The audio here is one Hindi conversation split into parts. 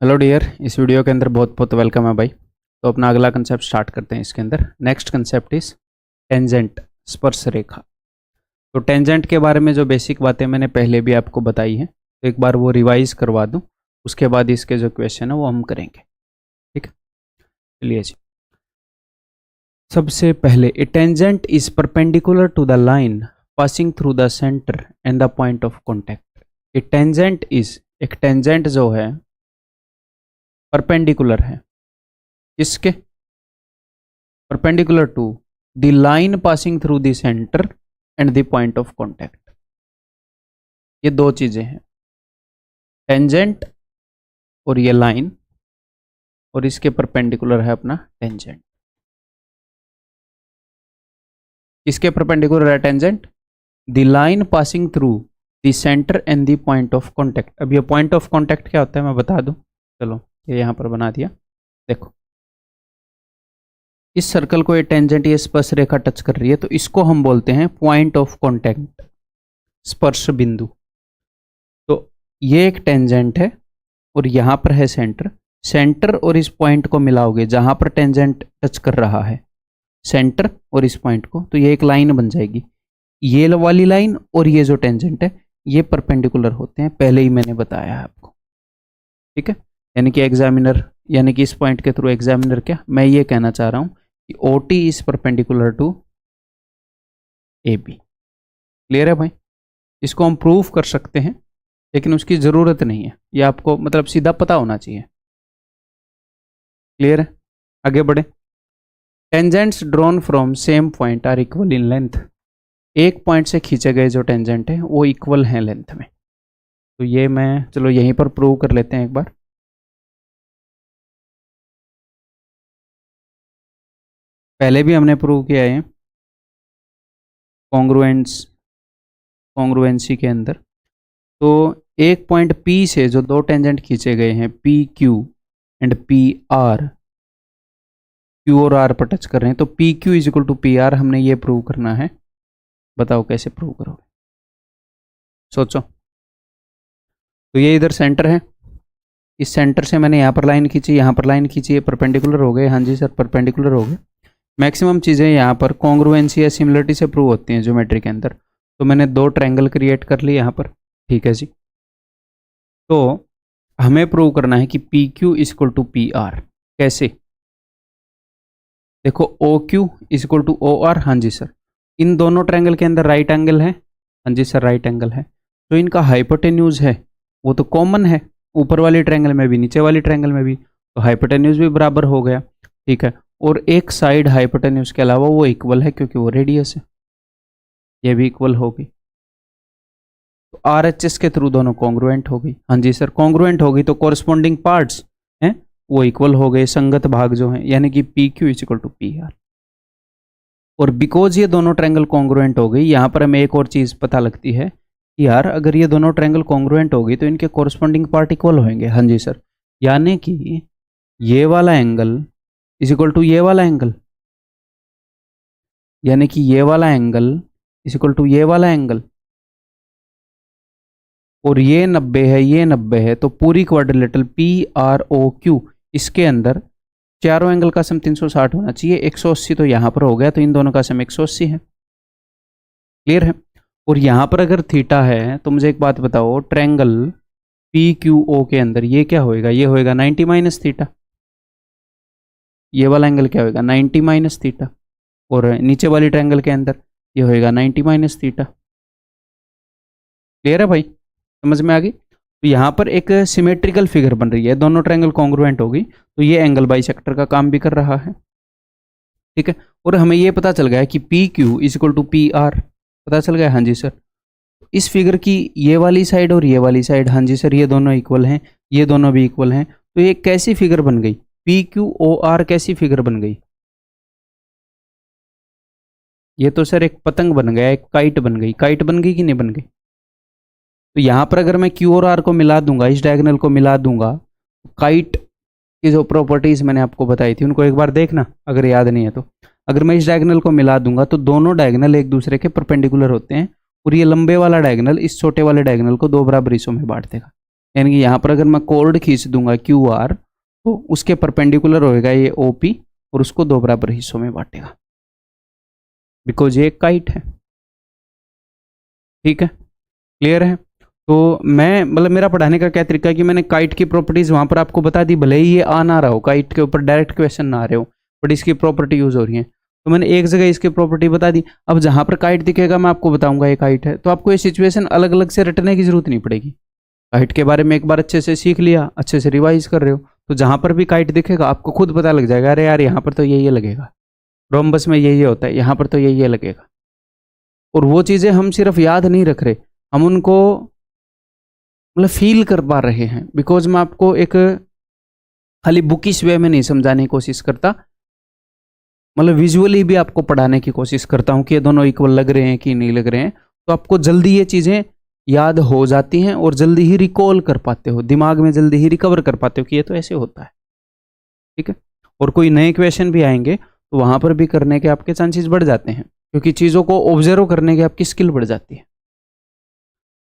हेलो डियर, इस वीडियो के अंदर बहुत बहुत वेलकम है भाई। तो अपना अगला कंसेप्ट स्टार्ट करते हैं। इसके अंदर नेक्स्ट कंसेप्ट इज टेंजेंट, स्पर्श रेखा। तो टेंजेंट के बारे में जो बेसिक बातें मैंने पहले भी आपको बताई हैं, तो एक बार वो रिवाइज करवा दूं, उसके बाद इसके जो क्वेश्चन है वो हम करेंगे। ठीक है, चलिए जी। सबसे पहले, a tangent is perpendicular to the line passing through the centre and the point of contact. A tangent is, एक टेंजेंट जो है परपेंडिकुलर है, किसके? Perpendicular to the line passing through the centre and the point of contact. ये दो चीजें हैं, टेंजेंट और ये लाइन, और इसके परपेंडिकुलर है अपना टेंजेंट। किसके परपेंडिकुलर है tangent? The line passing through the centre and the point of contact. अब ये पॉइंट ऑफ कॉन्टैक्ट क्या होता है मैं बता दूं। चलो ये यहां पर बना दिया। देखो, इस सर्कल को ये टेंजेंट, ये स्पर्श रेखा टच कर रही है, तो इसको हम बोलते हैं पॉइंट ऑफ कॉन्टैक्ट, स्पर्श बिंदु। तो ये एक टेंजेंट है और यहां पर है सेंटर। सेंटर और इस पॉइंट को मिलाओगे जहां पर टेंजेंट टच कर रहा है, सेंटर और इस पॉइंट को, तो ये एक लाइन बन जाएगी। ये वाली लाइन और ये जो टेंजेंट है ये परपेंडिकुलर होते हैं, पहले ही मैंने बताया है आपको। ठीक है, यानी कि एग्जामिनर, यानी कि इस पॉइंट के थ्रू एग्जामिनर, क्या मैं ये कहना चाह रहा हूं कि OT is perpendicular to AB। Clear है भाई? इसको हम प्रूफ कर सकते हैं, लेकिन उसकी जरूरत नहीं है, ये आपको मतलब सीधा पता होना चाहिए। क्लियर है? आगे बढ़े। Tangents drawn from same point are equal in length. एक पॉइंट से खींचे गए जो टेंजेंट है वो इक्वल हैं लेंथ में। तो ये मैं, चलो यहीं पर प्रूव कर लेते हैं एक बार। पहले भी हमने प्रूव किया है कॉन्ग्रुएंसी के अंदर। तो एक पॉइंट P से जो दो टेंजेंट खींचे गए हैं, PQ एंड PR, Q और R पर टच कर रहे हैं, तो PQ is equal to PR हमने ये प्रूव करना है। बताओ कैसे प्रूव करोगे, सोचो। तो ये इधर सेंटर है, इस सेंटर से मैंने यहाँ पर लाइन खींची, यहाँ पर लाइन खींची, ये परपेंडिकुलर हो गए। हाँ जी सर, परपेंडिकुलर हो गए। मैक्सिमम चीज़ें यहाँ पर कॉन्ग्रुएंसी या सिमिलरिटी से प्रूव होती हैं ज्योमेट्री के अंदर। तो मैंने दो ट्रायंगल क्रिएट कर लिए यहाँ पर। ठीक है जी। तो हमें प्रूव करना है कि PQ is equal to PR। कैसे? देखो, OQ is equal to OR। हाँ जी सर, इन दोनों ट्रायंगल के अंदर राइट एंगल है। हाँ जी सर, राइट एंगल है। तो इनका हाइपोटेन्यूज है वो तो कॉमन है, ऊपर वाली ट्रायंगल में भी नीचे वाली ट्रायंगल में भी, तो हाइपोटेन्यूज भी बराबर हो गया। ठीक है, और एक साइड हाइपोटेन्यूज के अलावा वो इक्वल है क्योंकि वो रेडियस है, ये भी इक्वल होगी। तो RHS के थ्रू दोनों कॉन्ग्रुएंट हो गई। हाँ जी सर, कॉन्ग्रुएंट हो गई तो कॉरस्पॉन्डिंग पार्ट्स हैं वो इक्वल हो गए, संगत भाग जो है, यानी कि PQ is equal to PR। और बिकॉज ये दोनों ट्रायंगल कॉन्ग्रुएंट हो गई, यहाँ पर हमें एक और चीज पता लगती है कि यार अगर ये दोनों ट्रायंगल कॉन्ग्रुएंट हो गई तो इनके कॉरस्पॉन्डिंग पार्ट इक्वल होंगे। हाँ जी सर, यानी कि ये वाला एंगल इज इक्वल टू ये वाला एंगल, यानी कि ये वाला एंगल इज इक्वल टू ये वाला एंगल, और ये 90 है, ये 90 है, तो पूरी क्वाड्रिलेटरल PROQ इसके अंदर चारों एंगल का सम 360 होना चाहिए। 180 तो यहाँ पर हो गया, तो इन दोनों का सम 180 है। क्लियर है? और यहाँ पर अगर थीटा है तो मुझे एक बात बताओ, ट्रायंगल PQO के अंदर ये क्या होएगा? ये होएगा 90 माइनस थीटा। ये वाला एंगल क्या होएगा? 90 माइनस थीटा। और नीचे वाली ट्रायंगल के अंदर ये होएगा 90 माइनस थीटा। क्लियर है भाई? समझ में आ गई? तो यहाँ पर एक सिमेट्रिकल फिगर बन रही है, दोनों ट्रायंगल कॉन्ग्रुएंट हो गई, तो ये एंगल बाइसेक्टर का काम भी कर रहा है। ठीक है, और हमें ये पता चल गया है कि PQ is equal to PR। पता चल गया? हाँ जी सर। इस फिगर की ये वाली साइड और ये वाली साइड, हाँ जी सर, ये दोनों इक्वल हैं, ये दोनों भी इक्वल हैं, तो ये कैसी फिगर बन गई? PQOR कैसी फिगर बन गई? ये तो सर एक पतंग बन गया, एक काइट बन गई। काइट बन गई कि नहीं बन गई? तो यहां पर अगर मैं Q और R को मिला दूंगा, इस डायगोनल को मिला दूंगा, तो काइट की जो प्रॉपर्टीज मैंने आपको बताई थी उनको एक बार देखना अगर याद नहीं है तो। अगर मैं इस डायगोनल को मिला दूंगा तो दोनों डायगोनल एक दूसरे के परपेंडिकुलर होते हैं, और ये लंबे वाला डायगोनल इस छोटे वाले डायगोनल को दो बराबर हिस्सों में बांट देगा, यानी कि यहाँ पर अगर मैं कोर्ड खींच दूंगा क्यू आर, तो उसके परपेंडिकुलर होएगा ये ओ पी, और उसको दो बराबर हिस्सों में बांटेगा, बिकॉज ये एक काइट है। ठीक है, क्लियर है। तो मैं मतलब मेरा पढ़ाने का क्या तरीका है कि मैंने काइट की प्रॉपर्टीज वहां पर आपको बता दी, भले ही ये आ ना रहा हो, काइट के ऊपर डायरेक्ट क्वेश्चन ना आ रहे हो, बट इसकी प्रॉपर्टी यूज हो रही है, तो मैंने एक जगह इसकी प्रॉपर्टी बता दी। अब जहां पर काइट दिखेगा मैं आपको बताऊंगा ये काइट है, तो आपको ये सिचुएशन अलग अलग से रटने की जरूरत नहीं पड़ेगी। काइट के बारे में एक बार अच्छे से सीख लिया, अच्छे से रिवाइज कर रहे हो, तो जहां पर भी काइट दिखेगा आपको खुद पता लग जाएगा, अरे यार यहाँ पर तो ये लगेगा, रोम्बस में ये होता है, यहाँ पर तो ये लगेगा। और वो चीजें हम सिर्फ याद नहीं रख रहे, हम उनको मतलब फील कर पा रहे हैं, बिकॉज मैं आपको एक खाली बुकिश वे में नहीं समझाने की कोशिश करता, मतलब विजुअली भी आपको पढ़ाने की कोशिश करता हूँ कि ये दोनों इक्वल लग रहे हैं कि नहीं लग रहे हैं, तो आपको जल्दी ये चीजें याद हो जाती हैं और जल्दी ही रिकॉल कर पाते हो, दिमाग में जल्दी ही रिकवर कर पाते हो कि ये तो ऐसे होता है। ठीक है, और कोई नए क्वेश्चन भी आएंगे तो वहां पर भी करने के आपके चांसेस बढ़ जाते हैं, क्योंकि चीजों को ऑब्जर्व करने की आपकी स्किल बढ़ जाती है।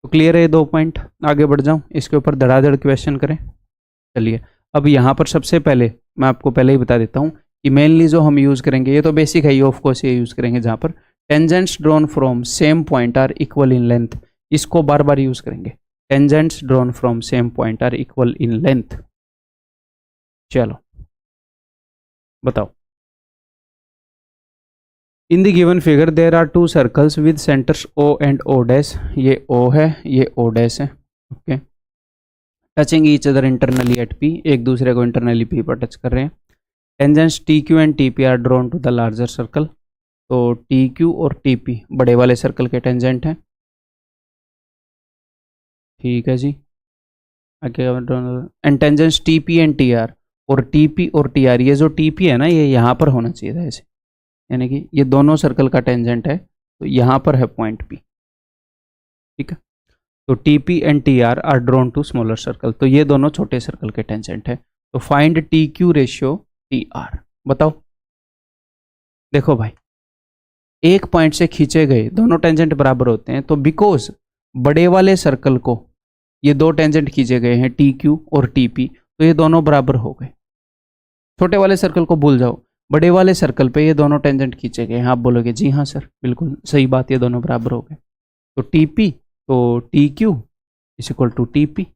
तो क्लियर है ये 2 पॉइंट, आगे बढ़ जाऊं, इसके ऊपर धड़ाधड़ क्वेश्चन करें। चलिए, अब यहाँ पर सबसे पहले मैं आपको पहले ही बता देता हूँ कि मेनली जो हम यूज़ करेंगे, ये तो बेसिक है, ये ऑफ कोर्स ये यूज़ करेंगे, जहाँ पर tangents drawn from same point are equal in length, इसको बार बार यूज़ करेंगे। Tangents drawn from same point are equal in length. चलो बताओ। In the given figure there are two circles with centres O and O dash, ये ओ है, ये ओ डैश है। Okay, touching each other internally at P, एक दूसरे को इंटरनली पी पर टच कर रहे हैं। Tangents T Q and T P are drawn to the larger circle, तो टी क्यू और टी पी बड़े वाले सर्कल के टेंजेंट हैं। ठीक है जी, आगे and tangents T P and T are, और टी पी और टी आर, ये जो टी पी है ना, ये यहाँ पर होना चाहिए था ऐसे, यानी कि ये दोनों सर्कल का टेंजेंट है, तो यहाँ पर है पॉइंट पी। ठीक है, तो T P and T R drawn to smaller circle, तो ये दोनों छोटे सर्कल के टेंजेंट है। तो find T Q ratio T R, बताओ। देखो भाई, एक पॉइंट से खींचे गए दोनों टेंजेंट बराबर होते हैं, तो बिकॉज बड़े वाले सर्कल को ये दो टेंजेंट खींचे गए हैं टी क्यू और टी पी, तो ये दोनों बराबर हो गए। छोटे वाले सर्कल को भूल जाओ, बड़े वाले सर्कल पे ये दोनों टेंजेंट खींचे गए हैं, आप बोलोगे जी हाँ सर बिल्कुल सही बात, ये दोनों बराबर हो गए। तो टी पी, तो T Q is equal to T P,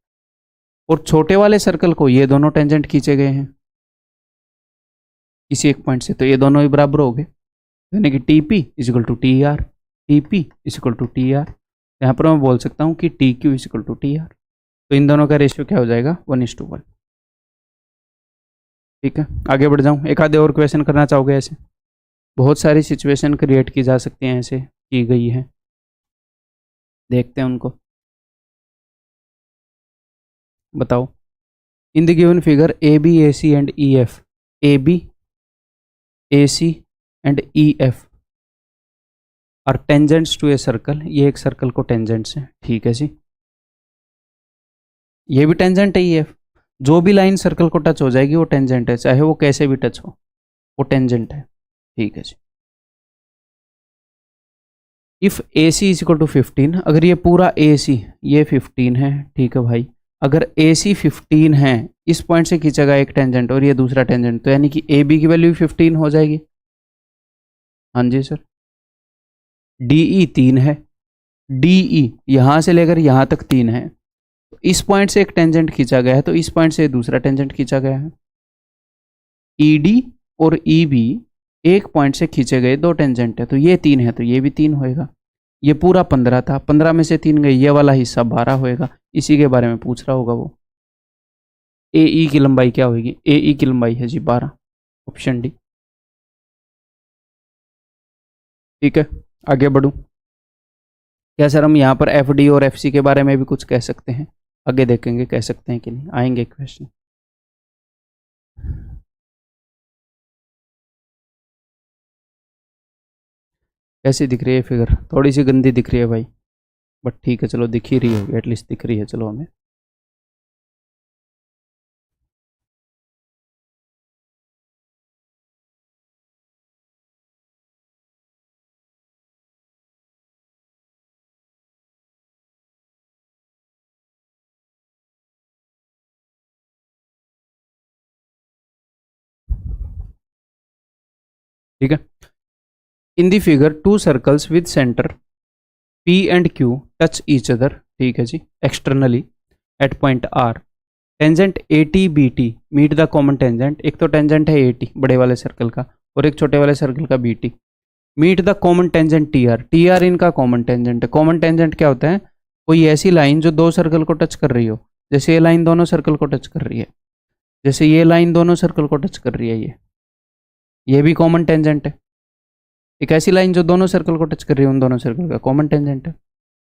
और छोटे वाले सर्कल को ये दोनों टेंजेंट खींचे गए हैं किसी एक पॉइंट से, तो ये दोनों ही बराबर हो गए, यानी कि T P is equal to T R, T P is equal to T R. यहाँ पर मैं बोल सकता हूँ कि T Q is equal to T R, तो इन दोनों का रेशियो क्या हो जाएगा, 1:1। ठीक है, आगे बढ़ जाऊँ, एक आधे और क्वेश्चन करना चाहोगे ऐसे, बहुत सारी सिचुएशन क्रिएट की जा सकती हैं, ऐसे की गई है, देखते हैं उनको। बताओ, in the given figure A B A C and E F, A B A C and E F are tangents to a circle, ये एक सर्कल को टेंजेंट्स है। ठीक है जी, ये भी टेंजेंट है ई एफ, जो भी लाइन सर्कल को टच हो जाएगी वो टेंजेंट है, चाहे वो कैसे भी टच हो, वो टेंजेंट है। ठीक है जी, if A C is equal to 15, अगर ये पूरा ए सी ये 15 है, ठीक है भाई, अगर ए सी 15 है, इस पॉइंट से खींचेगा एक टेंजेंट और ये दूसरा टेंजेंट, तो यानी कि ए बी की वैल्यू 15 हो जाएगी। हाँ जी सर, डी ई 3 है, डी ई यहां से लेकर यहां तक 3 है, तो इस पॉइंट से एक टेंजेंट खींचा गया है, तो इस पॉइंट से दूसरा टेंजेंट खींचा गया है। ई डी और ई बी एक पॉइंट से खींचे गए दो टेंजेंट है, तो ये 3 है, तो ये भी 3 होएगा। ये पूरा 15 था, 15 में से 3 गए, ये वाला हिस्सा 12 होएगा, इसी के बारे में पूछ रहा होगा वो। ए ई की लंबाई क्या होगी, ए ई की लंबाई है जी 12, ऑप्शन डी। ठीक है, आगे बढ़ूं, क्या सर हम यहाँ पर एफ डी और एफ सी के बारे में भी कुछ कह सकते हैं, आगे देखेंगे कह सकते हैं कि नहीं, आएंगे क्वेश्चन। कैसी दिख रही है फिगर, थोड़ी सी गंदी दिख रही है भाई, बट ठीक है चलो, दिख ही रही होगी, एटलीस्ट दिख रही है, चलो हमें। ठीक है। In the figure two circles with centre P and Q touch each other, ठीक है जी, externally at point R। Tangent AT BT meet the common tangent. एक तो टेंजेंट है AT बड़े वाले सर्कल का और एक छोटे वाले सर्कल का BT। Meet the common tangent TR। TR इनका कॉमन टेंजेंट है। कॉमन टेंजेंट क्या होता है? कोई ऐसी लाइन जो दो सर्कल को टच कर रही हो, जैसे ये लाइन दोनों सर्कल को टच कर रही है, जैसे ये लाइन दोनों सर्कल को टच कर रही है, ये भी कॉमन टेंजेंट है। एक ऐसी लाइन जो दोनों सर्कल को टच कर रही है, उन दोनों सर्कल का कॉमन टेंजेंट है।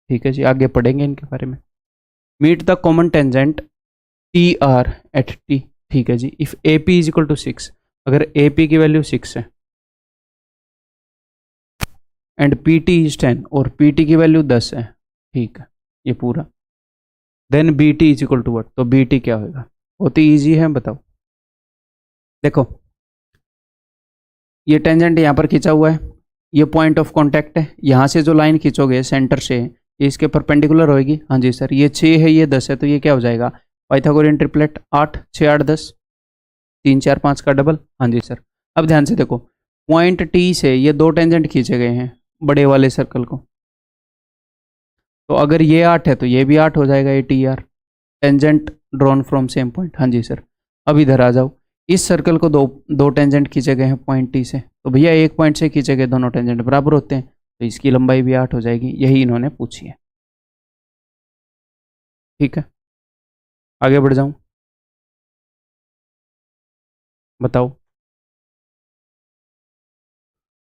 ठीक है जी, आगे पढ़ेंगे इनके बारे में। Meet the common tangent TR at T, ठीक है जी। If AP is equal to 6, अगर AP की वैल्यू 6 है एंड PT इज 10 और PT की वैल्यू 10 है, ठीक है, ये पूरा, then BT is equal to what? तो BT क्या होगा? बहुत ही ईजी है, बताओ। देखो ये टेंजेंट यहाँ पर खींचा हुआ है, ये पॉइंट ऑफ कांटेक्ट है। यहाँ से जो लाइन खींचोगे सेंटर से, ये इसके परपेंडिकुलर होगी। हाँ जी सर, ये 6 है, ये 10 है, तो ये क्या हो जाएगा? पाइथागोरियन ट्रिपलेट 8 6 8 10, 3 4 5 का डबल। हाँ जी सर। अब ध्यान से देखो, पॉइंट T से ये दो टेंजेंट खींचे गए हैं बड़े वाले सर्कल को, तो अगर ये 8 है तो ये भी 8 हो जाएगा, ये TR, tangent drawn from same point. हाँ जी सर। अब इधर आ जाओ, इस सर्कल को दो टेंजेंट खींचे गए हैं पॉइंट T से, तो भैया एक पॉइंट से खींचे गए दोनों टेंजेंट बराबर होते हैं, तो इसकी लंबाई भी 8 हो जाएगी। यही इन्होंने पूछी है। ठीक है, आगे बढ़ जाऊं, बताओ।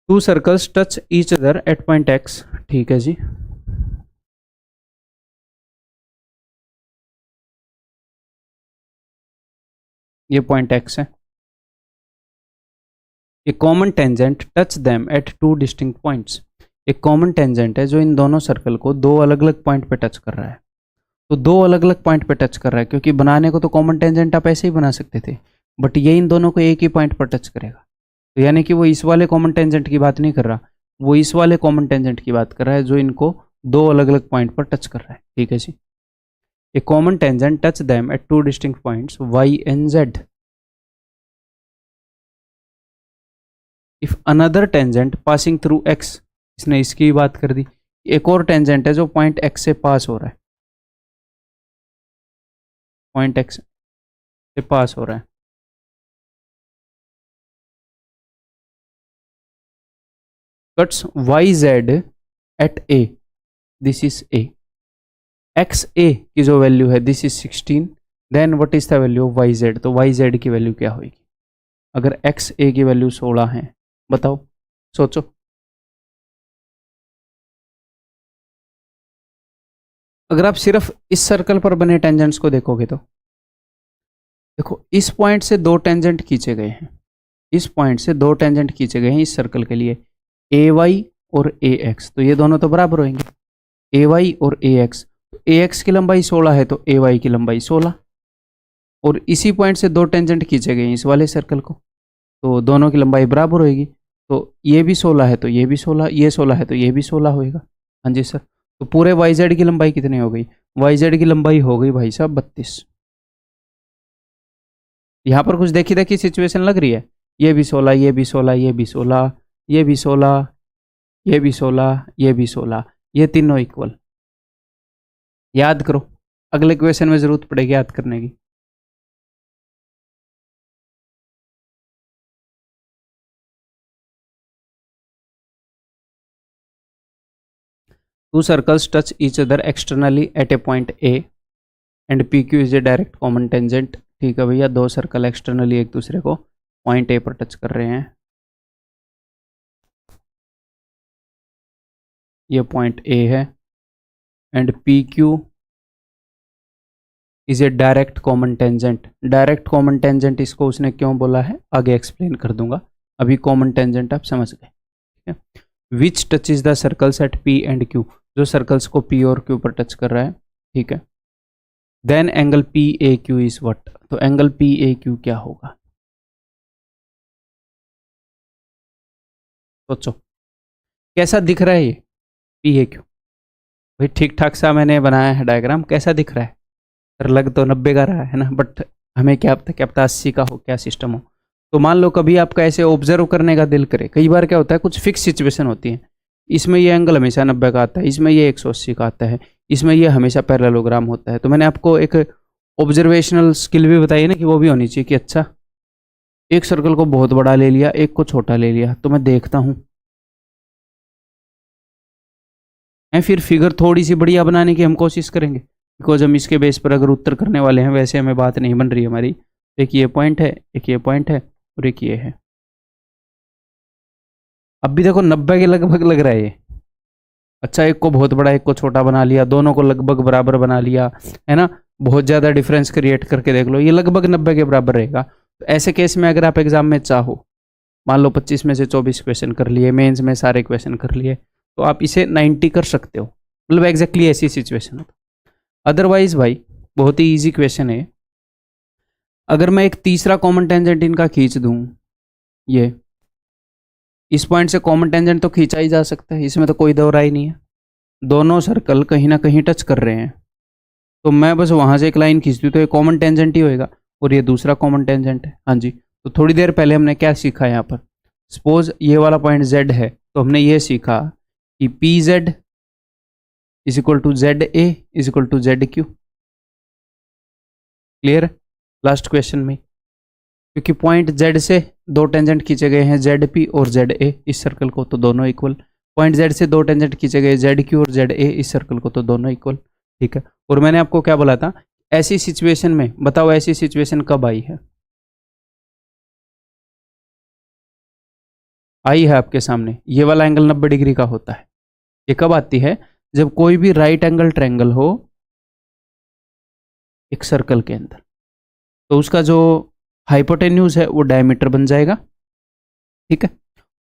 Two circles touch each other at point X, ठीक है जी। ये पॉइंट X है। A common tangent touch them at two distinct points. एक कॉमन टेंजेंट है जो इन दोनों सर्कल को दो अलग अलग पॉइंट पे टच कर रहा है। तो दो अलग अलग पॉइंट पे टच कर रहा है, क्योंकि बनाने को तो कॉमन टेंजेंट आप ऐसे ही बना सकते थे, बट ये इन दोनों को एक ही पॉइंट पर टच करेगा। तो यानी कि वो इस वाले कॉमन टेंजेंट की बात नहीं कर रहा, वो इस वाले कॉमन टेंजेंट की बात कर रहा है जो इनको दो अलग अलग पॉइंट पर टच कर रहा है। ठीक है जी। A common tangent touch them at two distinct points Y and Z। If another tangent passing through X, इसने इसकी बात कर दी। एक और टेंजेंट है जो पॉइंट X से पास हो रहा है, पॉइंट X से पास हो रहा है। Cuts YZ at A, this is A। XA की जो वैल्यू है this is 16, then what is the value of YZ? तो YZ की वैल्यू क्या होगी अगर XA की वैल्यू 16 है? बताओ, सोचो। अगर आप सिर्फ इस सर्कल पर बने टेंजेंट्स को देखोगे तो देखो, इस पॉइंट से दो टेंजेंट खींचे गए हैं, इस पॉइंट से दो टेंजेंट खींचे गए हैं इस सर्कल के लिए, AY और AX, तो ये दोनों तो बराबर होंगे, AY और AX। तो AX की लंबाई 16 है तो AY की लंबाई 16, और इसी पॉइंट से दो टेंजेंट खींचे गए हैं इस वाले सर्कल को, तो दोनों की लंबाई बराबर होगी। तो ये भी 16 है तो ये भी 16, ये 16 है तो ये भी 16 होएगा। हाँ जी सर। तो पूरे YZ की लंबाई कितनी हो गई? YZ की लंबाई हो गई भाई साहब 32। यहाँ पर कुछ देखी देखी सिचुएशन लग रही है, ये भी 16, ये भी 16, ये भी 16, ये भी 16, ये भी 16, ये भी 16, ये तीनों इक्वल। याद करो, अगले क्वेश्चन में जरूरत पड़ेगी याद करने की। Two circles touch each other externally at a point A and PQ is a direct common tangent. ठीक है भैया, दो सर्कल एक्सटर्नली एक दूसरे को पॉइंट A पर टच कर रहे हैं, ये पॉइंट A है, and PQ is a direct common tangent. Direct common tangent इसको उसने क्यों बोला है आगे एक्सप्लेन कर दूंगा, अभी कॉमन टेंजेंट आप समझ गए। ठीक है। Which touch is the circles at P and Q, जो सर्कल्स को P और Q पर टच कर रहा है। ठीक है। Then angle PAQ is what, तो एंगल PAQ क्या होगा? सोचो कैसा दिख रहा है ये PAQ? भाई ठीक ठाक सा मैंने बनाया है डायग्राम, कैसा दिख रहा है? लग तो 90 का रहा है ना, बट हमें क्या पता 80 का हो, क्या सिस्टम हो। तो मान लो कभी आपका ऐसे ऑब्जर्व करने का दिल करे, कई बार क्या होता है कुछ फिक्स सिचुएशन होती है, इसमें ये एंगल हमेशा 90 का आता है, इसमें ये 180 का आता है, इसमें ये हमेशा पैरेललोग्राम होता है। तो मैंने आपको एक ऑब्जर्वेशनल स्किल भी बताई ना कि वो भी होनी चाहिए कि अच्छा एक सर्कल को बहुत बड़ा ले लिया, एक को छोटा ले लिया, तो मैं देखता हूँ, मैं फिर फिगर थोड़ी सी बढ़िया बनाने की हम कोशिश करेंगे, बिकॉज हम इसके बेस पर अगर उत्तर करने वाले हैं, वैसे हमें बात नहीं बन रही हमारी। एक ये पॉइंट है, एक ये पॉइंट है और एक ये है। अब भी देखो 90 के लगभग लग रहा है ये। अच्छा एक को बहुत बड़ा एक को छोटा बना लिया, दोनों को लगभग बराबर बना लिया, है ना, बहुत ज़्यादा डिफरेंस क्रिएट करके देख लो, ये लगभग 90 के बराबर रहेगा। तो ऐसे केस में अगर आप एग्जाम में चाहो, मान लो 25 में से 24 क्वेश्चन कर लिए, मेंस में सारे क्वेश्चन कर लिए, तो आप इसे 90 कर सकते हो, मतलब एग्जैक्टली ऐसी सिचुएशन हो। अदरवाइज भाई बहुत ही ईजी क्वेश्चन है। अगर मैं एक तीसरा कॉमन टेंजेंट इनका खींच दूं, ये इस पॉइंट से कॉमन टेंजेंट तो खींचा ही जा सकता है, इसमें तो कोई दो राय नहीं है, दोनों सर्कल कहीं ना कहीं टच कर रहे हैं, तो मैं बस वहां से एक लाइन खींच दूँ तो ये कॉमन टेंजेंट ही होएगा, और ये दूसरा कॉमन टेंजेंट है। हाँ जी, तो थोड़ी देर पहले हमने क्या सीखा यहाँ पर, सपोज ये वाला पॉइंट Z है, तो हमने ये सीखा कि PZ is equal to ZA is equal to ZQ। Clear है लास्ट क्वेश्चन में, क्योंकि पॉइंट Z से दो टेंजेंट खींचे गए हैं ZP और ZA इस सर्कल को, तो दोनों इक्वल। पॉइंट Z से दो टेंजेंट खींचे गए ZQ और ZA इस सर्कल को, तो दोनों इक्वल। ठीक है, और मैंने आपको क्या बोला था, ऐसी सिचुएशन में बताओ, ऐसी सिचुएशन कब आई है, आई है आपके सामने, ये वाला एंगल 90 डिग्री का होता है। ये कब आती है, जब कोई भी राइट एंगल ट्रायंगल हो एक सर्कल के अंदर, तो उसका जो हाइपोटेन्यूज है वो डायमीटर बन जाएगा। ठीक है,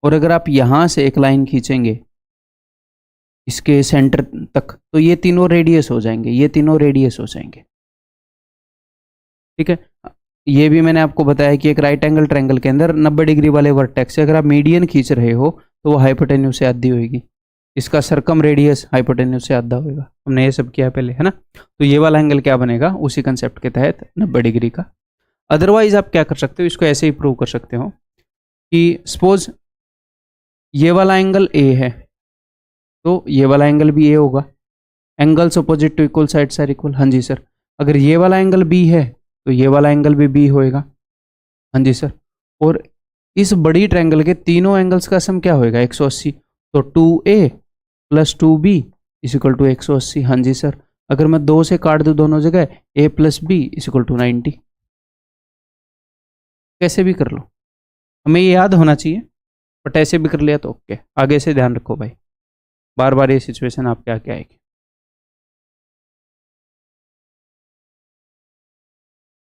और अगर आप यहां से एक लाइन खींचेंगे इसके सेंटर तक, तो ये तीनों रेडियस हो जाएंगे, ये तीनों रेडियस हो जाएंगे। ठीक है, ये भी मैंने आपको बताया कि एक राइट एंगल ट्रायंगल के अंदर 90 डिग्री वाले वर्टेक्स से अगर आप मीडियन खींच रहे हो तो वो हाइपोटेन्यूज से आधी होगी, इसका सरकम रेडियस हाइपोटेन्यूज से आधा होगा। हमने ये सब किया पहले, है ना। तो ये वाला एंगल क्या बनेगा, उसी कंसेप्ट के तहत 90 डिग्री का। अदरवाइज आप क्या कर सकते हो, इसको ऐसे ही प्रूव कर सकते हो कि सपोज ये वाला एंगल ए है, तो ये वाला एंगल भी ए होगा, angles opposite to equal sides are equal. हाँ जी सर। अगर ये वाला एंगल बी है तो ये वाला एंगल भी बी होएगा। हाँ जी सर। और इस बड़ी ट्रायंगल के तीनों एंगल्स का सम क्या होएगा, 180, तो 2a plus 2b is equal to 180। हाँ जी सर। अगर मैं 2 से काट दूँ दोनों जगह, a plus B is equal to 90। कैसे भी कर लो, हमें ये याद होना चाहिए, बट ऐसे भी कर लिया तो ओके। आगे से ध्यान रखो भाई, बार बार ये सिचुएशन आपके आगे आएगी।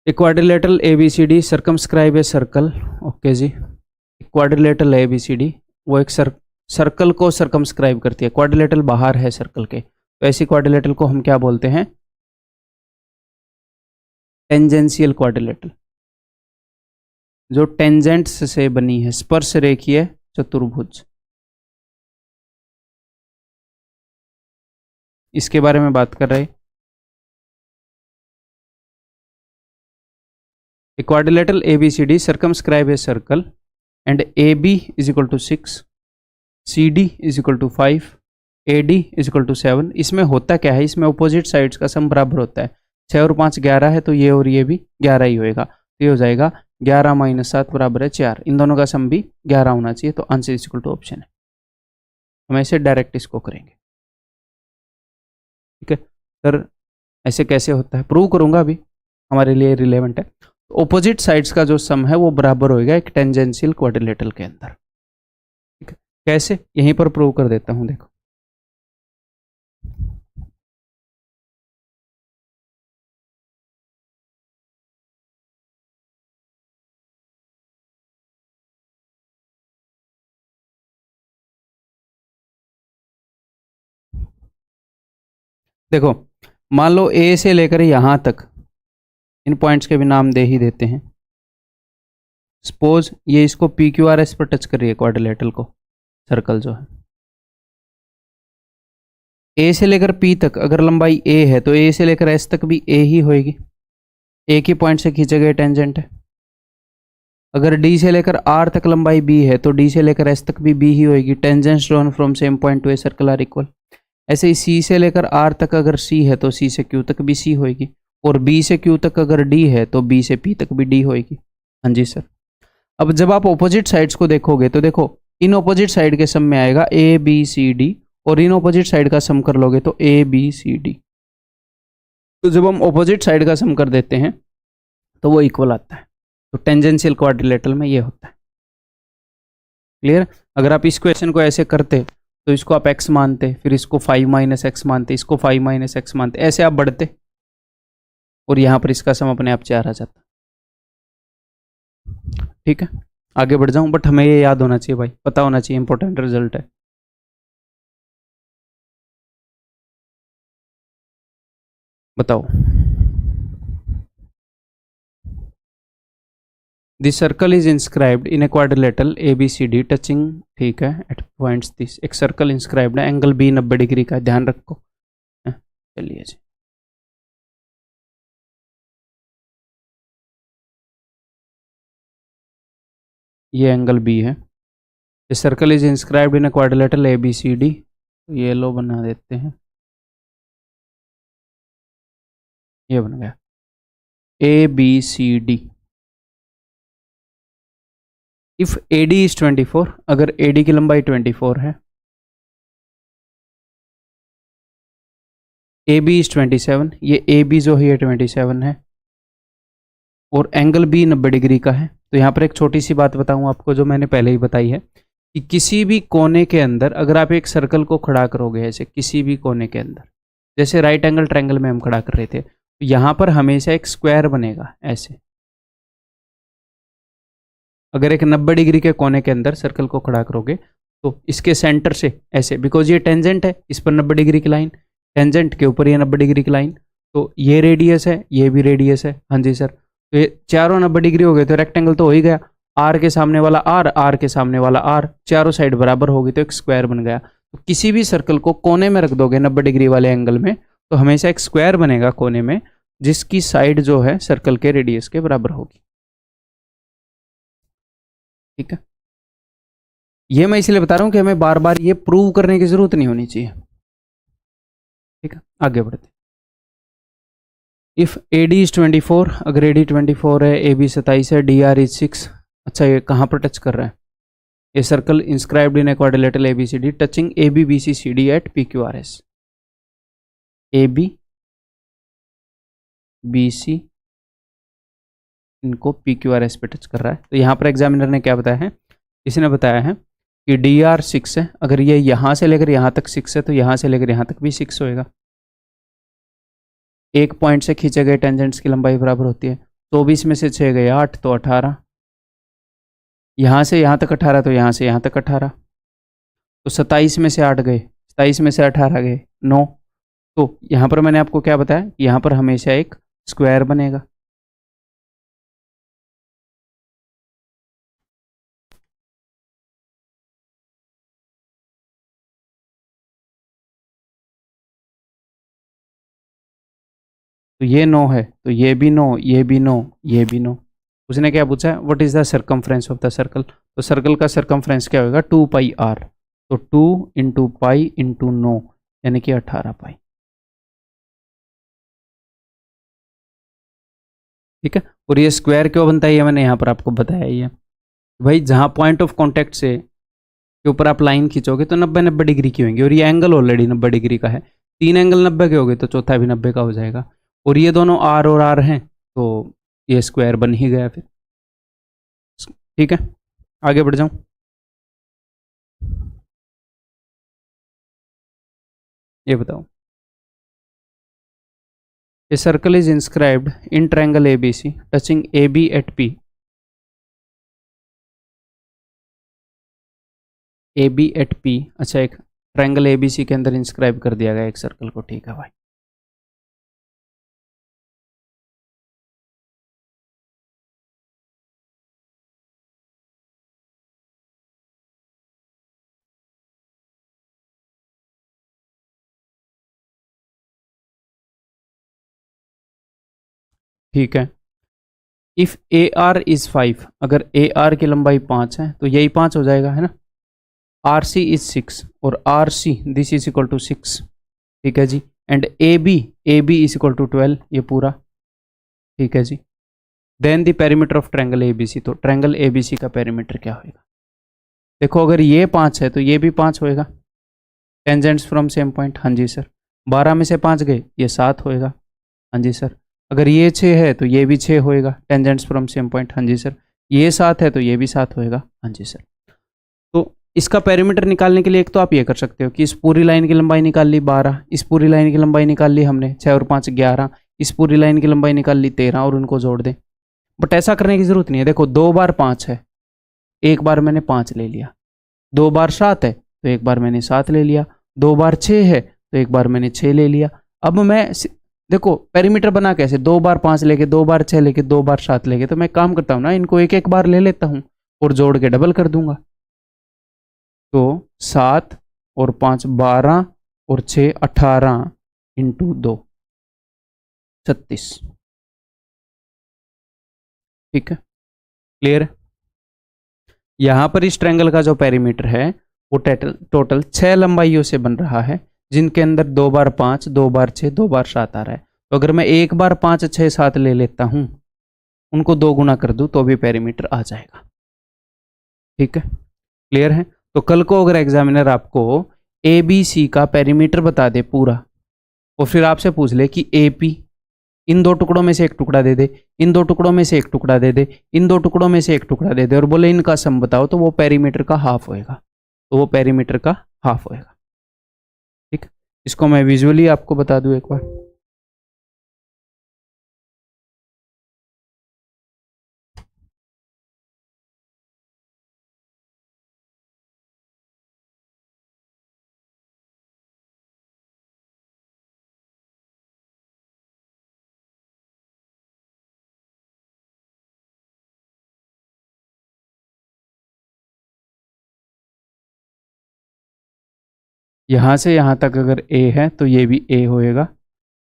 Quadrilateral ABCD circumscribe a circle. Okay जी, क्वाड्रिलेटरल ABCD वो एक सर्कल को सर्कमस्क्राइब करती है, क्वाड्रिलेटरल बाहर है सर्कल के, तो ऐसी क्वाड्रिलेटरल को हम क्या बोलते हैं, टेंजेंशियल क्वाड्रिलेटरल, जो टेंजेंट्स से बनी है, स्पर्श रेखीय चतुर्भुज, इसके बारे में बात कर रहे हैं। Quadrilateral ABCD circumscribe a circle and AB is equal to 6, CD is equal to 5, AD is equal to 7। इसमें होता क्या है, इसमें अपोजिट साइड्स का सम बराबर होता है, 6 और 5 11 है, तो ये और ये भी 11 ही होएगा, तो ये हो जाएगा 11 माइनस 7 बराबर है 4। इन दोनों का सम भी 11 होना चाहिए, तो answer is equal to option है। हम ऐसे डायरेक्ट इसको करेंगे। ठीक है सर, ऐसे कैसे होता है प्रूव करूंगा, अभी हमारे लिए रिलेवेंट है। ऑपोजिट साइड्स का जो सम है वो बराबर होएगा एक टेंजेंशियल क्वाड्रिलेटरल के अंदर। ठीक है, कैसे, यहीं पर प्रूव कर देता हूं, देखो। देखो मान लो ए से लेकर यहां तक, इन पॉइंट्स के भी नाम दे ही देते हैं। सपोज ये इसको PQRS पर टच कर रही है क्वाड्रिलेटरल को, सर्कल जो है ए से लेकर P तक, अगर लंबाई a है तो a से लेकर S तक भी a ही होएगी, एक ही पॉइंट से खींचे गए टेंजेंट है। अगर डी से लेकर आर तक लंबाई बी है तो डी से लेकर एस तक भी बी ही होगी। Tangents drawn from same point to a circle are equal. ऐसे ही सी से लेकर आर तक अगर सी है तो सी से क्यू तक भी सी होगी, और बी से क्यू तक अगर डी है तो बी से पी तक भी डी होगी। हाँ जी सर। अब जब आप ऑपोजिट साइड्स को देखोगे तो देखो, इन ऑपोजिट साइड के सम में आएगा ए बी सी डी, और इन ऑपोजिट साइड का सम कर लोगे तो ए बी सी डी। तो जब हम ऑपोजिट साइड का सम कर देते हैं तो वो इक्वल आता है। तो टेंजेंशियल क्वाड्रिलेटरल में ये होता है। क्लियर? अगर आप इस क्वेश्चन को ऐसे करते तो इसको आप x मानते, फिर इसको 5 माइनस एक्स मानते, इसको 5 माइनस एक्स मानते, ऐसे आप बढ़ते और यहाँ पर इसका सम अपने आप 4 आ जाता। ठीक है, आगे बढ़ जाऊं, बट हमें ये याद होना चाहिए भाई, पता होना चाहिए, इंपॉर्टेंट रिजल्ट है। बताओ। This circle is inscribed in a quadrilateral A B C D touching, ठीक है, एट पॉइंट्स दिस। एक सर्कल इंस्क्राइब्ड है, एंगल बी 90 डिग्री का है, ध्यान रखो। चलिए जी, ये एंगल बी है। This circle is inscribed in a quadrilateral A B C D. ये लो बना देते हैं, ये बन गया A B C D. If A D is 24, अगर ए डी की लंबाई 24 है, ए बी इज 27, ये ए बी जो है ये 27 है, और एंगल बी 90 डिग्री का है। तो यहाँ पर एक छोटी सी बात बताऊँ आपको जो मैंने पहले ही बताई है, कि किसी भी कोने के अंदर अगर आप एक सर्कल को खड़ा करोगे ऐसे किसी भी कोने के अंदर, जैसे राइट एंगल ट्रायंगल में हम खड़ा कर रहे थे, तो यहाँ पर हमेशा एक स्क्वायर बनेगा ऐसे। अगर एक 90 डिग्री के कोने के अंदर सर्कल को खड़ा करोगे तो इसके सेंटर से ऐसे, बिकॉज ये टेंजेंट है इस पर 90 डिग्री की लाइन, टेंजेंट के ऊपर ये 90 डिग्री की लाइन, तो ये रेडियस है, ये भी रेडियस है। हाँ जी सर। तो ये चारों 90 डिग्री हो गए तो रेक्टेंगल तो हो ही गया। आर के सामने वाला आर, आर के सामने वाला आर, चारों साइड बराबर होगी तो एक स्क्वायर बन गया। तो किसी भी सर्कल को कोने में रख दोगे 90 डिग्री वाले एंगल में तो हमेशा एक स्क्वायर बनेगा कोने में, जिसकी साइड जो है सर्कल के रेडियस के बराबर होगी। ठीक है, ये मैं इसलिए बता रहा हूं कि हमें बार बार ये प्रूव करने की जरूरत नहीं होनी चाहिए। ठीक है, आगे बढ़ते। इफ ए डी इज 24, अगर ए डी 24 है, ए बी 27 है, डी आर इज 6। अच्छा, ये कहाँ पर टच कर रहा है? A circle inscribed in a quadrilateral A B C D touching A B B C C D at P Q R S. A B B C इनको पी क्यू आर एस पे टच कर रहा है। तो यहाँ पर एग्जामिनर ने क्या बताया है? इसने बताया है कि डी आर 6 है, अगर ये यहाँ से लेकर यहाँ तक 6 है तो यहाँ से लेकर यहाँ तक भी 6 होएगा। एक पॉइंट से खींचे गए टेंजेंट्स की लंबाई बराबर होती है। 24 में से 6 गए 8, तो 18। यहाँ से यहाँ तक 18, तो यहाँ से यहाँ तक 18, तो 27 में से 8 गए, 27 में से 18 गए 9। तो यहाँ पर मैंने आपको क्या बताया कि यहाँ पर हमेशा एक स्क्वायर बनेगा। तो ये 9 है, तो ये भी 9, ये भी 9, ये भी 9। उसने क्या पूछा? What is the circumference of the circle? तो सर्कल का सर्कमफ्रेंस क्या होगा? 2 पाई आर। तो 2 इंटू पाई इंटू 9 यानी कि 18 पाई। ठीक है, और ये स्क्वायर क्यों बनता है ये मैंने यहाँ पर आपको बताया ही है। भाई जहाँ पॉइंट ऑफ कॉन्टेक्ट से के ऊपर आप लाइन खींचोगे तो 90 डिग्री की होंगी, और ये एंगल ऑलरेडी 90 डिग्री का है। 3 एंगल 90 के हो गए तो चौथा भी 90 का हो जाएगा, और ये दोनों आर और आर हैं तो ये स्क्वायर बन ही गया फिर। ठीक है, आगे बढ़ जाऊं। ये बताओ। A circle is inscribed in triangle A B C touching A B at P. A B at P, अच्छा, एक ट्रायंगल ए बी सी के अंदर इंस्क्राइब कर दिया गया एक सर्कल को। ठीक है भाई। ठीक है, इफ ए आर इज 5, अगर ए आर की लंबाई 5 है तो यही 5 हो जाएगा, है ना। आर सी इज 6 और R C this is equal to 6, ठीक है जी। And A B is equal to 12, ये पूरा, ठीक है जी। Then the perimeter of triangle A B C, तो ट्रायंगल ए बी सी का पेरीमीटर क्या होगा। देखो अगर ये 5 है तो ये भी 5 होएगा, टेंजेंट्स फ्रॉम सेम पॉइंट, हाँ जी सर। 12 में से 5 गए, ये 7 होएगा, हाँ जी सर। अगर ये 6 है तो ये भी 6 होएगा, टेंजेंट्स फ्रॉम सेम पॉइंट, हाँ जी सर। ये 7 है तो ये भी 7 होएगा, हाँ जी सर। तो इसका पेरीमीटर निकालने के लिए एक तो आप ये कर सकते हो कि इस पूरी लाइन की लंबाई निकाल ली 12, इस पूरी लाइन की लंबाई निकाल ली हमने 6 और 5 11, इस पूरी लाइन की लंबाई निकाल ली 13 और उनको जोड़ दें। बट ऐसा करने की जरूरत नहीं है। देखो 2 बार 5 है, एक बार मैंने 5 ले लिया, 2 बार 7 है तो एक बार मैंने 7 ले लिया, 2 बार 6 है तो एक बार मैंने 6 ले लिया। अब मैं देखो पेरीमीटर बना कैसे, 2 बार 5 लेके, 2 बार 6 लेके, 2 बार 7 लेके, तो मैं काम करता हूँ ना, इनको एक एक बार ले लेता हूँ और जोड़ के डबल कर दूंगा। तो 7 और 5 12 और 6 18 इंटू 2 36, ठीक है, क्लियर है। यहां पर इस ट्रायंगल का जो पेरीमीटर है वो टोटल 6 लंबाइयों से बन रहा है, जिनके अंदर 2 बार 5, 2 बार 6, 2 बार 7 आ रहा है। तो अगर मैं एक बार 5 6 7 ले लेता हूं, उनको 2 गुना कर दूं तो भी पेरीमीटर आ जाएगा, ठीक है, क्लियर है। तो कल को अगर एग्जामिनर आपको ए बी सी का पेरीमीटर बता दे पूरा और फिर आपसे पूछ ले कि ए पी, इन 2 टुकड़ों में से एक टुकड़ा दे दे, इन 2 टुकड़ों में से एक टुकड़ा दे दे, इन 2 टुकड़ों में से एक टुकड़ा दे दे और बोले इनका सम बताओ, तो वो पेरीमीटर का हाफ होएगा, तो वो पेरीमीटर का हाफ होएगा, ठीक। इसको मैं विजुअली आपको बता दूं एक बार। यहां से यहां तक अगर ए है तो ये भी ए होएगा,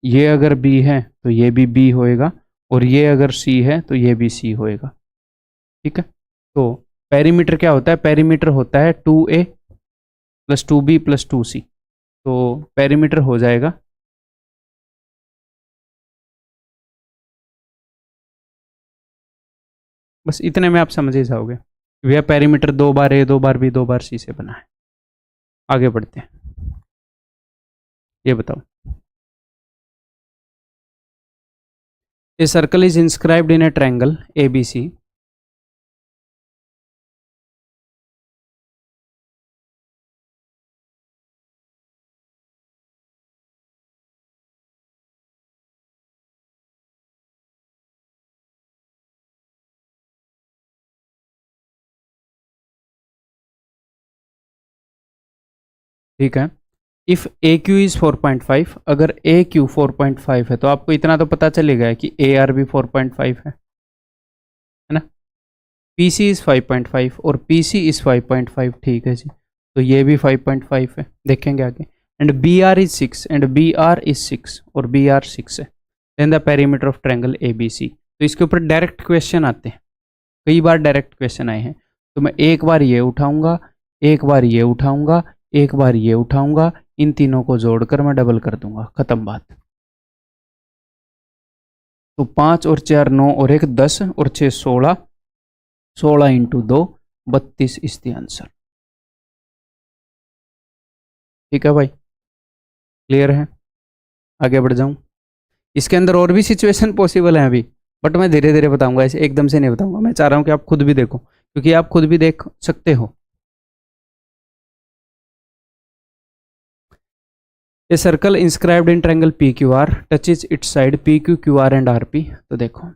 ये अगर बी है तो ये भी बी होएगा, और ये अगर सी है तो ये भी सी होएगा, ठीक है। तो पेरीमीटर क्या होता है, पेरीमीटर होता है 2a plus 2b plus 2c, तो पेरीमीटर हो जाएगा बस इतने में आप समझ ही जाओगे, यह पेरीमीटर 2 बार ए 2 बार बी 2 बार सी से बना है। आगे बढ़ते हैं, ये बताओ। A circle is inscribed in a triangle A B C, ठीक है। इफ ए क्यू इज 4.5, अगर ए क्यू 4.5 है तो आपको इतना तो पता चलेगा कि ए आर भी 4.5 है ना। पी सी इज 5.5 और पी सी इज 5.5, ठीक है जी, तो ये भी 5.5 है, देखेंगे आगे। And B R is 6 and B R is 6 और बी आर 6 है, then the perimeter of triangle A B C. तो इसके ऊपर डायरेक्ट क्वेश्चन आते हैं, कई बार डायरेक्ट क्वेश्चन आए हैं, तो मैं एक बार ये उठाऊंगा, एक बार ये उठाऊंगा, एक बार ये उठाऊंगा, इन तीनों को जोड़कर मैं डबल कर दूंगा, खत्म बात। तो 5 और 4 9 और 1 10 और 6 16, 16 इंटू 2 32 इज द आंसर, ठीक है भाई, क्लियर है। आगे बढ़ जाऊं, इसके अंदर और भी सिचुएशन पॉसिबल है अभी, बट मैं धीरे धीरे बताऊंगा, ऐसे एकदम से नहीं बताऊंगा। मैं चाह रहा हूं कि आप खुद भी देखो, क्योंकि आप खुद भी देख सकते हो। ए circle inscribed in triangle P Q are touches it's side P Q Q R and R P, तो देखो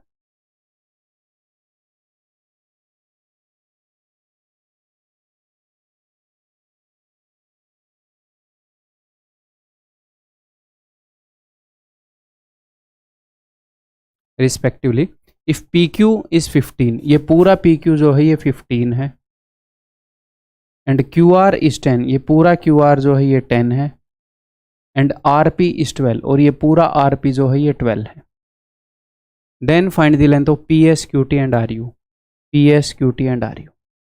respectively, if P Q is 15, ये पूरा पी क्यू जो है ये 15 है, एंड क्यू आर इज 10, ये पूरा क्यू आर जो है ये 10 है, एंड आर पी इज 12, और ये पूरा आर पी जो है ये 12 है, then find the length of P S Q T and R U, P S Q T and R U.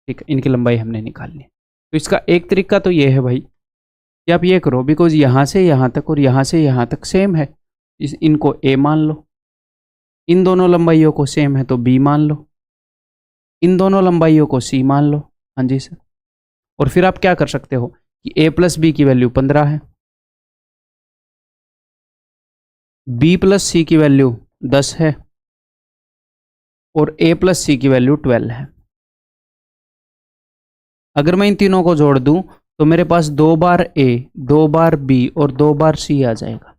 ठीक है, इनकी लंबाई हमने निकालनी है। तो इसका एक तरीका तो ये है भाई कि आप ये करो, बिकॉज यहाँ से यहाँ तक और यहाँ से यहाँ तक सेम है, इनको ए मान लो, इन दोनों लंबाइयों को सेम है तो बी मान लो, इन दोनों लंबाइयों को सी मान लो। हाँ जी सर। और फिर आप क्या कर सकते हो कि a प्लस बी की वैल्यू 15 है, b प्लस सी की वैल्यू 10 है और a प्लस सी की वैल्यू 12 है। अगर मैं इन तीनों को जोड़ दूं तो मेरे पास 2 बार a, 2 बार b और 2 बार c आ जाएगा।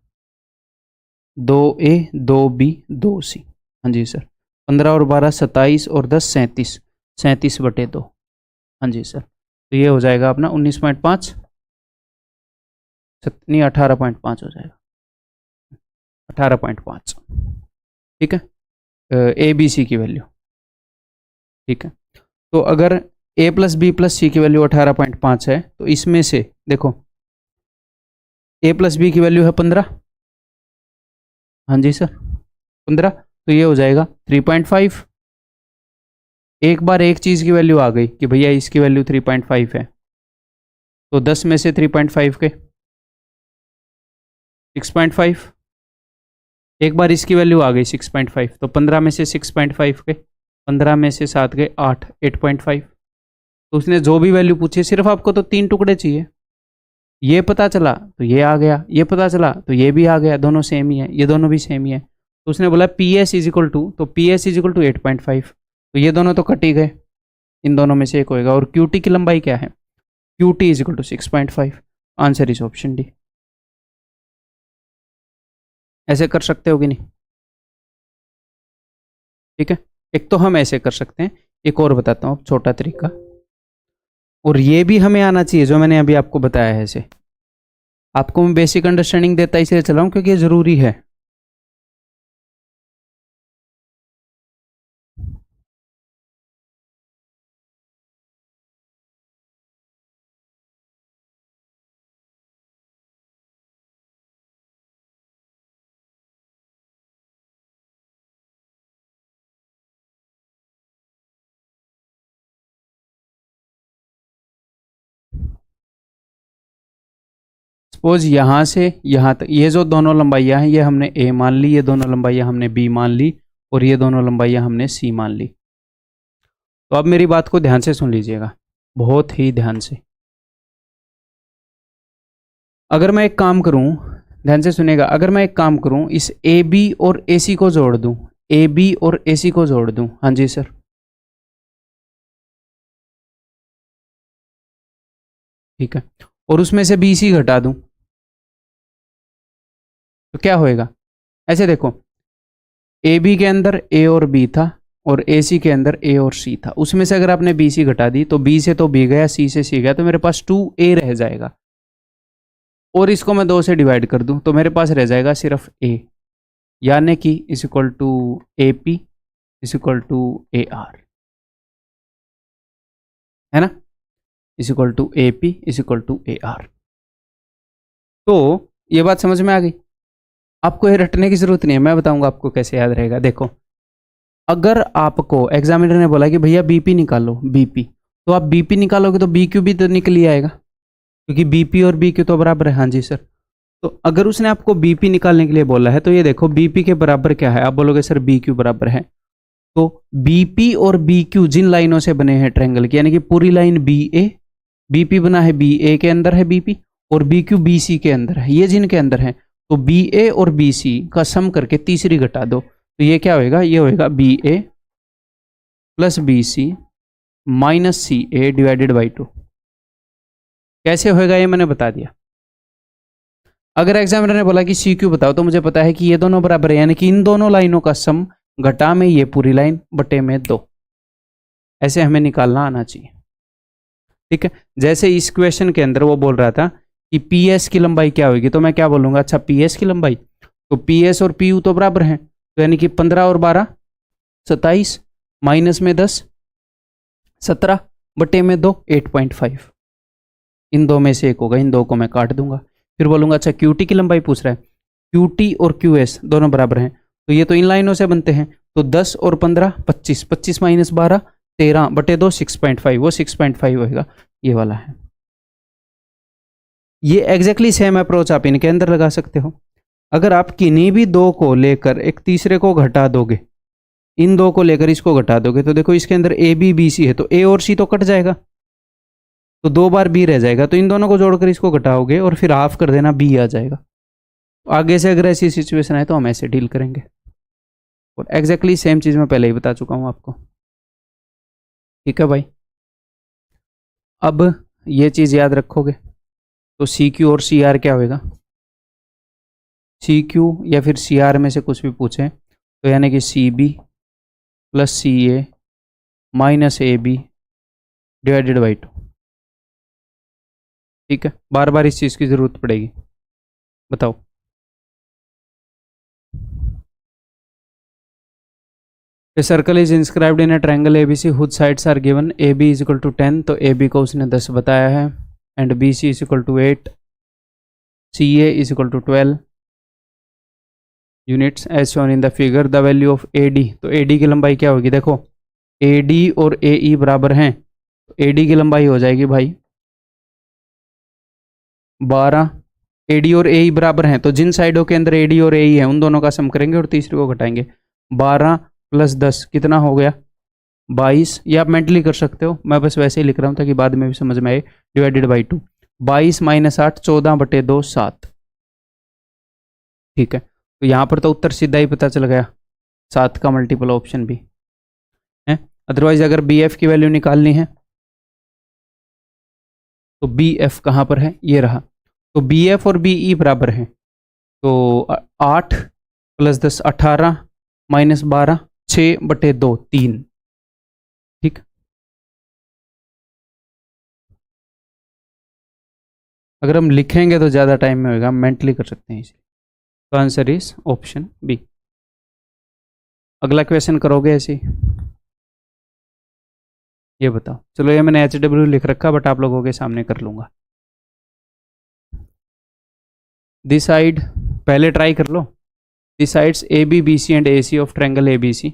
2a, 2b, 2c। हाँ जी सर। 15 और 12 27 और 10 37, 37/2। हाँ जी सर। तो ये हो जाएगा अपना 19.5, नहीं 18.5 हो जाएगा, 18.5। ठीक है, ए बी सी की वैल्यू। ठीक है, तो अगर a प्लस बी प्लस सी की वैल्यू 18.5 है तो इसमें से देखो a प्लस बी की वैल्यू है 15। हाँ जी सर 15, तो ये हो जाएगा 3.5। एक बार एक चीज़ की वैल्यू आ गई कि भैया इसकी वैल्यू 3.5 है, तो 10 में से 3.5 के 6.5। एक बार इसकी वैल्यू आ गई 6.5, तो 15 में से 6.5 के 15 में से 7 के 8, 8.5। तो उसने जो भी वैल्यू पूछी, सिर्फ आपको तो 3 टुकड़े चाहिए। ये पता चला तो ये आ गया, ये पता चला तो ये भी आ गया, दोनों सेम ही है, ये दोनों भी सेम ही है। तो उसने बोला P S is equal to, तो P S is equal to 8.5, तो ये दोनों तो कट ही गए, इन दोनों में से एक होएगा। और क्यू टी की लंबाई क्या है, Q T is equal to 6.5। Answer is option D. ऐसे कर सकते हो कि नहीं? ठीक है, एक तो हम ऐसे कर सकते हैं, एक और बताता हूँ छोटा तरीका, और ये भी हमें आना चाहिए जो मैंने अभी आपको बताया है। ऐसे आपको मैं बेसिक अंडरस्टैंडिंग देता इसलिए चला हूँ क्योंकि ये जरूरी है। सपोज यहाँ से यहाँ तक ये जो दोनों लंबाइयाँ हैं ये हमने ए मान ली, ये दोनों लंबाइयाँ हमने बी मान ली और ये दोनों लंबाइयाँ हमने सी मान ली। तो अब मेरी बात को ध्यान से सुन लीजिएगा, बहुत ही ध्यान से। अगर मैं एक काम करूं, ध्यान से सुनिएगा, अगर मैं एक काम करूं, इस ए बी और ए सी को जोड़ दूं, ए बी और ए सी को जोड़ दूं। हाँ जी सर। ठीक है, और उसमें से बी सी घटा दूं तो क्या होएगा? ऐसे देखो, ए बी के अंदर ए और बी था और ए सी के अंदर ए और सी था, उसमें से अगर आपने बी सी घटा दी तो बी से तो बी गया, सी से सी गया, तो मेरे पास 2a रह जाएगा। और इसको मैं 2 से डिवाइड कर दूं तो मेरे पास रह जाएगा सिर्फ a, यानी कि is equal to A P is equal to A R, है ना, is equal to A P is equal to A R. तो ये बात समझ में आ गई? आपको ये रटने की जरूरत नहीं है, मैं बताऊंगा आपको कैसे याद रहेगा। देखो, अगर आपको एग्जामिनर ने बोला कि भैया बीपी निकालो, बीपी, तो आप बीपी निकालोगे तो बी क्यू भी तो निकल ही आएगा, क्योंकि बीपी और बी क्यू तो बराबर है। हाँ जी सर। तो अगर उसने आपको बीपी निकालने के लिए बोला है तो ये देखो बीपी के बराबर क्या है, आप बोलोगे सर बी क्यू बराबर है, तो बीपी और बी क्यू जिन लाइनों से बने हैं ट्रायंगल की, यानी कि पूरी लाइन बी ए, बीपी बना है बी ए के अंदर है बीपी, और बी क्यू बी सी के अंदर है, ये जिनके अंदर है, तो बी ए और बी सी का सम करके तीसरी घटा दो, तो ये क्या होएगा, ये होएगा B A plus B C minus C A divided by 2। कैसे होएगा ये मैंने बता दिया। अगर एग्जामिनर ने बोला कि सी क्यू बताओ, तो मुझे पता है कि ये दोनों बराबर है, यानी कि इन दोनों लाइनों का सम घटा में ये पूरी लाइन बटे में 2, ऐसे हमें निकालना आना चाहिए। ठीक है, जैसे इस क्वेश्चन के अंदर वो बोल रहा था कि पी एस की लंबाई क्या होगी, तो मैं क्या बोलूंगा, अच्छा पी एस की लंबाई, तो पी एस और पी यू तो बराबर हैं, तो यानी कि 15 और 12 27, माइनस में 10 17 बटे में 2 8.5, इन दो में से एक होगा, इन दो को मैं काट दूंगा। फिर बोलूंगा अच्छा क्यू टी की लंबाई पूछ रहा है, क्यू टी और क्यू एस दोनों बराबर हैं, तो ये तो इन लाइनों से बनते हैं। तो 10 और 15 25, 25 माइनस 12 13/2 6.5, वो 6.5 होगा, ये वाला है। ये एग्जैक्टली सेम अप्रोच आप इनके अंदर लगा सकते हो। अगर आप किन्हीं भी दो को लेकर एक तीसरे को घटा दोगे, इन दो को लेकर इसको घटा दोगे, तो देखो इसके अंदर ए बी बी सी है, तो ए और सी तो कट जाएगा, तो 2 बार बी रह जाएगा। तो इन दोनों को जोड़कर इसको घटाओगे और फिर हाफ कर देना, बी आ जाएगा। आगे से अगर ऐसी सिचुएशन है तो हम ऐसे डील करेंगे। और एग्जैक्टली सेम चीज़ मैं पहले ही बता चुका हूँ आपको। ठीक है भाई, अब ये चीज़ याद रखोगे तो सी क्यू और सी आर क्या होगा, सी क्यू या फिर सी आर में से कुछ भी पूछें तो यानी कि C B plus C A minus A B divided by 2। ठीक है, बार बार इस चीज़ की ज़रूरत पड़ेगी, बताओ। A circle is inscribed in a triangle ABC whose sides are given AB is equal to 10, तो AB को उसने 10 बताया है, and BC is equal to 8, CA is equal to 12 units as shown in the figure. The value of AD, तो AD की लंबाई क्या होगी, देखो AD और AE बराबर हैं, तो AD की लंबाई हो जाएगी भाई 12। AD और AE बराबर हैं, तो जिन साइडों के अंदर AD और AE है उन दोनों का सम करेंगे और तीसरे को घटाएंगे। 12 + 10 कितना हो गया, 22। ये आप मेंटली कर सकते हो, मैं बस वैसे ही लिख रहा हूँ ताकि बाद में भी समझ में आए। Divided by 2, 22 - 8 14/2 7। ठीक है, तो यहाँ पर तो उत्तर सीधा ही पता चल गया, 7 का मल्टीपल ऑप्शन भी है। अदरवाइज अगर BF की वैल्यू निकालनी है तो BF कहाँ पर है, ये रहा। तो BF और BE बराबर हैं, तो 8 + 10 18 - 12 6/2 3। ठीक, अगर हम लिखेंगे तो ज़्यादा टाइम में होगा, हम मेंटली कर सकते हैं इसे। तो आंसर इज ऑप्शन बी। अगला क्वेश्चन करोगे ऐसे ही, ये बताओ। चलो ये मैंने HW लिख रखा, बट आप लोगों के सामने कर लूंगा। दिस साइड पहले ट्राई कर लो, this sides AB BC and AC of triangle ABC।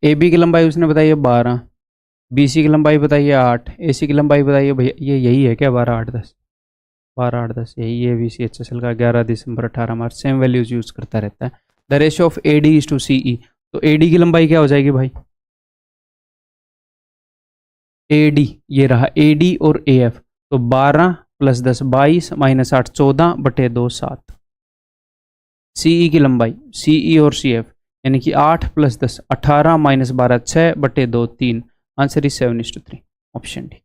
AB की लंबाई उसने बताई है 12, BC की लंबाई बताई है 8, AC की लंबाई बताई है भैया ये यही है क्या, 12 8 10, 12 8 10 यही है। BC HSL का 11 दिसंबर 18 मार्च, सेम वैल्यूज यूज करता रहता है। The ratio of AD is to CE, तो AD की लंबाई क्या हो जाएगी भाई, AD ये रहा, AD और AF, तो 12 + 10 22 - 8 14/2 7। CE की लंबाई, CE और CF यानी कि 8 + 10 18 - 12 6/2 3। Answer is 7:3, option D.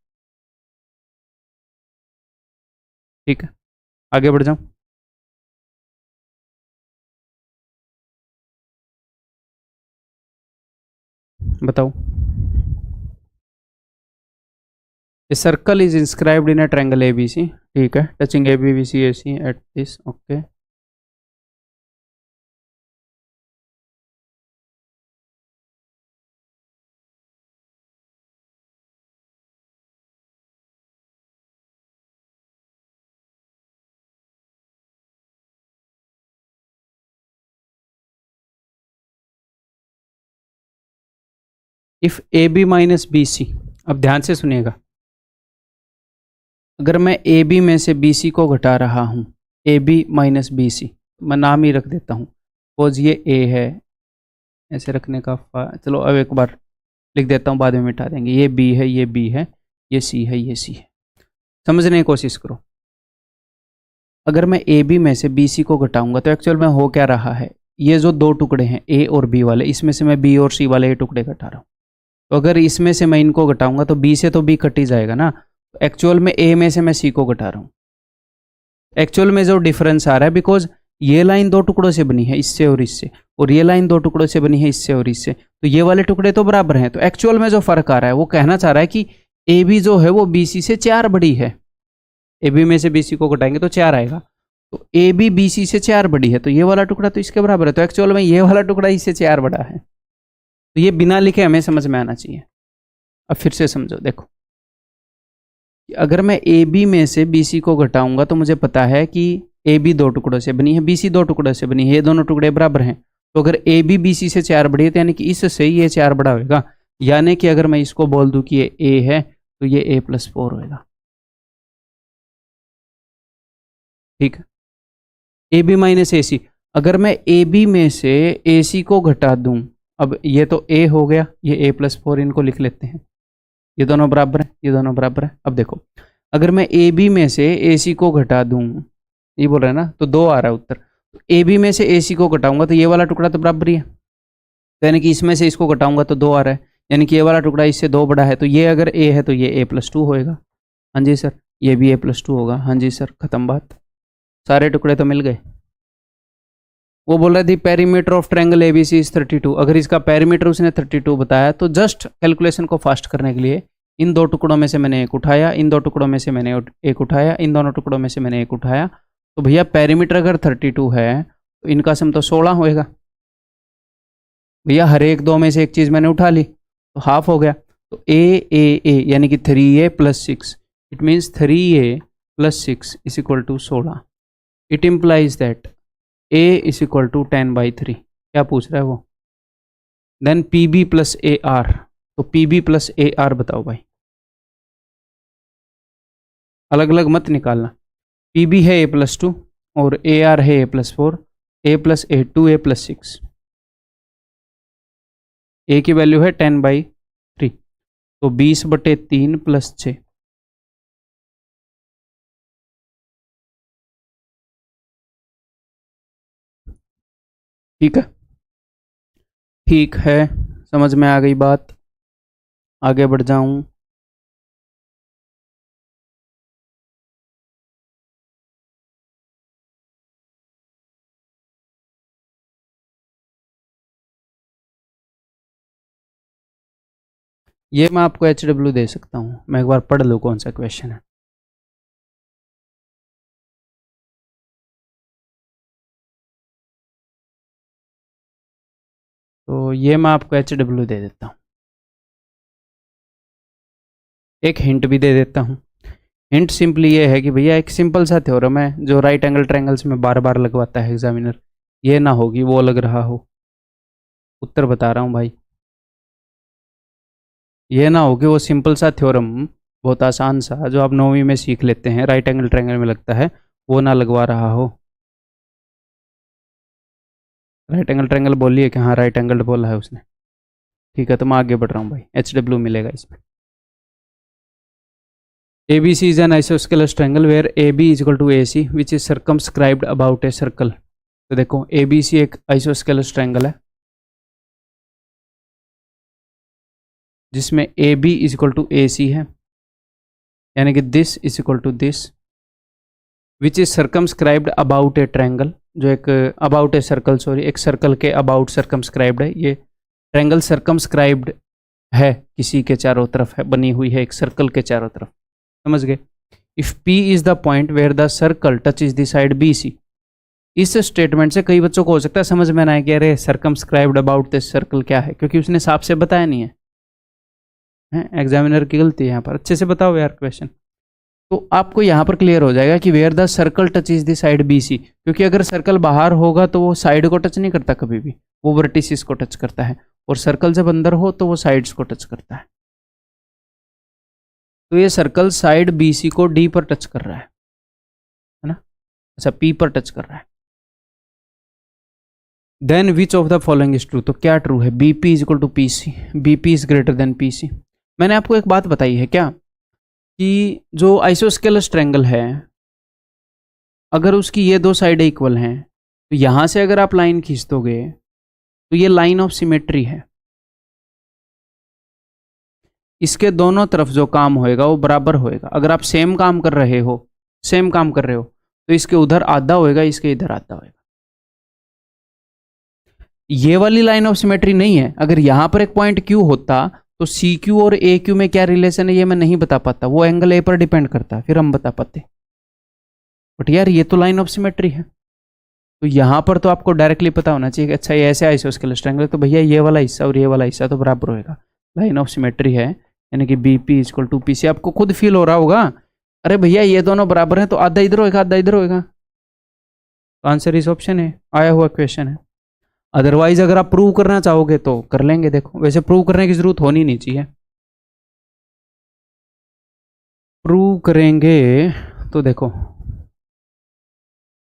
ठीक है, आगे बढ़ जाऊं। बताओ। A circle is inscribed in a triangle ABC, ठीक है, touching AB BC AC at this, okay. If AB - BC, अब ध्यान से सुनिएगा, अगर मैं AB में से BC को घटा रहा हूं, AB - BC, मैं नाम ही रख देता हूं, सपोज ये A है, ऐसे रखने का चलो अब एक बार लिख देता हूं, बाद में मिटा देंगे। ये B है, ये B है, ये C है, ये C है। समझने की कोशिश करो, अगर मैं AB में से BC को घटाऊंगा तो एक्चुअल में हो क्या रहा है, ये जो दो टुकड़े हैं A और B वाले, इसमें से मैं B और C वाले ये टुकड़े घटा रहा हूँ। तो अगर इसमें से मैं इनको घटाऊंगा तो B से तो B कट ही जाएगा ना, तो एक्चुअल में A में से मैं C को घटा रहा हूँ। एक्चुअल में जो डिफरेंस आ रहा है, बिकॉज ये लाइन दो टुकड़ों से बनी है, इससे और इससे, और ये लाइन दो टुकड़ों से बनी है, इससे और इससे, तो ये वाले टुकड़े तो बराबर हैं। तो एक्चुअल में जो फर्क आ रहा है वो कहना चाह रहा है कि AB जो है वो BC से 4 बड़ी है। ए बी में से बी सी को घटाएंगे तो 4 आएगा। तो ए बी बी सी से 4 बड़ी है, तो ये वाला टुकड़ा तो इसके बराबर है, तो एक्चुअल में ये वाला टुकड़ा इससे 4 बड़ा है। तो ये बिना लिखे हमें समझ में आना चाहिए। अब फिर से समझो, देखो अगर मैं ए बी में से बी सी को घटाऊंगा तो मुझे पता है कि ए बी 2 टुकड़ों से बनी है, बी सी 2 टुकड़ों से बनी है, ये दोनों टुकड़े बराबर हैं। तो अगर ए बी बी सी से 4 बड़ी है तो यानी कि इससे ये 4 बड़ा होगा। यानी कि अगर मैं इसको बोल दूं कि ये ए है तो ये a + 4 होगा। ठीक है, ए बी माइनस ए सी, अगर मैं ए बी में से ए सी को घटा दूं, अब ये तो a हो गया, ये a + 4 इनको लिख लेते हैं, ये दोनों बराबर है, ये दोनों बराबर है। अब देखो अगर मैं ए बी में से ए सी को घटा दूं, ये बोल रहा है ना, तो 2 आ रहा है उत्तर। तो ए बी में से ए सी को घटाऊंगा तो ये वाला टुकड़ा तो बराबर ही है, तो यानी कि इसमें से इसको घटाऊंगा तो 2 आ रहा है, यानी कि ये वाला टुकड़ा इससे 2 बड़ा है। तो ये अगर a है तो ये a + 2 होएगा। हाँ जी सर, ये भी a + 2 होगा। हाँ जी सर, खत्म बात, सारे टुकड़े तो मिल गए। वो बोल रहा थी perimeter of triangle ABC is 32। अगर इसका पेरीमीटर उसने 32 बताया तो जस्ट कैलकुलेशन को फास्ट करने के लिए इन 2 टुकड़ों में से मैंने एक उठाया, इन 2 टुकड़ों में से मैंने एक उठाया, इन दोनों टुकड़ों में से मैंने एक उठाया। तो भैया पेरीमीटर अगर 32 है तो इनका सम तो 16 होएगा। भैया हर एक 2 में से एक चीज़ मैंने उठा ली तो हाफ हो गया। तो ए यानी कि 3a + 6, it means 3a + 6 = 16। It implies that a = 10/3। क्या पूछ रहा है वो? देन pb + ar, तो pb + ar बताओ भाई, अलग अलग मत निकालना। pb है a + 2 और ar है a + 4, a + a 2a + 6, a की वैल्यू है 10/3, तो 20/3 + 6। ठीक है, ठीक है, समझ में आ गई बात, आगे बढ़ जाऊं। ये मैं आपको HW दे सकता हूँ, मैं एक बार पढ़ लूँ कौन सा क्वेश्चन है। तो ये मैं आपको HW दे देता हूँ, एक हिंट भी दे देता हूँ। हिंट सिंपली ये है कि भैया एक सिंपल सा थ्योरम है जो राइट एंगल ट्रायंगल्स में बार बार लगवाता है एग्जामिनर, ये ना होगी वो लग रहा हो। उत्तर बता रहा हूँ भाई, ये ना हो कि वो सिंपल सा थ्योरम बहुत आसान सा जो आप 9वीं में सीख लेते हैं राइट एंगल ट्रायंगल में लगता है, वो ना लगवा रहा हो। राइट एंगल ट्रायंगल बोलिए कि हाँ राइट एंगल बोला है उसने। ठीक है, तो मैं आगे बढ़ रहा हूँ भाई, HW मिलेगा इसमें। ABC is an isosceles triangle where AB = AC which is circumscribed about a circle। तो देखो ABC एक isosceles triangle है जिसमें AB = AC है, यानी कि this = this which is circumscribed about a triangle, जो एक about a circle, सॉरी एक सर्कल के about circumscribed है। ये ट्रायंगल circumscribed है, किसी के चारों तरफ है, बनी हुई है एक सर्कल के चारों तरफ, समझ गए। If P is the point where the circle touch is the side BC। इस स्टेटमेंट से कई बच्चों को हो सकता है समझ में ना आए कि अरे सर्कमस्क्राइब्ड अबाउट दिस सर्कल क्या है, क्योंकि उसने साफ से बताया नहीं है, एग्जामिनर की गलती है यहाँ पर। अच्छे से बताओ यार क्वेश्चन, तो आपको यहाँ पर क्लियर हो जाएगा कि where the circle touch is the side BC, क्योंकि अगर सर्कल बाहर होगा तो वो साइड को टच नहीं करता कभी भी, वो वर्टिसिस को टच करता है, और सर्कल जब अंदर हो तो वो साइड्स को टच करता है। तो ये सर्कल साइड BC को D पर टच कर रहा है ना, अच्छा P पर टच कर रहा है। Then which of the following is true, तो क्या ट्रू है? BP = PC, BP is greater than PC। मैंने आपको एक बात बताई है क्या, कि जो आइसोस्केलस ट्रायंगल है अगर उसकी ये 2 साइड इक्वल हैं तो यहाँ से अगर आप लाइन खींच दोगे तो ये लाइन ऑफ सिमेट्री है, इसके दोनों तरफ जो काम होएगा वो बराबर होएगा। अगर आप सेम काम कर रहे हो तो इसके उधर आधा होएगा, इसके इधर आधा होएगा। ये वाली लाइन ऑफ सिमेट्री नहीं है। अगर यहाँ पर एक पॉइंट Q होता तो CQ और AQ में क्या रिलेशन है ये मैं नहीं बता पाता, वो एंगल A पर डिपेंड करता है, फिर हम बता पाते। बट यार ये तो लाइन ऑफ सिमेट्री है, तो यहाँ पर तो आपको डायरेक्टली पता होना चाहिए कि अच्छा ये ऐसे आइसोस्केलेस ट्रायंगल है, तो भैया ये वाला हिस्सा और ये वाला हिस्सा तो बराबर होएगा, लाइन ऑफ सिमेट्री है, यानी कि B P equal to P C. आपको खुद फील हो रहा होगा अरे भैया ये दोनों बराबर हैं तो आधा इधर होएगा आधा इधर होएगा, तो आंसर इस ऑप्शन है, आया हुआ क्वेश्चन है। अदरवाइज अगर आप प्रूव करना चाहोगे तो कर लेंगे, देखो वैसे प्रूव करने की जरूरत होनी नहीं चाहिए, प्रूव करेंगे तो देखो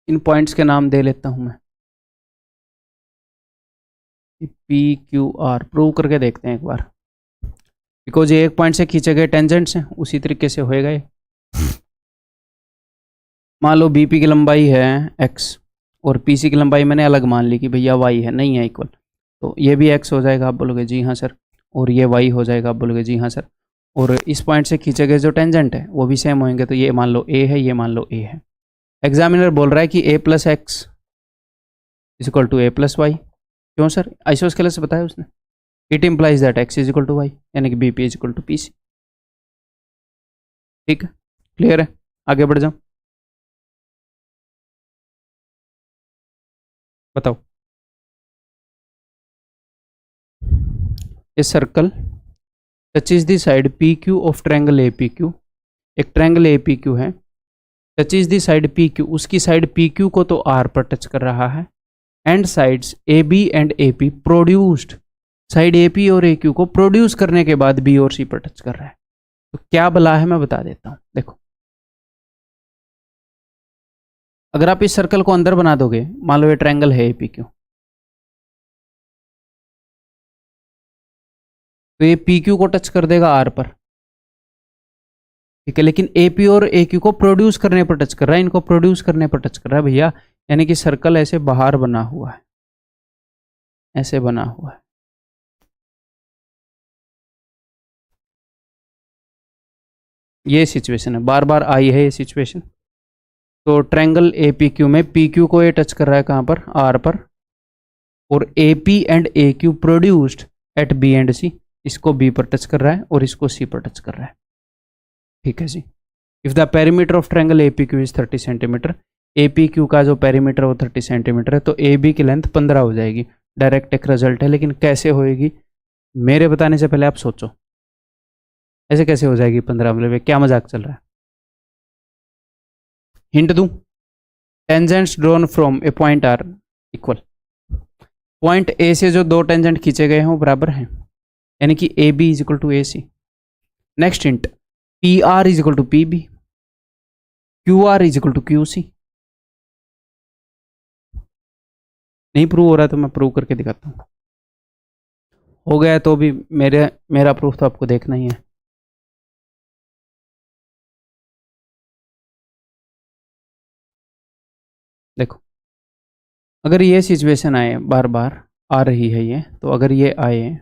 इन पॉइंट्स के नाम दे लेता हूं मैं, पी क्यू आर प्रूव करके देखते हैं एक बार, बिकॉज ये एक पॉइंट से खींचे गए टेंजेंट्स हैं उसी तरीके से होएगा ये। मान लो बीपी की लंबाई है x और पीसी की लंबाई मैंने अलग मान ली कि भैया y है, नहीं है इक्वल, तो ये भी x हो जाएगा, आप बोलोगे जी हाँ सर, और ये y हो जाएगा, आप बोलोगे जी हाँ सर, और इस पॉइंट से खींचे गए जो टेंजेंट है वो भी सेम होंगे, तो ये मान लो a है, ये मान लो a है। एग्जामिनर बोल रहा है कि a plus X is equal to a plus Y, क्यों सर, आइसोस्केलस से बताया उसने, it implies that x is equal to Y, यानी कि B P is equal to P C. ठीक है, क्लियर है, आगे बढ़ जाओ, बताओ। A circle touches the side P Q of triangle A P Q, एक ट्रायंगल ए पी क्यू है, touches the side P Q, उसकी साइड पी क्यू को तो आर पर टच कर रहा है, and sides A B and A P produced, side A P और ए क्यू को प्रोड्यूस करने के बाद बी और सी पर टच कर रहा है, तो क्या बला है मैं बता देता हूं। देखो अगर आप इस सर्कल को अंदर बना दोगे, मान लो ये ट्रायंगल है ए पी क्यू, तो ये पी क्यू को टच कर देगा आर पर, ठीक है, लेकिन ए पी और ए क्यू को प्रोड्यूस करने पर टच कर रहा है, इनको प्रोड्यूस करने पर टच कर रहा है भैया, यानी कि सर्कल ऐसे बाहर बना हुआ है, ऐसे बना हुआ है, ये सिचुएशन है, बार बार आई है ये सिचुएशन। तो ट्रायंगल ए पी क्यू में पी क्यू को ये टच कर रहा है कहाँ पर, आर पर, और A P and A Q produced at B and C, इसको बी पर टच कर रहा है और इसको सी पर टच कर रहा है, ठीक है जी। If the perimeter of triangle A P Q is 30 centimetre, A P Q का जो पेरीमीटर वो 30 सेंटीमीटर है, तो ए बी की लेंथ 15 हो जाएगी, डायरेक्ट एक रिजल्ट है, लेकिन कैसे होएगी मेरे बताने से पहले आप सोचो, ऐसे कैसे हो जाएगी 15, मतलब क्या मजाक चल रहा है। हिंट दूं, tangents drawn from a point are equal, point A से जो दो टेंजेंट खींचे गए हैं वो बराबर हैं, यानी कि A B is equal to A C. Next hint, P R is equal to P B, Q R is equal to Q C. नहीं प्रूव हो रहा तो मैं प्रूव करके दिखाता हूँ, हो गया तो भी मेरा प्रूफ तो आपको देखना ही है। देखो अगर ये सिचुएशन आए, बार बार आ रही है ये, तो अगर ये आए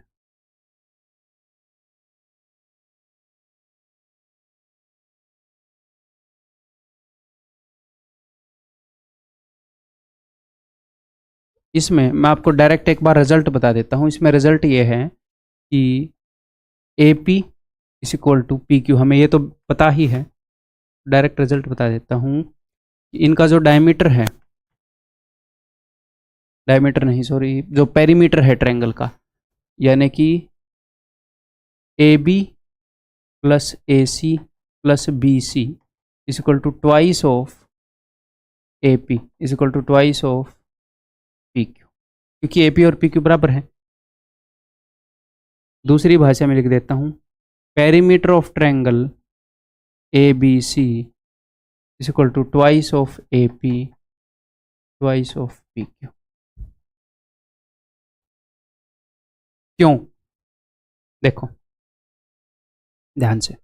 इसमें, मैं आपको डायरेक्ट एक बार रिजल्ट बता देता हूँ, इसमें रिजल्ट ये है कि A P is equal to P Q, हमें ये तो पता ही है, डायरेक्ट रिजल्ट बता देता हूँ, इनका जो डायमीटर है, डायमीटर नहीं सॉरी, जो पेरीमीटर है ट्रायंगल का, यानी कि A B plus A C plus B C is equal to twice of A P is equal to twice of P Q, क्योंकि ए पी और पी क्यू बराबर है। दूसरी भाषा में लिख देता हूँ, perimeter of triangle A B C is equal to twice of A P twice of P Q. क्यों, देखो ध्यान से,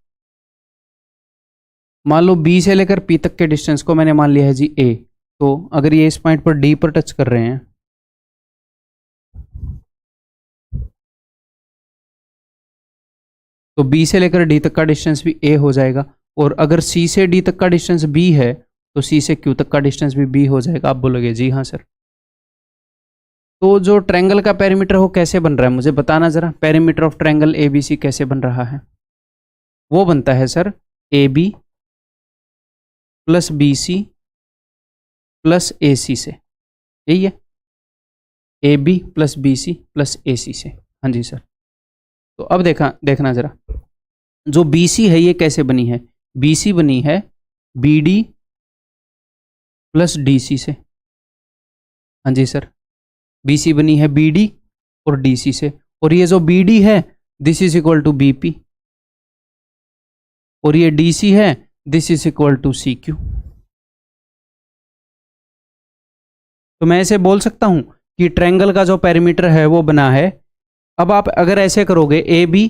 मान लो बी से लेकर पी तक के डिस्टेंस को मैंने मान लिया है जी ए, तो अगर ये इस पॉइंट पर डी पर टच कर रहे हैं, तो बी से लेकर डी तक का डिस्टेंस भी ए हो जाएगा, और अगर सी से डी तक का डिस्टेंस बी है तो सी से क्यू तक का डिस्टेंस भी बी हो जाएगा। आप बोलोगे जी हाँ सर। तो जो ट्रायंगल का पेरीमीटर हो कैसे बन रहा है मुझे बताना जरा, perimeter of triangle A B C कैसे बन रहा है, वो बनता है sir A B plus B C plus A C से, यही है, A B plus B C plus A C से। हाँ जी सर। तो अब देखना ज़रा, जो बी सी है ये कैसे बनी है, बी सी बनी है B D plus D C से। हाँ जी सर, बी सी बनी है बी डी और डी सी से, और ये जो बी डी है this is equal to B P, और ये डी सी है this is equal to C Q. तो मैं ऐसे बोल सकता हूं कि ट्रायंगल का जो पेरीमीटर है वो बना है। अब आप अगर ऐसे करोगे A B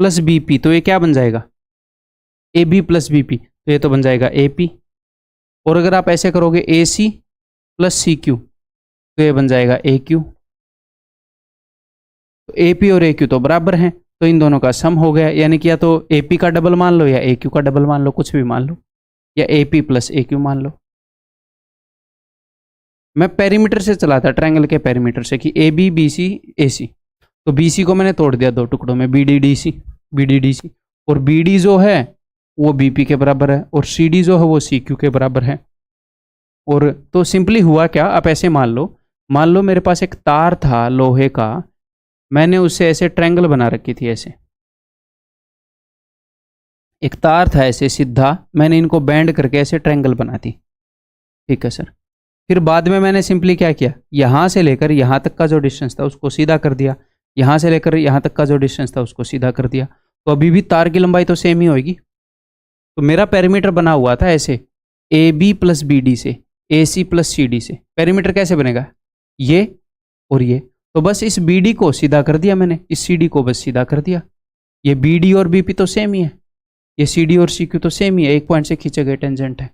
plus B P, तो ये क्या बन जाएगा, A B plus B P, तो ये तो बन जाएगा ए पी। और अगर आप ऐसे करोगे ए सी प्लस सी क्यू, तो ये बन जाएगा ए क्यू। तो ए पी और ए क्यू तो बराबर हैं, तो इन दोनों का सम हो गया, यानी कि या तो ए पी का डबल मान लो या ए क्यू का डबल मान लो, कुछ भी मान लो, या A P plus A Q मान लो। मैं पेरीमीटर से चला था, ट्रायंगल के पेरीमीटर से, कि ए बी बी सी ए सी। तो बी सी को मैंने तोड़ दिया दो टुकड़ों में, B D D C, B D D C, और बी डी जो है वो बी पी के बराबर है, और सी डी जो है वो सी क्यू के बराबर है। और तो सिंपली हुआ क्या, आप ऐसे मान लो मेरे पास एक तार था लोहे का, मैंने उससे ऐसे ट्रायंगल बना रखी थी, ऐसे एक तार था ऐसे सीधा, मैंने इनको बैंड करके ऐसे ट्रायंगल बना दी। ठीक है सर। फिर बाद में मैंने सिंपली क्या किया, यहाँ से लेकर यहाँ तक का जो डिस्टेंस था उसको सीधा कर दिया, यहाँ से लेकर यहाँ तक का जो डिस्टेंस था उसको सीधा कर दिया, तो अभी भी तार की लंबाई तो सेम ही होगी। तो मेरा पेरीमीटर बना हुआ था ऐसे, A B plus B D से, A C plus C D से। पेरीमीटर कैसे बनेगा, ये और ये, तो बस इस बी डी को सीधा कर दिया मैंने, इस सी डी को बस सीधा कर दिया। ये बी डी और बी पी तो सेम ही है, ये सी डी और सी क्यू तो सेम ही है, एक पॉइंट से खींचे गए टेंजेंट है।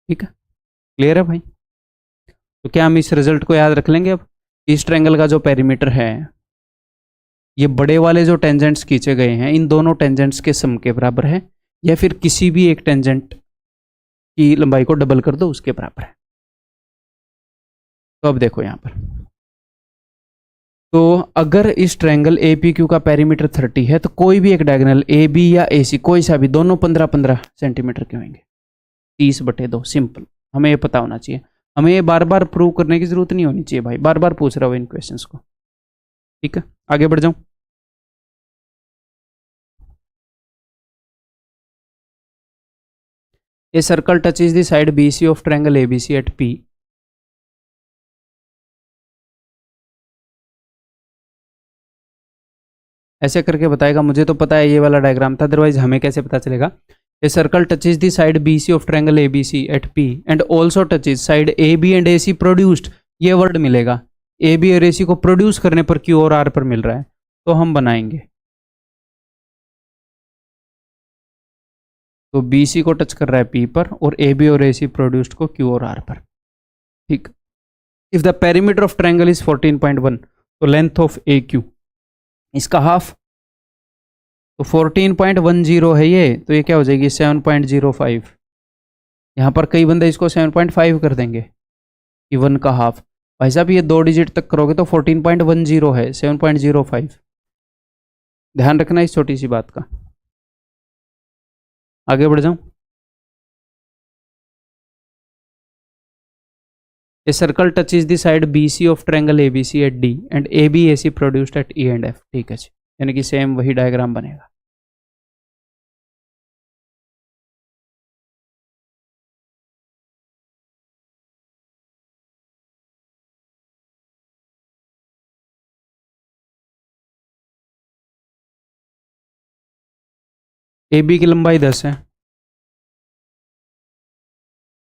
ठीक है, क्लियर है भाई। तो क्या हम इस रिजल्ट को याद रख लेंगे अब, इस ट्रायंगल का जो पेरीमीटर है, ये बड़े वाले जो टेंजेंट्स खींचे गए हैं इन दोनों टेंजेंट्स के सम के बराबर है, या फिर किसी भी एक टेंजेंट की लंबाई को डबल कर दो उसके बराबर है। तो अब देखो यहां पर, तो अगर इस ट्रायंगल ए पी क्यू का पेरीमीटर 30 है, तो कोई भी एक डायगोनल ए बी या ए सी, कोई सा भी, दोनों 15-15 सेंटीमीटर के होंगे, 30/2। सिंपल, हमें ये पता होना चाहिए, हमें ये बार बार प्रूव करने की जरूरत नहीं होनी चाहिए भाई, बार बार पूछ रहा हूँ इन क्वेश्चंस को। ठीक है, आगे बढ़ जाऊं। A circle touches the side B C of triangle A B C at P. ऐसे करके बताएगा, मुझे तो पता है ये वाला डायग्राम था, अदरवाइज हमें कैसे पता चलेगा। A circle touches the side B C of triangle A B C at P and also touches side A B and A C produced, ये वर्ड मिलेगा, ए बी और ए सी को प्रोड्यूस करने पर क्यू और आर पर मिल रहा है, तो हम बनाएंगे। तो बी सी को टच कर रहा है पी पर, और ए बी और ए सी प्रोड्यूस्ड को क्यू और आर पर। ठीक, if the perimeter of triangle is 14.1, तो लेंथ ऑफ ए क्यू इसका हाफ, तो 14.10 है ये, तो ये क्या हो जाएगी 7.05। यहाँ पर कई बंदे इसको 7.5 कर देंगे कि 1 का हाफ। भाई साहब ये 2 डिजिट तक करोगे तो 14.10 है, 7.05। ध्यान रखना इस छोटी सी बात का। आगे बढ़ जाऊं। A circle touches the side B C of triangle A B C at D and A B A C produced at E and F. ठीक है जी, यानी कि सेम वही डायग्राम बनेगा। ए बी की लंबाई 10 है,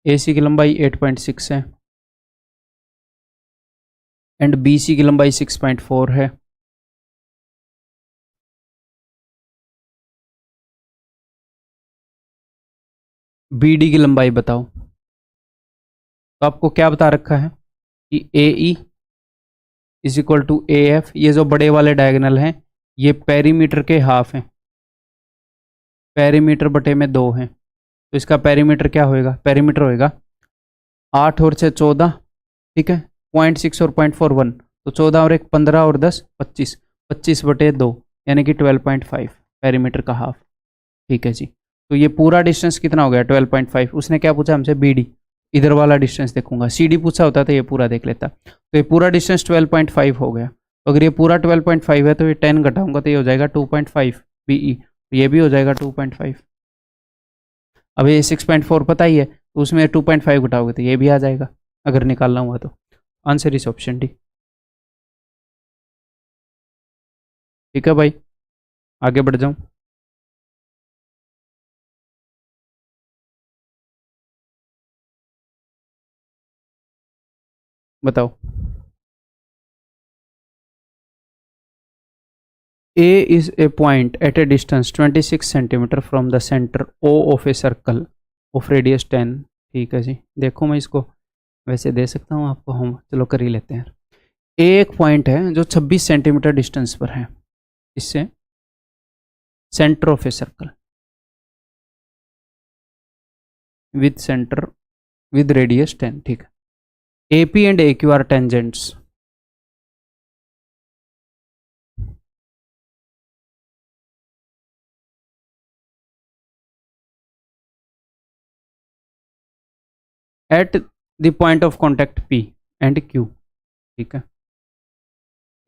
ए सी की लंबाई 8.6 है, एंड बी सी की लंबाई 6.4 है। बी डी की लंबाई बताओ। तो आपको क्या बता रखा है कि A E is equal to A F, ये जो बड़े वाले डायगोनल हैं ये पेरीमीटर के हाफ हैं, पेरीमीटर बटे में 2 हैं, तो इसका पेरीमीटर क्या होएगा, पेरीमीटर होएगा 8 और 6 14, ठीक है, 0.6 और 0.41, तो 14 और 1 15 और 10 25, 25/2 यानी कि 12.5 पेरीमीटर का हाफ। ठीक है जी। तो ये पूरा डिस्टेंस कितना हो गया 12.5। उसने क्या पूछा हमसे BD, इधर वाला डिस्टेंस देखूंगा। CD पूछा होता तो ये पूरा देख लेता। तो ये पूरा डिस्टेंस 12.5 हो गया। तो अगर ये पूरा 12.5 है तो ये 10 घटाऊंगा तो ये हो जाएगा 2.5 BE, तो ये भी हो जाएगा 2.5। अब ये 6.4 पता ही है, तो उसमें 2.5 घटाओगे तो ये भी आ जाएगा अगर निकालना हुआ तो। Answer is option D. ठीक है भाई, आगे बढ़ जाऊं। बताओ। A is a point at a distance 26 cm from the center O of a circle of radius 10। ठीक है जी, देखो मैं इसको वैसे दे सकता हूँ आपको, हम चलो कर ही लेते हैं। A एक पॉइंट है जो 26 सेंटीमीटर डिस्टेंस पर है इससे, centre of a circle with centre with radius 10। ठीक है। AP and AQ are tangents. At the point of contact P and Q। ठीक है।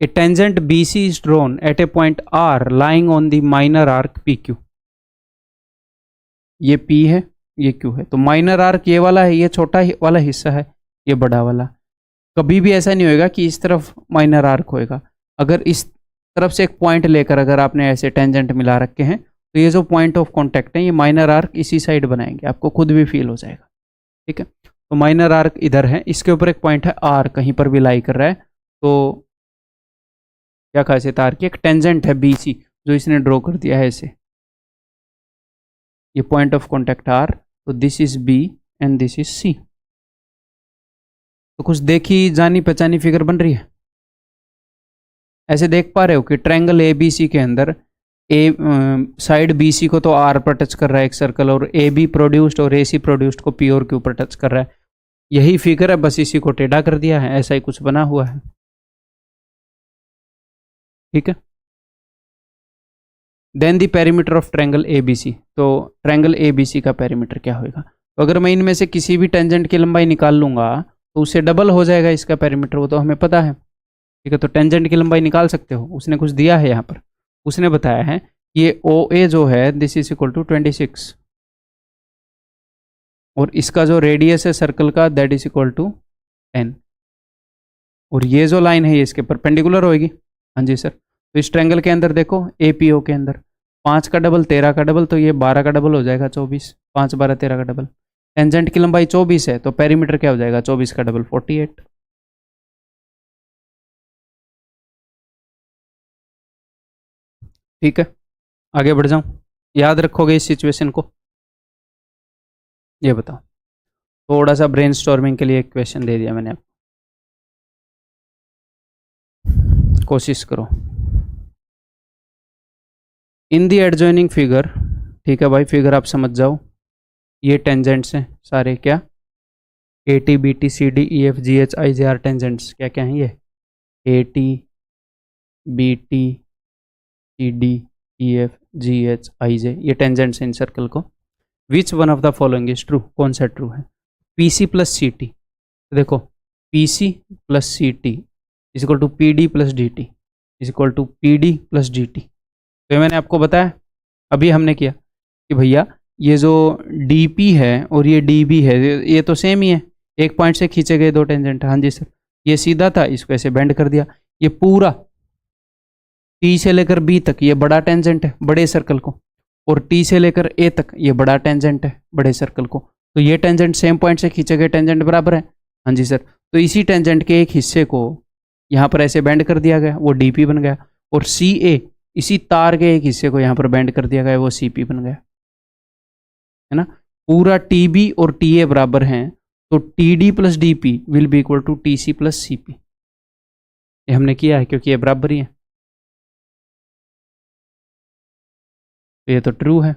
A tangent BC is drawn at a point R lying on the minor arc PQ। ये P है, ये Q है, तो माइनर आर्क ये वाला है, ये छोटा वाला हिस्सा है, ये बड़ा वाला। कभी भी ऐसा नहीं होएगा कि इस तरफ माइनर आर्क होएगा। अगर इस तरफ से एक पॉइंट लेकर अगर आपने ऐसे टेंजेंट मिला रखे हैं तो ये जो पॉइंट ऑफ कॉन्टैक्ट है ये माइनर आर्क इसी साइड बनाएंगे, आपको खुद भी फील हो जाएगा। ठीक है। तो माइनर आर्क इधर है, इसके ऊपर एक पॉइंट है R कहीं पर भी लाई कर रहा है, तो क्या खासियत आर की, एक टेंजेंट है BC जो इसने ड्रॉ कर दिया है ऐसे, ये पॉइंट ऑफ कॉन्टैक्ट R, तो this is B and this is C। तो कुछ देखी जानी पहचानी फिगर बन रही है। ऐसे देख पा रहे हो कि ट्रायंगल ABC के अंदर साइड BC को तो R पर टच कर रहा है एक सर्कल, और AB प्रोड्यूस्ड और AC प्रोड्यूस्ड को P और Q पर टच कर रहा है। यही फिगर है, बस इसी को टेढ़ा कर दिया है, ऐसा ही कुछ बना हुआ है। ठीक है। Then the perimeter of triangle ABC। तो ट्रायंगल ABC का पेरीमीटर क्या होगा? तो अगर मैं इनमें से किसी भी टेंजेंट की लंबाई निकाल लूंगा तो उससे डबल हो जाएगा इसका पेरीमीटर, वो तो हमें पता है। ठीक है। तो टेंजेंट की लंबाई निकाल सकते हो, उसने कुछ दिया है यहाँ पर, उसने बताया है ये OA जो है दिस इज इक्वल टू 26, और इसका जो रेडियस है सर्कल का दैट इज इक्वल टू 10, और ये जो लाइन है ये इसके परपेंडिकुलर होगी। हाँ जी सर। तो इस ट्रायंगल के अंदर देखो APO के अंदर 5 का डबल 13 का डबल, तो ये 12 का डबल हो जाएगा 24, 5 12 13 का डबल। टेंजेंट की लंबाई 24 है तो पेरीमीटर क्या हो जाएगा 24 का डबल 48। ठीक है, आगे बढ़ जाऊं। याद रखोगे इस सिचुएशन को? ये बताओ, थोड़ा सा ब्रेनस्टॉर्मिंग के लिए एक क्वेश्चन दे दिया मैंने आपको, कोशिश करो। इन दी एडजॉइनिंग फिगर, ठीक है भाई, फिगर आप समझ जाओ। ये टेंजेंट्स हैं सारे, क्या AT BT CD EF GH IJR tangents क्या क्या हैं ये? AT BT CD EF GH IJ, ये टेंजेंट्स हैं इन सर्कल को। Which one of the following is true? कौन सा ट्रू है? PC प्लस CT, देखो PC plus CT is equal to PD plus DT is equal to PD plus DT। तो मैंने आपको बताया, अभी हमने किया कि भैया ये जो DP है और ये DB है ये तो सेम ही है, एक पॉइंट से खींचे गए दो टेंजेंट। हाँ जी सर, ये सीधा था, इसको ऐसे बेंड कर दिया। ये पूरा T से लेकर B तक ये बड़ा टेंजेंट है बड़े सर्कल को, और T से लेकर A तक ये बड़ा टेंजेंट है बड़े सर्कल को। तो ये टेंजेंट सेम पॉइंट से खींचे गए टेंजेंट बराबर है। हाँ जी सर। तो इसी टेंजेंट के एक हिस्से को यहाँ पर ऐसे बेंड कर दिया गया, वो DP बन गया, और CA इसी तार के एक हिस्से को यहाँ पर बेंड कर दिया गया, वो CP बन गया, है ना। पूरा TB और TA बराबर हैं, तो TD plus DP will be equal to TC plus CP। ये हमने किया है क्योंकि ये बराबर ही है, तो ये तो ट्रू है।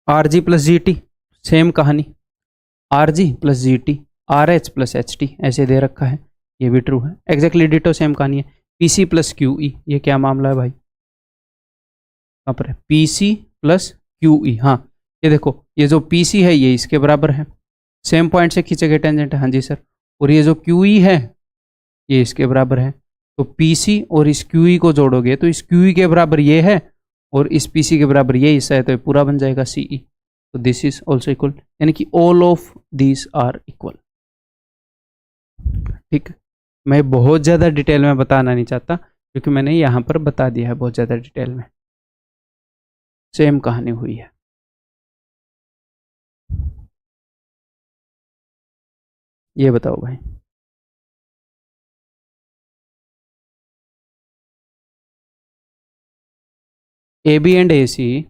RG प्लस GT सेम कहानी, RG plus GT RH plus HT ऐसे दे रखा है, ये भी ट्रू है। एग्जैक्टली डिटो सेम कहानी है। PC प्लस QE, ये क्या मामला है भाई? कहाँ पर है? PC प्लस क्यू ई, हाँ ये देखो, ये जो पी सी है ये इसके बराबर है, सेम पॉइंट से खींचे गए टेंजेंट है, हाँ जी सर। और ये जो क्यू ई है ये इसके बराबर है, तो पी सी और इस क्यू ई को जोड़ोगे तो इस क्यू ई के बराबर ये है और इस पी सी के बराबर ये हिस्सा है, तो ये पूरा बन जाएगा सी ई। तो दिस इज ऑल्सो इक्वल, यानी कि all of this are equal. ठीक, मैं बहुत ज़्यादा डिटेल में बताना नहीं चाहता क्योंकि मैंने यहाँ पर बता दिया है बहुत ज़्यादा डिटेल में, सेम कहानी हुई है। ये बताओ भाई, A B and A C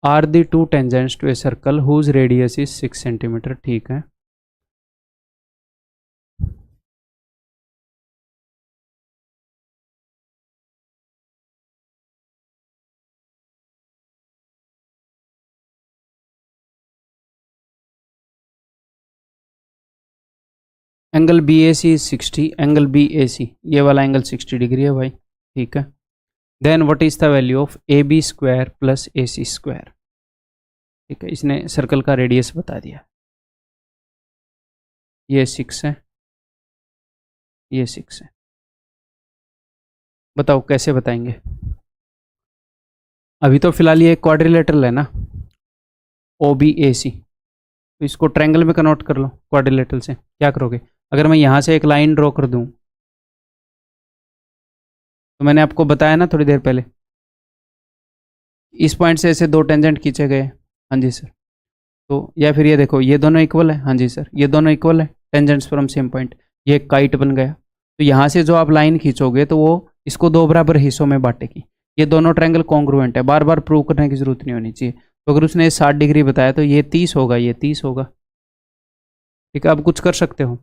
are the two tangents to a circle whose radius is 6 centimetre. ठीक है, angle B A C is 60, angle B A C ये वाला एंगल 60 डिग्री है भाई। ठीक है, then what is the value of A B square plus A C square. ठीक है, इसने सर्कल का रेडियस बता दिया, ये 6 है, ये 6 है। बताओ कैसे बताएंगे? अभी तो फिलहाल ये क्वाड्रिलेटरल है ना, ओ बी ए सी, तो इसको ट्रायंगल में कन्वर्ट कर लो क्वाड्रिलेटरल से। क्या करोगे, अगर मैं यहाँ से एक लाइन ड्रॉ कर दूँ, तो मैंने आपको बताया ना थोड़ी देर पहले, इस पॉइंट से ऐसे दो टेंजेंट खींचे गए, हाँ जी सर। तो या फिर ये देखो, ये दोनों इक्वल है, हाँ जी सर, ये दोनों इक्वल है, टेंजेंट्स फ्रॉम सेम पॉइंट, ये एक काइट बन गया। तो यहाँ से जो आप लाइन खींचोगे तो वो इसको दो बराबर हिस्सों में बांटेगी। ये दोनों ट्रायंगल कॉन्ग्रुएंट है, बार बार प्रूव करने की जरूरत नहीं होनी चाहिए। तो अगर उसने 60 डिग्री बताया तो ये 30 होगा, ये 30 होगा। ठीक है, आप कुछ कर सकते हो,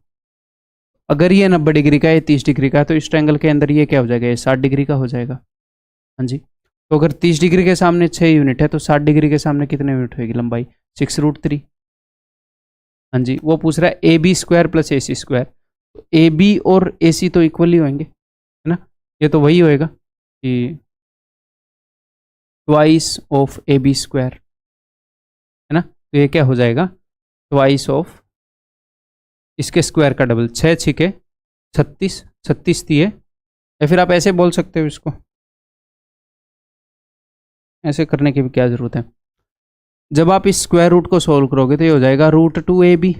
अगर ये 90 डिग्री का है, ये 30 डिग्री का है, तो इस ट्रायंगल के अंदर ये क्या हो जाएगा, ये 60 डिग्री का हो जाएगा। हाँ जी, तो अगर 30 डिग्री के सामने 6 यूनिट है तो 60 डिग्री के सामने कितने यूनिट होगी लंबाई, 6√3। हाँ जी, वो पूछ रहा है A B square plus A C square, तो ए बी और ए सी तो इक्वल ही होंगे, है ना। ये तो वही होएगा कि twice of A B square, है ना। तो ये क्या हो जाएगा, ट्वाइस ऑफ इसके स्क्वायर का डबल, 6 छिके 36, 36 दिए। या फिर आप ऐसे बोल सकते हो इसको, ऐसे करने की भी क्या ज़रूरत है। जब आप इस स्क्वायर रूट को सोल्व करोगे तो ये हो जाएगा √2ab।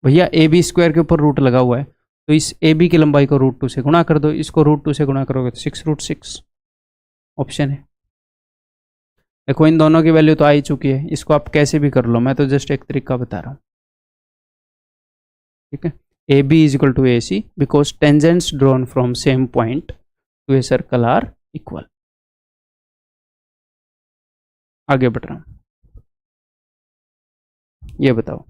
भैया ए बी स्क्वायर के ऊपर रूट लगा हुआ है, तो इस ए बी की लंबाई को √2 से गुणा कर दो, इसको √2 से गुणा करोगे तो 6√6 ऑप्शन है। देखो इन दोनों की वैल्यू तो आ ही चुकी है, इसको आप कैसे भी कर लो, मैं तो जस्ट एक तरीका बता रहा हूँ। ठीक है, A B is equal to A C because tangents drawn from same point to a circle are equal. आगे बढ़ रहा हूँ, ये बताओ।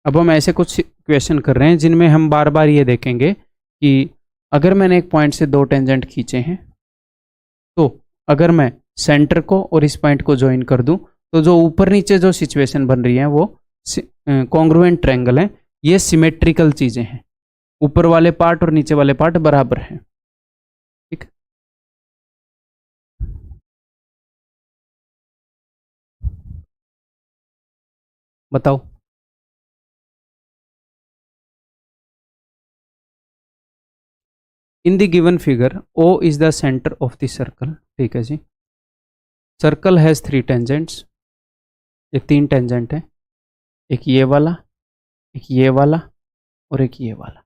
अब हम ऐसे कुछ क्वेश्चन कर रहे हैं जिनमें हम बार बार ये देखेंगे कि अगर मैंने एक पॉइंट से दो टेंजेंट खींचे हैं, तो अगर मैं सेंटर को और इस पॉइंट को ज्वाइन कर दूं तो जो ऊपर नीचे जो सिचुएशन बन रही है वो कॉन्ग्रुएंट ट्रायंगल है, ये सिमेट्रिकल चीजें हैं, ऊपर वाले पार्ट और नीचे वाले पार्ट बराबर हैं। ठीक, बताओ। In the given figure O is the centre of the circle. ठीक है जी, सर्कल हैज 3 टेंजेंट्स, ये 3 टेंजेंट है, एक ये वाला, एक ये वाला और एक ये वाला।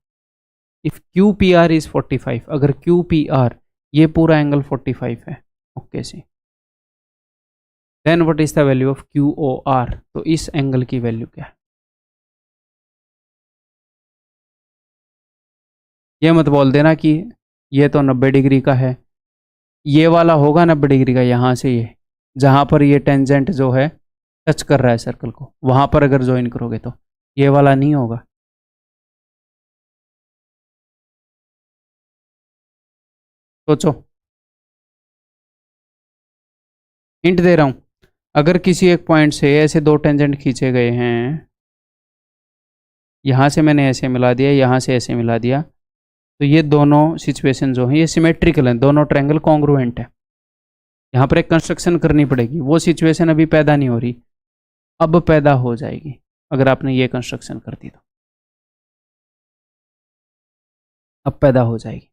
If Q P R is 45, अगर क्यू पी आर ये पूरा एंगल 45 है, okay see, then what is the value of Q O R, तो इस एंगल की वैल्यू क्या है। ये मत बोल देना कि ये तो 90 डिग्री का है, ये वाला होगा 90 डिग्री का, यहाँ से ये जहाँ पर ये टेंजेंट जो है टच कर रहा है सर्कल को, वहाँ पर अगर ज्वाइन करोगे तो ये वाला नहीं होगा। सोचो, हिंट दे रहा हूँ, अगर किसी एक पॉइंट से ऐसे दो टेंजेंट खींचे गए हैं, यहाँ से मैंने ऐसे मिला दिया, यहाँ से ऐसे मिला दिया, तो ये दोनों सिचुएशन जो हैं ये सिमेट्रिकल हैं, दोनों ट्रायंगल कॉन्ग्रुएंट है। यहाँ पर एक कंस्ट्रक्शन करनी पड़ेगी, वो सिचुएशन अभी पैदा नहीं हो रही, अब पैदा हो जाएगी अगर आपने ये कंस्ट्रक्शन कर दी तो, अब पैदा हो जाएगी।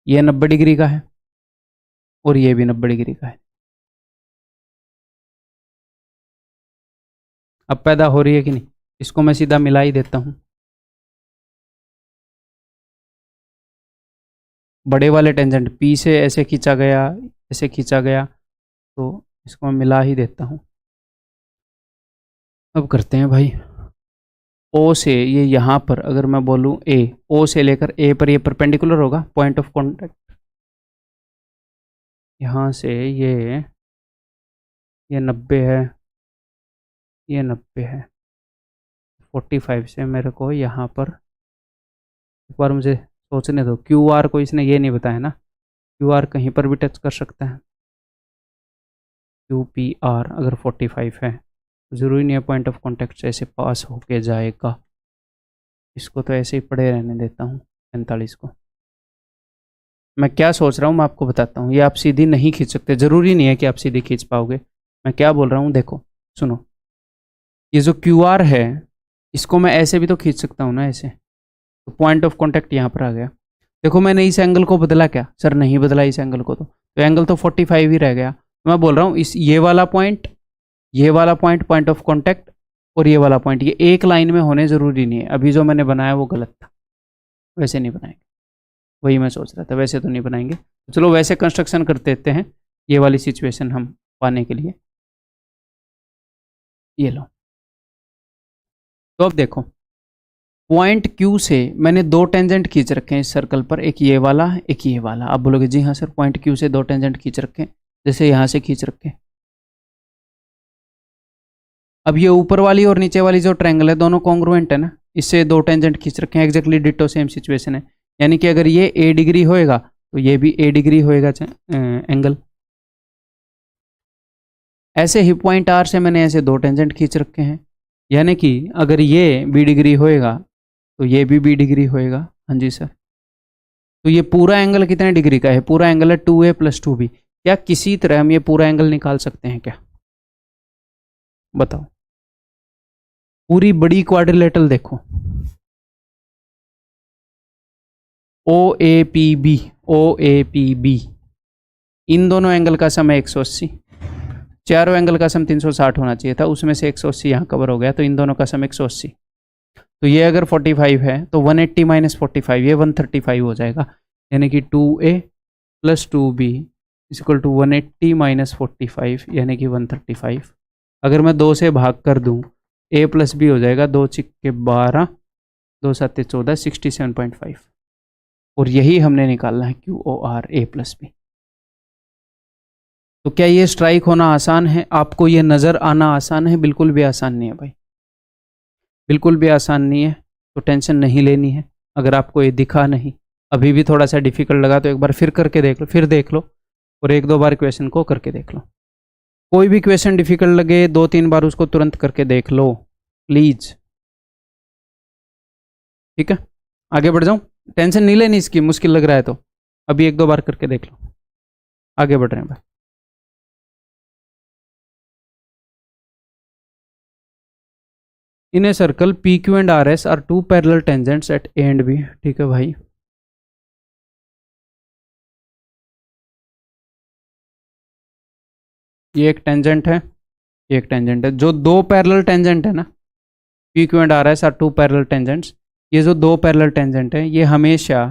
ये 90 डिग्री का है और ये भी 90 डिग्री का है, अब पैदा हो रही है कि नहीं। इसको मैं सीधा मिला ही देता हूँ, बड़े वाले टेंजेंट P से ऐसे खींचा गया, ऐसे खींचा गया, तो इसको मैं मिला ही देता हूँ। अब करते हैं भाई, O से ये यहाँ पर अगर मैं बोलूँ A, O से लेकर A पर ये परपेंडिकुलर होगा, पॉइंट ऑफ कॉन्टैक्ट यहाँ से ये 90 है, ये 90 है, 45 से मेरे को यहाँ पर एक बार मुझे सोचने दो। QR को इसने ये नहीं बताया ना, QR कहीं पर भी टच कर सकता है। QPR अगर 45 है, ज़रूरी नहीं है पॉइंट ऑफ कॉन्टैक्ट से ऐसे पास होके जाएगा, इसको तो ऐसे ही पड़े रहने देता हूँ 45 को। मैं क्या सोच रहा हूँ मैं आपको बताता हूँ, ये आप सीधी नहीं खींच सकते, ज़रूरी नहीं है कि आप सीधी खींच पाओगे। मैं क्या बोल रहा हूँ देखो, सुनो, ये जो QR है इसको मैं ऐसे भी तो खींच सकता हूँ ना, ऐसे, तो पॉइंट ऑफ कॉन्टैक्ट यहाँ पर आ गया। देखो मैंने इस एंगल को बदला क्या सर, नहीं बदला इस एंगल को, तो एंगल तो 45 ही रह गया। मैं बोल रहा हूँ इस ये वाला पॉइंट पॉइंट ऑफ कॉन्टैक्ट और ये वाला पॉइंट, ये एक लाइन में होने ज़रूरी नहीं है। अभी जो मैंने बनाया वो गलत था, वैसे नहीं बनाएंगे, वही मैं सोच रहा था, वैसे तो नहीं बनाएंगे। तो चलो वैसे कंस्ट्रक्शन कर देते हैं ये वाली सिचुएशन हम पाने के लिए। ये लो, तो अब देखो पॉइंट Q से मैंने दो टेंजेंट खींच रखे हैं इस सर्कल पर, एक ये वाला एक ये वाला। आप बोलोगे जी हाँ सर, पॉइंट Q से दो टेंजेंट खींच रखे हैं, जैसे यहाँ से खींच रखे। अब ये ऊपर वाली और नीचे वाली जो ट्रायंगल है दोनों कॉन्ग्रुएंट है ना, इससे दो टेंजेंट खींच रखे हैं, एग्जैक्टली डिटो सेम सिचुएशन है। यानी कि अगर ये A डिग्री होएगा तो ये भी A डिग्री होएगा एंगल। ऐसे ही पॉइंट R से मैंने ऐसे दो टेंजेंट खींच रखे हैं, यानी कि अगर ये B डिग्री होएगा तो ये भी B डिग्री होएगा। हाँ जी सर, तो ये पूरा एंगल कितने डिग्री का है, पूरा एंगल है 2A + 2B। क्या किसी तरह हम ये पूरा एंगल निकाल सकते हैं क्या, बताओ। पूरी बड़ी क्वाड्रिलेटरल देखो, OAPB, OAPB, इन दोनों एंगल का सम 180, चारों एंगल का सम 360 होना चाहिए था, उसमें से 180 यहाँ कवर हो गया, तो इन दोनों का सम 180। तो ये अगर 45 है तो 180 - 45 ये 135 हो जाएगा, यानी कि 2A + 2B = 180 - 45 यानी कि 135। अगर मैं 2 से भाग कर दूं, A + B हो जाएगा, 2 × 12, 2 × 7 = 14, 67.5। और यही हमने निकालना है QOR A + B। तो क्या ये स्ट्राइक होना आसान है, आपको ये नज़र आना आसान है? बिल्कुल भी आसान नहीं है भाई, बिल्कुल भी आसान नहीं है। तो टेंशन नहीं लेनी है अगर आपको ये दिखा नहीं, अभी भी थोड़ा सा डिफिकल्ट लगा तो एक बार फिर करके देख लो, फिर देख लो और 1-2 बार क्वेश्चन को करके देख लो। कोई भी क्वेश्चन डिफिकल्ट लगे 2-3 बार उसको तुरंत करके देख लो प्लीज, ठीक है। आगे बढ़ जाऊं, टेंशन नहीं लेनी इसकी, मुश्किल लग रहा है तो अभी 1-2 बार करके देख लो। आगे बढ़ रहे हैं भाई, in a circle PQ and RS are 2 parallel tangents at A and B। ठीक है भाई, ये एक टेंजेंट है, ये एक टेंजेंट है, जो दो पैरेलल टेंजेंट है ना, PQ and RS are 2 parallel tangents, ये जो दो पैरेलल टेंजेंट है ये हमेशा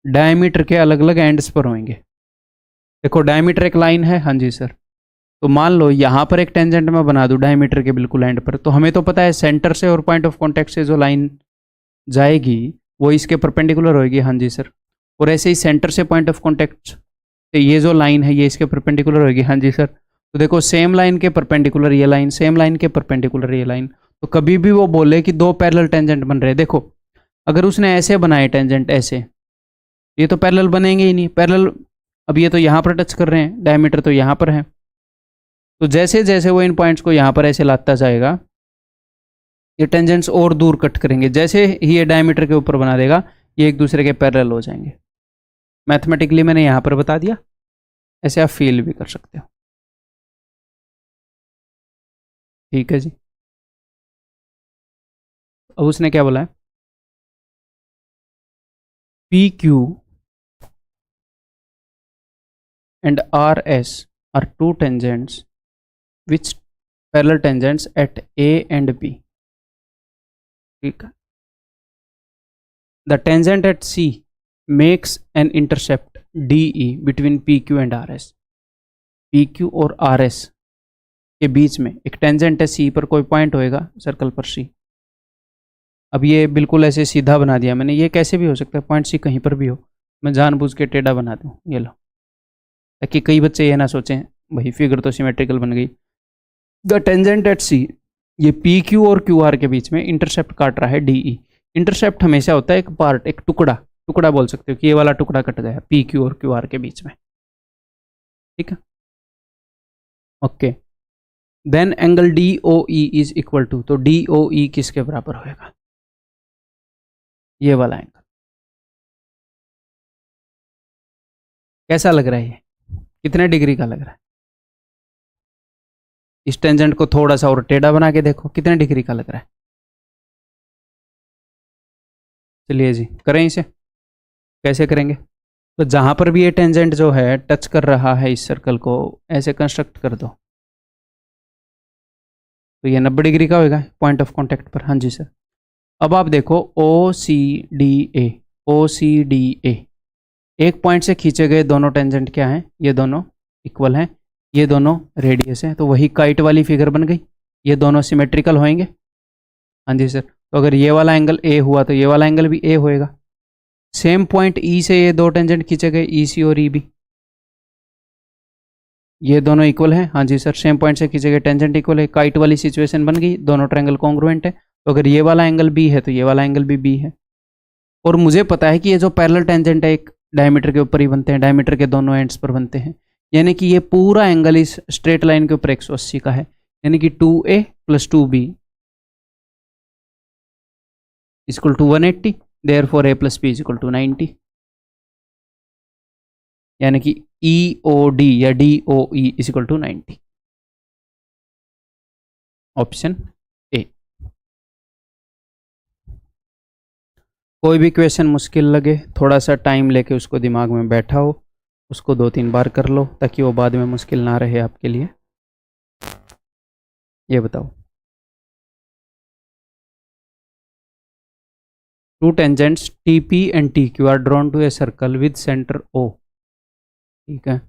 डायमीटर के अलग अलग एंड्स पर होंगे। देखो डायमीटर एक लाइन है, हाँ जी सर, तो मान लो यहाँ पर एक टेंजेंट मैं बना दूँ डायमीटर के बिल्कुल एंड पर, तो हमें तो पता है सेंटर से और पॉइंट ऑफ कॉन्टैक्ट से जो लाइन जाएगी वो इसके परपेंडिकुलर होगी, हाँ जी सर। और ऐसे ही सेंटर से पॉइंट ऑफ कॉन्टैक्ट से ये जो लाइन है ये इसके परपेंडिकुलर होगी, हाँ जी सर। तो देखो सेम लाइन के परपेंडिकुलर ये लाइन, सेम लाइन के परपेंडिकुलर ये लाइन, तो कभी भी वो बोले कि दो पैरेलल टेंजेंट बन रहे, देखो अगर उसने ऐसे बनाए टेंजेंट ऐसे, ये तो पैरेलल बनेंगे ही नहीं, पैरेलल। अब ये तो यहाँ पर टच कर रहे हैं, डायमीटर तो यहाँ पर है, तो जैसे जैसे वो इन पॉइंट्स को यहाँ पर ऐसे लाता जाएगा ये टेंजेंट्स और दूर कट करेंगे, जैसे ही ये डायमीटर के ऊपर बना देगा ये एक दूसरे के पैरेलल हो जाएंगे। मैथमेटिकली मैंने यहाँ पर बता दिया, ऐसे आप फील भी कर सकते हो। ठीक है जी। अब उसने क्या बोला है, P Q and RS are two tangents which parallel tangents at A and B. ठीक है। The tangent at C makes an intercept DE between PQ and RS. PQ और RS के बीच में एक टेंजेंट है, C पर कोई पॉइंट होएगा सर्कल पर C। अब ये बिल्कुल ऐसे सीधा बना दिया मैंने, ये कैसे भी हो सकता है, पॉइंट C कहीं पर भी हो, मैं जानबूझ के टेढ़ा बना दूँ, ये लो, ताकि कई बच्चे ये ना सोचें भाई फिगर तो सिमेट्रिकल बन गई। द टेंजेंट एट सी, ये पी क्यू और क्यू आर के बीच में इंटरसेप्ट काट रहा है डीई। इंटरसेप्ट हमेशा होता है एक पार्ट, एक टुकड़ा, टुकड़ा बोल सकते हो कि ये वाला टुकड़ा कट गया पी क्यू और क्यू आर के बीच में। ठीक है, okay. Then angle D O E is equal to, तो डी ओ ई किसके बराबर होएगा, ये वाला एंगल। कैसा लग रहा है ये, कितने डिग्री का लग रहा है? इस टेंजेंट को थोड़ा सा और टेढ़ा बना के देखो, कितने डिग्री का लग रहा है। चलिए जी करें इसे, कैसे करेंगे, तो जहां पर भी ये टेंजेंट जो है टच कर रहा है इस सर्कल को, ऐसे कंस्ट्रक्ट कर दो, तो ये 90 डिग्री का होगा पॉइंट ऑफ कांटेक्ट पर। हाँ जी सर। अब आप देखो ओ C D A, O C D A, एक पॉइंट से खींचे गए दोनों टेंजेंट क्या हैं, ये दोनों इक्वल हैं, ये दोनों रेडियस हैं, तो वही काइट वाली फिगर बन गई, ये दोनों सिमेट्रिकल होंगे। हाँ जी सर, तो अगर ये वाला एंगल ए हुआ तो ये वाला एंगल भी ए होएगा। सेम पॉइंट ई से ये दो टेंजेंट खींचे गए, ई सी और ई बी, ये दोनों इक्वल हैं। हाँ जी सर, सेम पॉइंट से खींचे गए टेंजेंट इक्वल है, काइट वाली सिचुएशन बन गई, दोनों ट्रायंगल कॉन्ग्रुएंट है, तो अगर ये वाला एंगल बी है तो ये वाला एंगल भी बी है। और मुझे पता है कि ये जो पैरेलल टेंजेंट है एक डायमीटर के ऊपर ही बनते हैं, डायमीटर के दोनों एंड्स पर बनते हैं, यानी कि ये पूरा एंगल इस स्ट्रेट लाइन के ऊपर 180 का है, यानी कि 2A plus 2B equal to 180, therefore A plus B equal to 90, यानी कि EOD या DOE equal to 90, option A. कोई भी क्वेश्चन मुश्किल लगे, थोड़ा सा टाइम लेके उसको दिमाग में बैठा हो, उसको 2-3 बार कर लो ताकि वो बाद में मुश्किल ना रहे आपके लिए। ये बताओ, two tangents TP and TQ are drawn to a circle with centre O। ठीक है,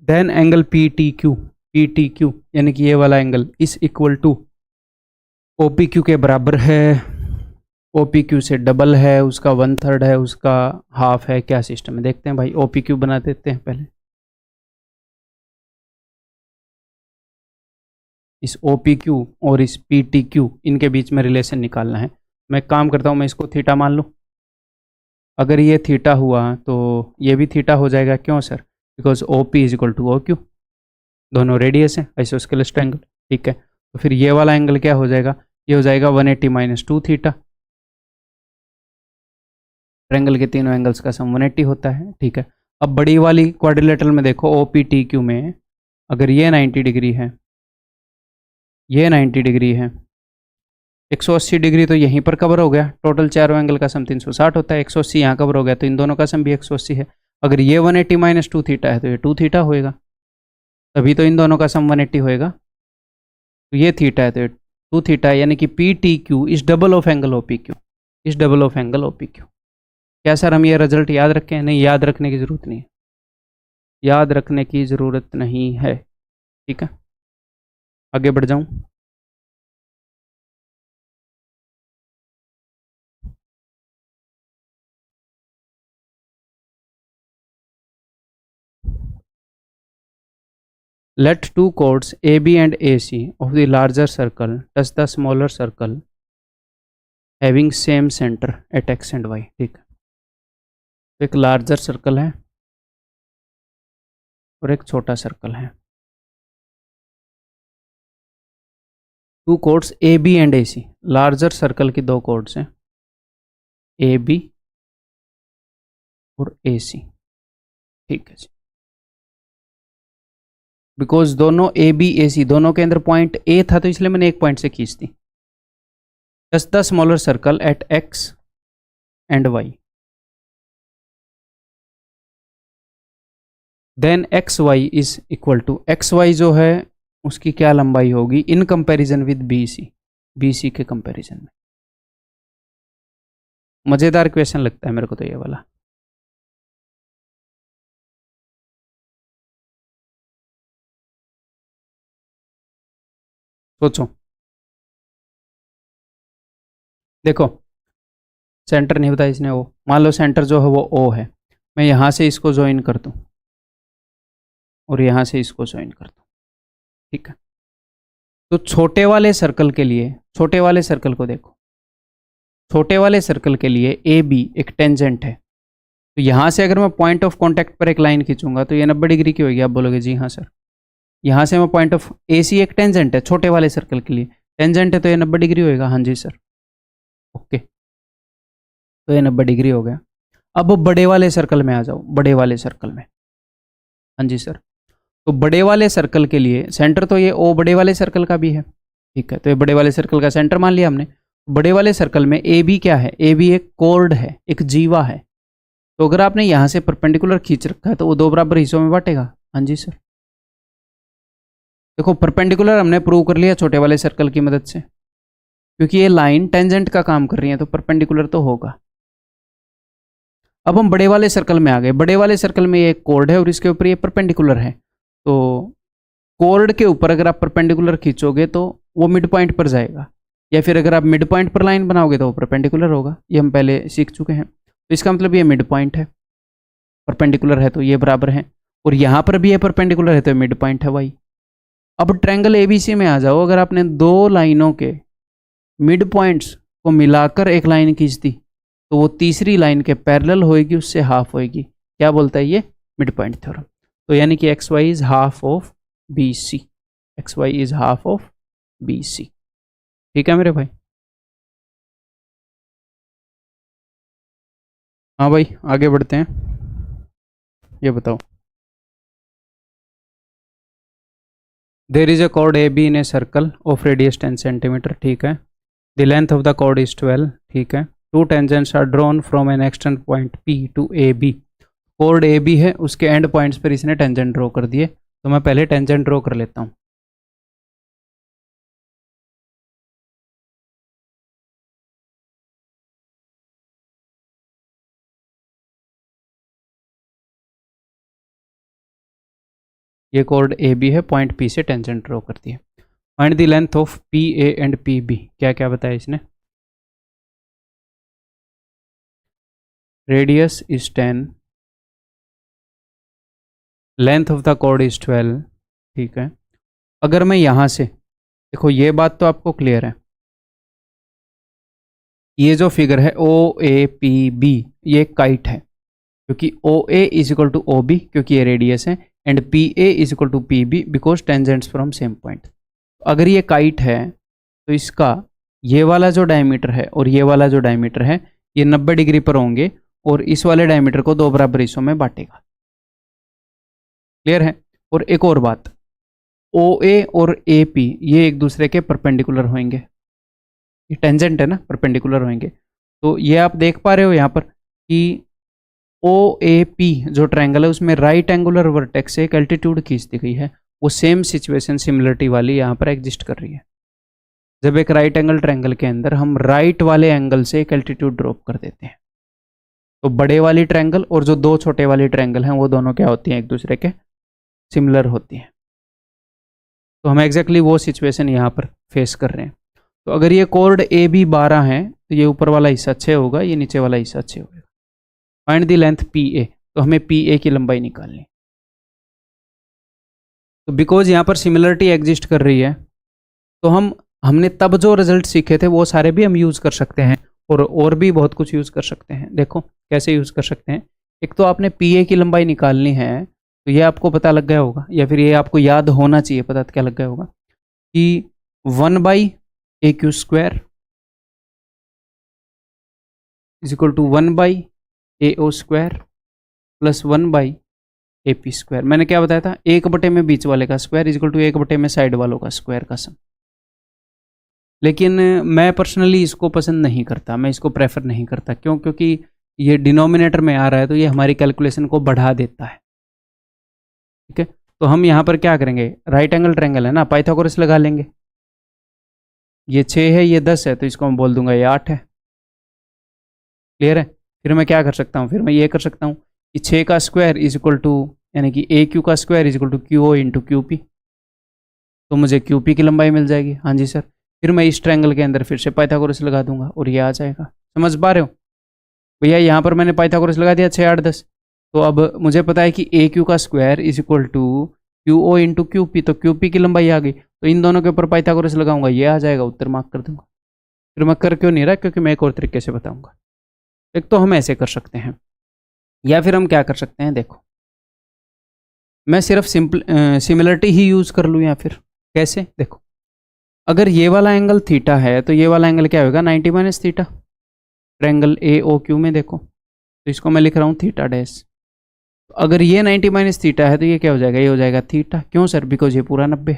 देन एंगल PTQ यानी कि ये वाला एंगल इस इक्वल टू OPQ के बराबर है, OPQ से डबल है, उसका 1/3 है, उसका हाफ है, क्या सिस्टम है देखते हैं भाई। OPQ बना देते हैं पहले, इस OPQ और इस PTQ इनके बीच में रिलेशन निकालना है। मैं काम करता हूँ, मैं इसको थीटा मान लूँ, अगर ये थीटा हुआ तो ये भी थीटा हो जाएगा, क्यों sir, because OP is equal to OQ, दोनों रेडियस है आइसोस्केलेस ट्रायंगल। ठीक है, तो फिर ये वाला एंगल क्या हो जाएगा, ये हो जाएगा 180 माइनस 2 थीटा, ट्रायंगल के तीनों एंगल्स का सम 180 होता है। ठीक है, अब बड़ी वाली क्वाड्रिलेटरल में देखो OPTQ में, अगर ये 90 डिग्री है, ये 90 डिग्री है, 180 डिग्री तो यहीं पर कवर हो गया, टोटल चारों एंगल का सम 360 होता है, 180 यहाँ कवर हो गया, तो इन दोनों का सम भी 180 है। अगर ये 180 माइनस 2 थीटा है तो ये 2 थीटा होएगा, तभी तो इन दोनों का सम 180 होएगा, तो ये थीटा है तो ये 2 थीटा है, यानी कि PTQ is double of angle OPQ, is double of angle OPQ। क्या सर हम ये रिजल्ट याद रखें? नहीं, याद रखने की ज़रूरत नहीं है, याद रखने की ज़रूरत नहीं है। ठीक है, आगे बढ़ जाऊँ। Let two chords AB and AC of the larger circle touch the smaller circle having same center at x and y। ठीक है, तो एक लार्जर सर्कल है और एक छोटा सर्कल है। Two chords AB and AC, larger circle की दो chords हैं AB और AC। ठीक है जी, बिकॉज दोनों AB AC दोनों के अंदर पॉइंट A था तो इसलिए मैंने एक पॉइंट से खींच दी। Touch the smaller circle at x and y, then X Y is equal to, X Y जो है उसकी क्या लंबाई होगी in comparison with B C, B C के कंपैरिजन में। मजेदार क्वेश्चन लगता है मेरे को तो ये वाला। सोचो, देखो सेंटर नहीं बताया इसने, ओ मान लो सेंटर जो है वो ओ है, मैं यहां से इसको ज्वाइन कर दूं और यहां से इसको ज्वाइन कर दूं। ठीक है, तो छोटे वाले सर्कल के लिए, छोटे वाले सर्कल को देखो, छोटे वाले सर्कल के लिए ए बी एक टेंजेंट है, तो यहां से अगर मैं पॉइंट ऑफ कांटेक्ट पर एक लाइन खींचूंगा तो ये 90 डिग्री की होगी। आप बोलोगे जी हाँ सर, यहां से मैं पॉइंट ऑफ ए सी एक टेंजेंट है छोटे वाले सर्कल के लिए, टेंजेंट है तो ये 90 डिग्री होएगा। हाँ जी सर, ओके, तो ये 90 डिग्री हो गया। अब बड़े वाले सर्कल में आ जाओ, बड़े वाले सर्कल में। हाँ जी सर, तो बड़े वाले सर्कल के लिए सेंटर तो ये ओ बड़े वाले सर्कल का भी है। ठीक है, तो ये बड़े वाले सर्कल का सेंटर मान लिया हमने। बड़े वाले सर्कल में ए बी क्या है, ए बी एक कॉर्ड है, एक जीवा है, तो अगर आपने यहां से परपेंडिकुलर खींच रखा है तो वो दो बराबर हिस्सों में बांटेगा। हाँ जी सर, देखो परपेंडिकुलर हमने प्रूव कर लिया छोटे वाले सर्कल की मदद से, क्योंकि ये लाइन टेंजेंट का काम कर रही है तो परपेंडिकुलर तो होगा। अब हम बड़े वाले सर्कल में आ गए, बड़े वाले सर्कल में ये एक कॉर्ड है और इसके ऊपर ये परपेंडिकुलर है, तो कॉर्ड के ऊपर अगर आप परपेंडिकुलर खींचोगे तो वो मिड पॉइंट पर जाएगा, या फिर अगर आप मिड पॉइंट पर लाइन बनाओगे तो वो परपेंडिकुलर होगा। ये हम पहले सीख चुके हैं, तो इसका मतलब ये मिड पॉइंट है, परपेंडिकुलर है तो ये बराबर है, और यहाँ पर भी ये परपेंडिकुलर है तो मिड पॉइंट है वाई। अब ट्रायंगल एबीसी में आ जाओ, अगर आपने दो लाइनों के मिड पॉइंट्स को मिलाकर एक लाइन खींच दी तो वो तीसरी लाइन के पैरेलल होएगी, उससे हाफ होएगी। क्या बोलता है ये, मिड पॉइंट थ्योरम। तो यानी कि X Y is half of B C, X Y is half of B C. ठीक है मेरे भाई। हाँ भाई आगे बढ़ते हैं, ये बताओ। There is a chord A B in a circle of radius 10 centimetre. ठीक है, the length of the chord is 12। ठीक है, two tangents are drawn from an extend point P to A B. Chord A B है, उसके एंड पॉइंट्स पर इसने टेंजेंट ड्रॉ कर दिए, तो मैं पहले टेंजेंट ड्रॉ कर लेता हूँ। ये कॉर्ड ए बी है, पॉइंट पी से टेंजेंट ड्रॉ कर दिए। Find the length of P A and P B. क्या क्या बताया इसने, radius is 10, length of the chord is 12। ठीक है, अगर मैं यहां से देखो, ये बात तो आपको क्लियर है, ये जो फिगर है ओ ए पी बी, ये काइट है, क्योंकि O A is equal to O B क्योंकि ये रेडियस है, and P A is equal to P B because tangents from same point. अगर ये काइट है तो इसका ये वाला जो डायमीटर है और ये वाला जो डायमीटर है ये 90 डिग्री पर होंगे, और इस वाले डायमीटर को दो बराबर हिस्सों में बांटेगा। क्लियर है। और एक और बात, ओ ए और ए पी ये एक दूसरे के परपेंडिकुलर होंगे, ये टेंजेंट है ना, परपेंडिकुलर होंगे। तो ये आप देख पा रहे हो यहाँ पर कि ओ ए पी जो ट्रायंगल है उसमें राइट एंगुलर वर्टेक्स से एक एल्टीट्यूड खींच दी गई है, वो सेम सिचुएशन सिमिलरिटी वाली यहाँ पर एग्जिस्ट कर रही है। जब एक राइट एंगल ट्रायंगल के अंदर हम राइट वाले एंगल से एक एल्टीट्यूड ड्रॉप कर देते हैं, तो बड़े वाली ट्रायंगल और जो दो छोटे वाली ट्रायंगल हैं वो दोनों क्या होती हैं, एक दूसरे के सिमिलर होती हैं। तो हम एग्जैक्टली वो सिचुएशन यहाँ पर फेस कर रहे हैं। तो अगर ये कॉर्ड ए बी 12 है तो ये ऊपर वाला हिस्सा 6 होगा, ये नीचे वाला हिस्सा 6 होगा। Find the length P A, तो हमें पी ए की लंबाई निकालनी। तो बिकॉज यहाँ पर सिमिलरिटी एग्जिस्ट कर रही है, तो हमने तब जो रिजल्ट सीखे थे वो सारे भी हम यूज़ कर सकते हैं, और भी बहुत कुछ यूज़ कर सकते हैं। देखो कैसे यूज़ कर सकते हैं। एक तो आपने पी ए की लंबाई निकालनी है, तो ये आपको पता लग गया होगा, या फिर ये आपको याद होना चाहिए, पता क्या लग गया होगा कि 1/AQ² is equal to 1/AO² plus 1/AP²। मैंने क्या बताया था, 1/में बीच वाले का स्क्वायर इज इक्वल टू 1/में साइड वालों का स्क्वायर का सम। लेकिन मैं पर्सनली इसको पसंद नहीं करता, मैं इसको प्रेफर नहीं करता। क्यों? क्योंकि ये डिनोमिनेटर में आ रहा है, तो ये हमारी कैलकुलेशन को बढ़ा देता है। ठीक है, तो हम यहाँ पर क्या करेंगे, राइट एंगल ट्रायंगल है ना, पाइथागोरस लगा लेंगे। ये 6 है, ये 10 है, तो इसको मैं बोल दूंगा ये 8 है। क्लियर है? फिर मैं क्या कर सकता हूँ, फिर मैं ये कर सकता हूँ कि 6 का स्क्वायर इज इक्वल टू, यानी कि AQ का square is equal to QO into QP, तो मुझे QP की लंबाई मिल जाएगी। हाँ जी सर। फिर मैं इस ट्रायंगल के अंदर फिर से पाइथागोरस लगा दूंगा और ये आ जाएगा। समझ पा रहे हो भैया? यहाँ पर मैंने पाइथागोरस लगा दिया 6 8 10, तो अब मुझे पता है कि AQ का square is equal to QO into QP, तो QP की लंबाई आ गई, तो इन दोनों के ऊपर पाइथागोरस लगाऊंगा, ये आ जाएगा, उत्तर मार्क कर दूंगा। फिर मैं कर क्यों नहीं रहा, क्योंकि मैं एक और तरीके से बताऊंगा। एक तो हम ऐसे कर सकते हैं, या फिर हम क्या कर सकते हैं, देखो मैं सिर्फ सिमिलरिटी ही यूज कर लूँ, या फिर कैसे, देखो अगर ये वाला एंगल थीटा है, तो ये वाला एंगल क्या होगा, 90 माइनस थीटा। ट्रायंगल AOQ में देखो, तो इसको मैं लिख रहा हूँ थीटा डैश। तो अगर ये 90 माइनस थीटा है, तो ये क्या हो जाएगा, ये हो जाएगा थीटा। क्यों सर? बिकॉज ये पूरा 90।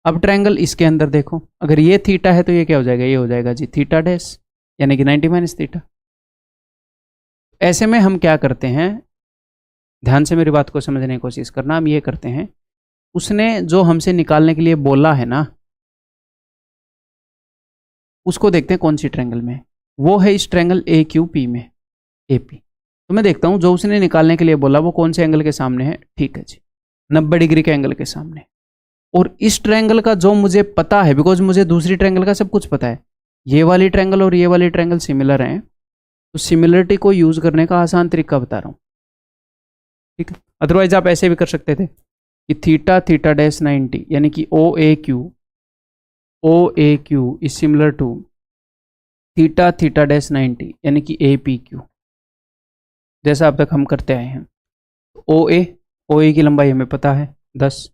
अब ट्रायंगल इसके अंदर देखो, अगर ये थीटा है, तो ये क्या हो जाएगा, ये हो जाएगा जी थीटा डैश, यानी कि 90 माइनस थीटा। ऐसे में हम क्या करते हैं, ध्यान से मेरी बात को समझने की कोशिश करना। हम ये करते हैं, उसने जो हमसे निकालने के लिए बोला है ना, उसको देखते हैं कौन सी ट्रायंगल में। वो है इस ट्रायंगल AQP में, AP। तो मैं देखता हूँ जो उसने निकालने के लिए बोला वो कौन से एंगल के सामने है। ठीक है जी, 90 डिग्री के एंगल के सामने। और इस ट्रायंगल का जो मुझे पता है, बिकॉज मुझे दूसरी ट्रायंगल का सब कुछ पता है, ये वाली ट्रायंगल और ये वाली ट्रायंगल सिमिलर हैं, तो सिमिलरिटी को यूज करने का आसान तरीका बता रहा हूँ। ठीक है, अदरवाइज आप ऐसे भी कर सकते थे कि थीटा थीटा डैश 90, यानी कि OAQ is similar to theta theta dash 90, यानी कि APQ, जैसा अब तक हम करते आए हैं। OA की लंबाई हमें पता है 10,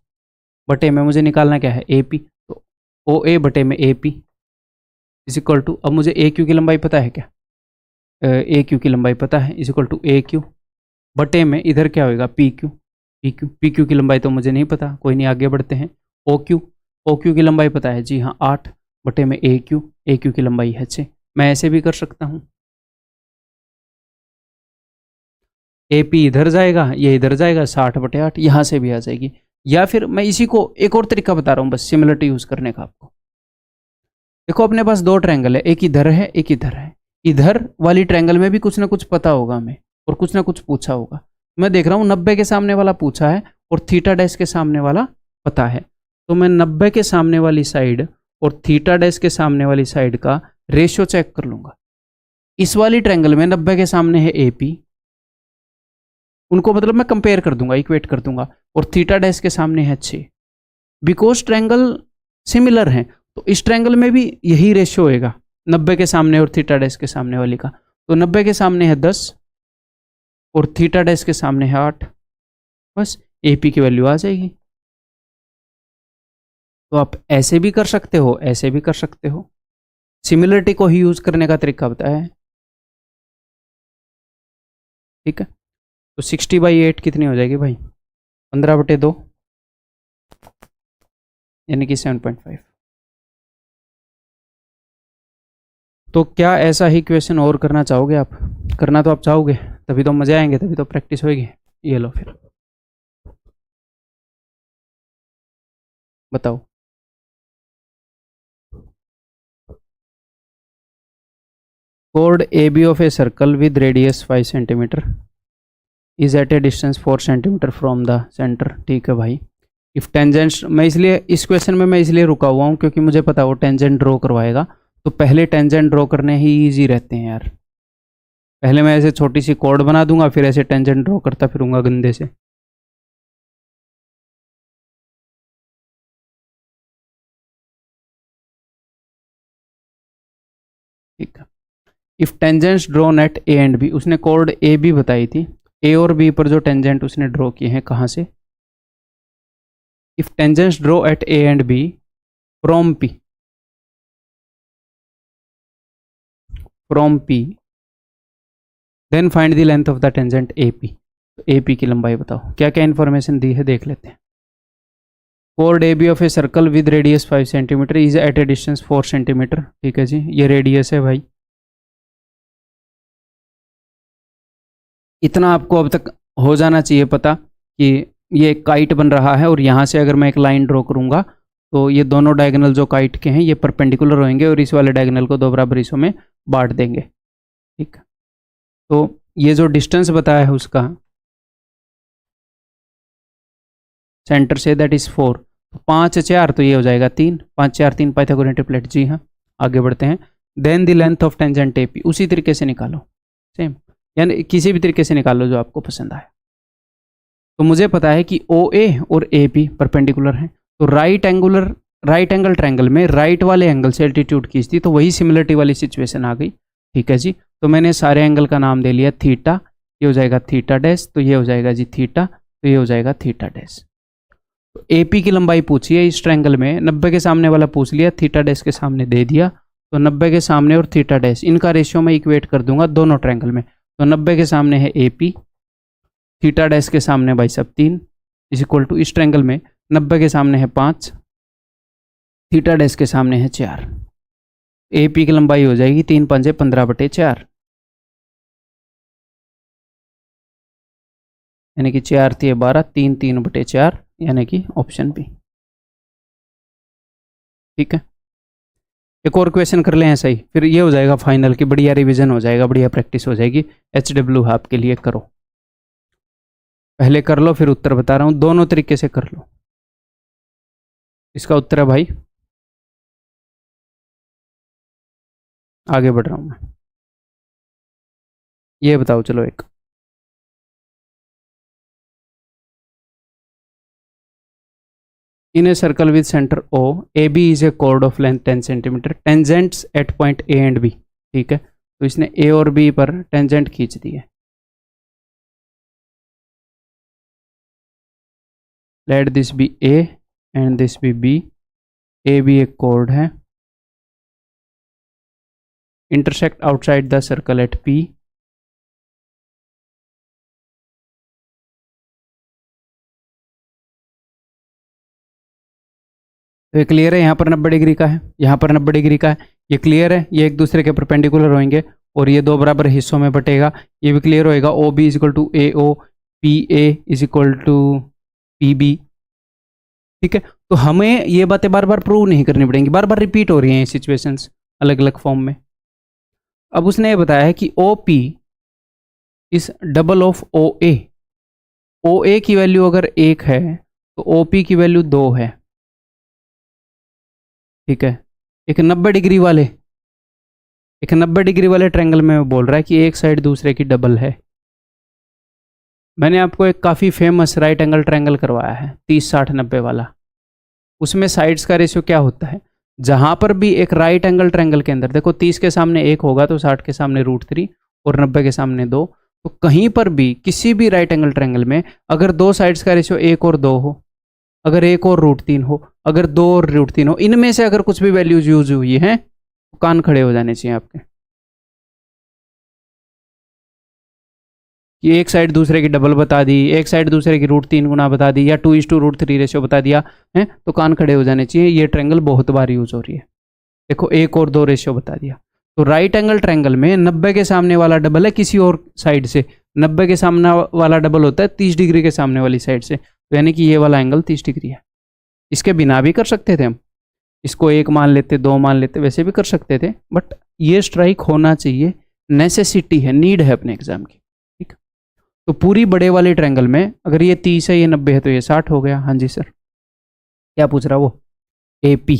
बटे में मुझे निकालना क्या है, AP, तो OA बटे में AP इज इक्वल टू, अब मुझे AQ की लंबाई पता है क्या, AQ की लंबाई पता है, इज इक्वल टू AQ बटे में इधर क्या होगा, PQ की लंबाई तो मुझे नहीं पता, कोई नहीं, आगे बढ़ते हैं। OQ की लंबाई पता है जी हाँ 8, बटे में AQ की लंबाई है 6। मैं ऐसे भी कर सकता हूँ, AP इधर जाएगा, ये इधर जाएगा, 60/8 यहाँ से भी आ जाएगी। या फिर मैं इसी को एक और तरीका बता रहा हूँ, बस सिमिलरिटी यूज करने का आपको। देखो अपने पास दो ट्रायंगल है, एक इधर है एक इधर है। इधर वाली ट्रायंगल में भी कुछ ना कुछ पता होगा हमें, और कुछ ना कुछ पूछा होगा। मैं देख रहा हूँ 90 के सामने वाला पूछा है और थीटा डैश के सामने वाला पता है, तो मैं 90 के सामने वाली साइड और थीटा डैश के सामने वाली साइड का रेशियो चेक कर लूंगा। इस वाली ट्रायंगल में 90 के सामने है AP, उनको मतलब मैं कंपेयर कर दूंगा, इक्वेट कर दूंगा, और थीटा डैश के सामने है 6। बिकॉज ट्रायंगल सिमिलर हैं, तो इस ट्रायंगल में भी यही रेशियो होएगा 90 के सामने और थीटा डैश के सामने वाली का। तो 90 के सामने है 10 और थीटा डैश के सामने है 8, बस AP की वैल्यू आ जाएगी। तो आप ऐसे भी कर सकते हो, ऐसे भी कर सकते हो, सिमिलरिटी को ही यूज करने का तरीका बताया है। ठीक है, तो 60/8 कितनी हो जाएगी भाई, 15/2, यानी कि 7.5। तो क्या ऐसा ही क्वेश्चन और करना चाहोगे आप? करना तो आप चाहोगे, तभी तो मजे आएंगे, तभी तो प्रैक्टिस होगी। ये लो फिर बताओ। Chord AB of a circle with radius 5 cm is at a distance 4 cm from the center। ठीक है भाई। इफ टेंजेंट, मैं इसलिए इस क्वेश्चन में मैं इसलिए रुका हुआ हूँ क्योंकि मुझे पता वो टेंजेंट ड्रॉ करवाएगा, तो पहले टेंजेंट ड्रॉ करने ही ईजी रहते हैं यार। पहले मैं ऐसे छोटी सी कॉर्ड बना दूंगा, फिर ऐसे टेंजेंट ड्रॉ करता फिरूंगा गंदे से। If tangents drawn at A and B, उसने कोड ए बी बताई थी, ए और बी पर जो टेंजेंट उसने ड्रॉ किए हैं कहाँ से, if tangents draw at A and B from P, from P then find the length of the tangent A P. तो ए पी की लंबाई बताओ, क्या क्या इन्फॉर्मेशन दी है देख लेते हैं। कोड A B of a circle with radius 5 centimetre is at a distance 4 centimetre. ठीक है जी, ये रेडियस है भाई। इतना आपको अब तक हो जाना चाहिए पता कि ये एक काइट बन रहा है और यहाँ से अगर मैं एक लाइन ड्रॉ करूँगा तो ये दोनों डायगोनल जो काइट के हैं ये परपेंडिकुलर होंगे और इस वाले डायगोनल को दो बराबर हिस्सों में बांट देंगे। ठीक, तो ये जो डिस्टेंस बताया है उसका सेंटर से दैट इज 4, 5 4 तो ये हो जाएगा 3, 5 4 3 पाइथागोरियन ट्रिपलेट। जी हाँ, आगे बढ़ते हैं। Then the length of tangent A P, उसी तरीके से निकालो, सेम यानी किसी भी तरीके से निकालो जो आपको पसंद आए। तो मुझे पता है कि ओ ए और ए पी परपेंडिकुलर हैं, तो राइट एंगल ट्रायंगल में राइट वाले एंगल से एल्टीट्यूड खींचती तो वही सिमिलरिटी वाली सिचुएशन आ गई। ठीक है जी, तो मैंने सारे एंगल का नाम दे लिया थीटा, ये हो जाएगा थीटा डैश, तो ये हो जाएगा जी थीटा, तो ये हो जाएगा थीटा डैश। तो ए पी की लंबाई पूछी है इस ट्रायंगल में, 90 के सामने वाला पूछ लिया, थीटा डैश के सामने दे दिया, तो 90 के सामने और थीटा डैश इनका रेशियो मैं इक्वेट कर दूंगा दोनों ट्रायंगल में। तो 90 के सामने है ए पी, थीटा डैश के सामने भाई सब 3 इज इक्वल टू, इस ट्रायंगल में 90 के सामने है 5, थीटा डैश के सामने है 4। ए पी की लंबाई हो जाएगी 3 5 15/4, यानी कि 4 3 12, 3 3/4, यानी कि ऑप्शन बी। ठीक है, एक और क्वेश्चन कर ले हैं सही, फिर ये हो जाएगा फाइनल की बढ़िया रिवीजन हो जाएगा, बढ़िया प्रैक्टिस हो जाएगी। HW आपके लिए करो, पहले कर लो फिर उत्तर बता रहा हूँ, दोनों तरीके से कर लो। इसका उत्तर है भाई, आगे बढ़ रहा हूँ मैं, ये बताओ चलो एक, in a circle with center O, AB is a chord of length 10 cm, tangents at point A and B। ठीक है, तो इसने A और B पर टेंजेंट खींच दी है। Let this be A and this be B, A B एक chord है, intersect outside the circle at P, तो ये क्लियर है, यहाँ पर 90 डिग्री का है, यहाँ पर 90 डिग्री का है, ये क्लियर है, ये एक दूसरे के परपेंडिकुलर होंगे और ये दो बराबर हिस्सों में बटेगा, ये भी क्लियर होएगा। O B is equal to A O, P A is equal to P B. ठीक है, तो हमें ये बातें बार बार प्रूव नहीं करनी पड़ेंगी, बार बार रिपीट हो रही हैं सिचुएशंस अलग अलग फॉर्म में। अब उसने ये बताया है कि O P is double of O A, O A की वैल्यू अगर 1 है तो ओ पी की वैल्यू 2 है। ठीक है, एक 90 डिग्री वाले ट्रायंगल में बोल रहा है कि एक साइड दूसरे की डबल है। मैंने आपको एक काफ़ी फेमस राइट एंगल ट्रायंगल करवाया है 30 60 90 वाला, उसमें साइड्स का रेशियो क्या होता है, जहां पर भी एक राइट एंगल ट्रायंगल के अंदर देखो 30 के सामने 1 होगा तो 60 के सामने √3 और 90 के सामने 2, तो कहीं पर भी किसी भी राइट एंगल ट्रायंगल में अगर दो साइड्स का रेशियो 1 और 2 हो, अगर 1 और √3 हो, अगर 2 और √3 हो, इनमें से अगर कुछ भी वैल्यूज यूज हुई हैं तो कान खड़े हो जाने चाहिए आपके कि एक साइड दूसरे की डबल बता दी, एक साइड दूसरे की √3 गुना बता दी, या 2:√3 रेशियो बता दिया है, तो कान खड़े हो जाने चाहिए। ये ट्रायंगल बहुत बार यूज हो रही है। देखो 1 और 2 रेशियो बता दिया, तो राइट एंगल ट्रायंगल में 90 के सामने वाला डबल है किसी और साइड से, 90 के सामने वाला डबल होता है 30 डिग्री के सामने वाली साइड से, तो यानी कि ये वाला एंगल 30 डिग्री है। इसके बिना भी कर सकते थे हम, इसको 1 मान लेते, 2 मान लेते, वैसे भी कर सकते थे, बट ये स्ट्राइक होना चाहिए, नेसेसिटी है, नीड है अपने एग्जाम की। ठीक, तो पूरी बड़े वाले ट्रायंगल में अगर ये 30 है, ये 90 है, तो ये 60 हो गया। हाँ जी सर, क्या पूछ रहा वो, ए पी,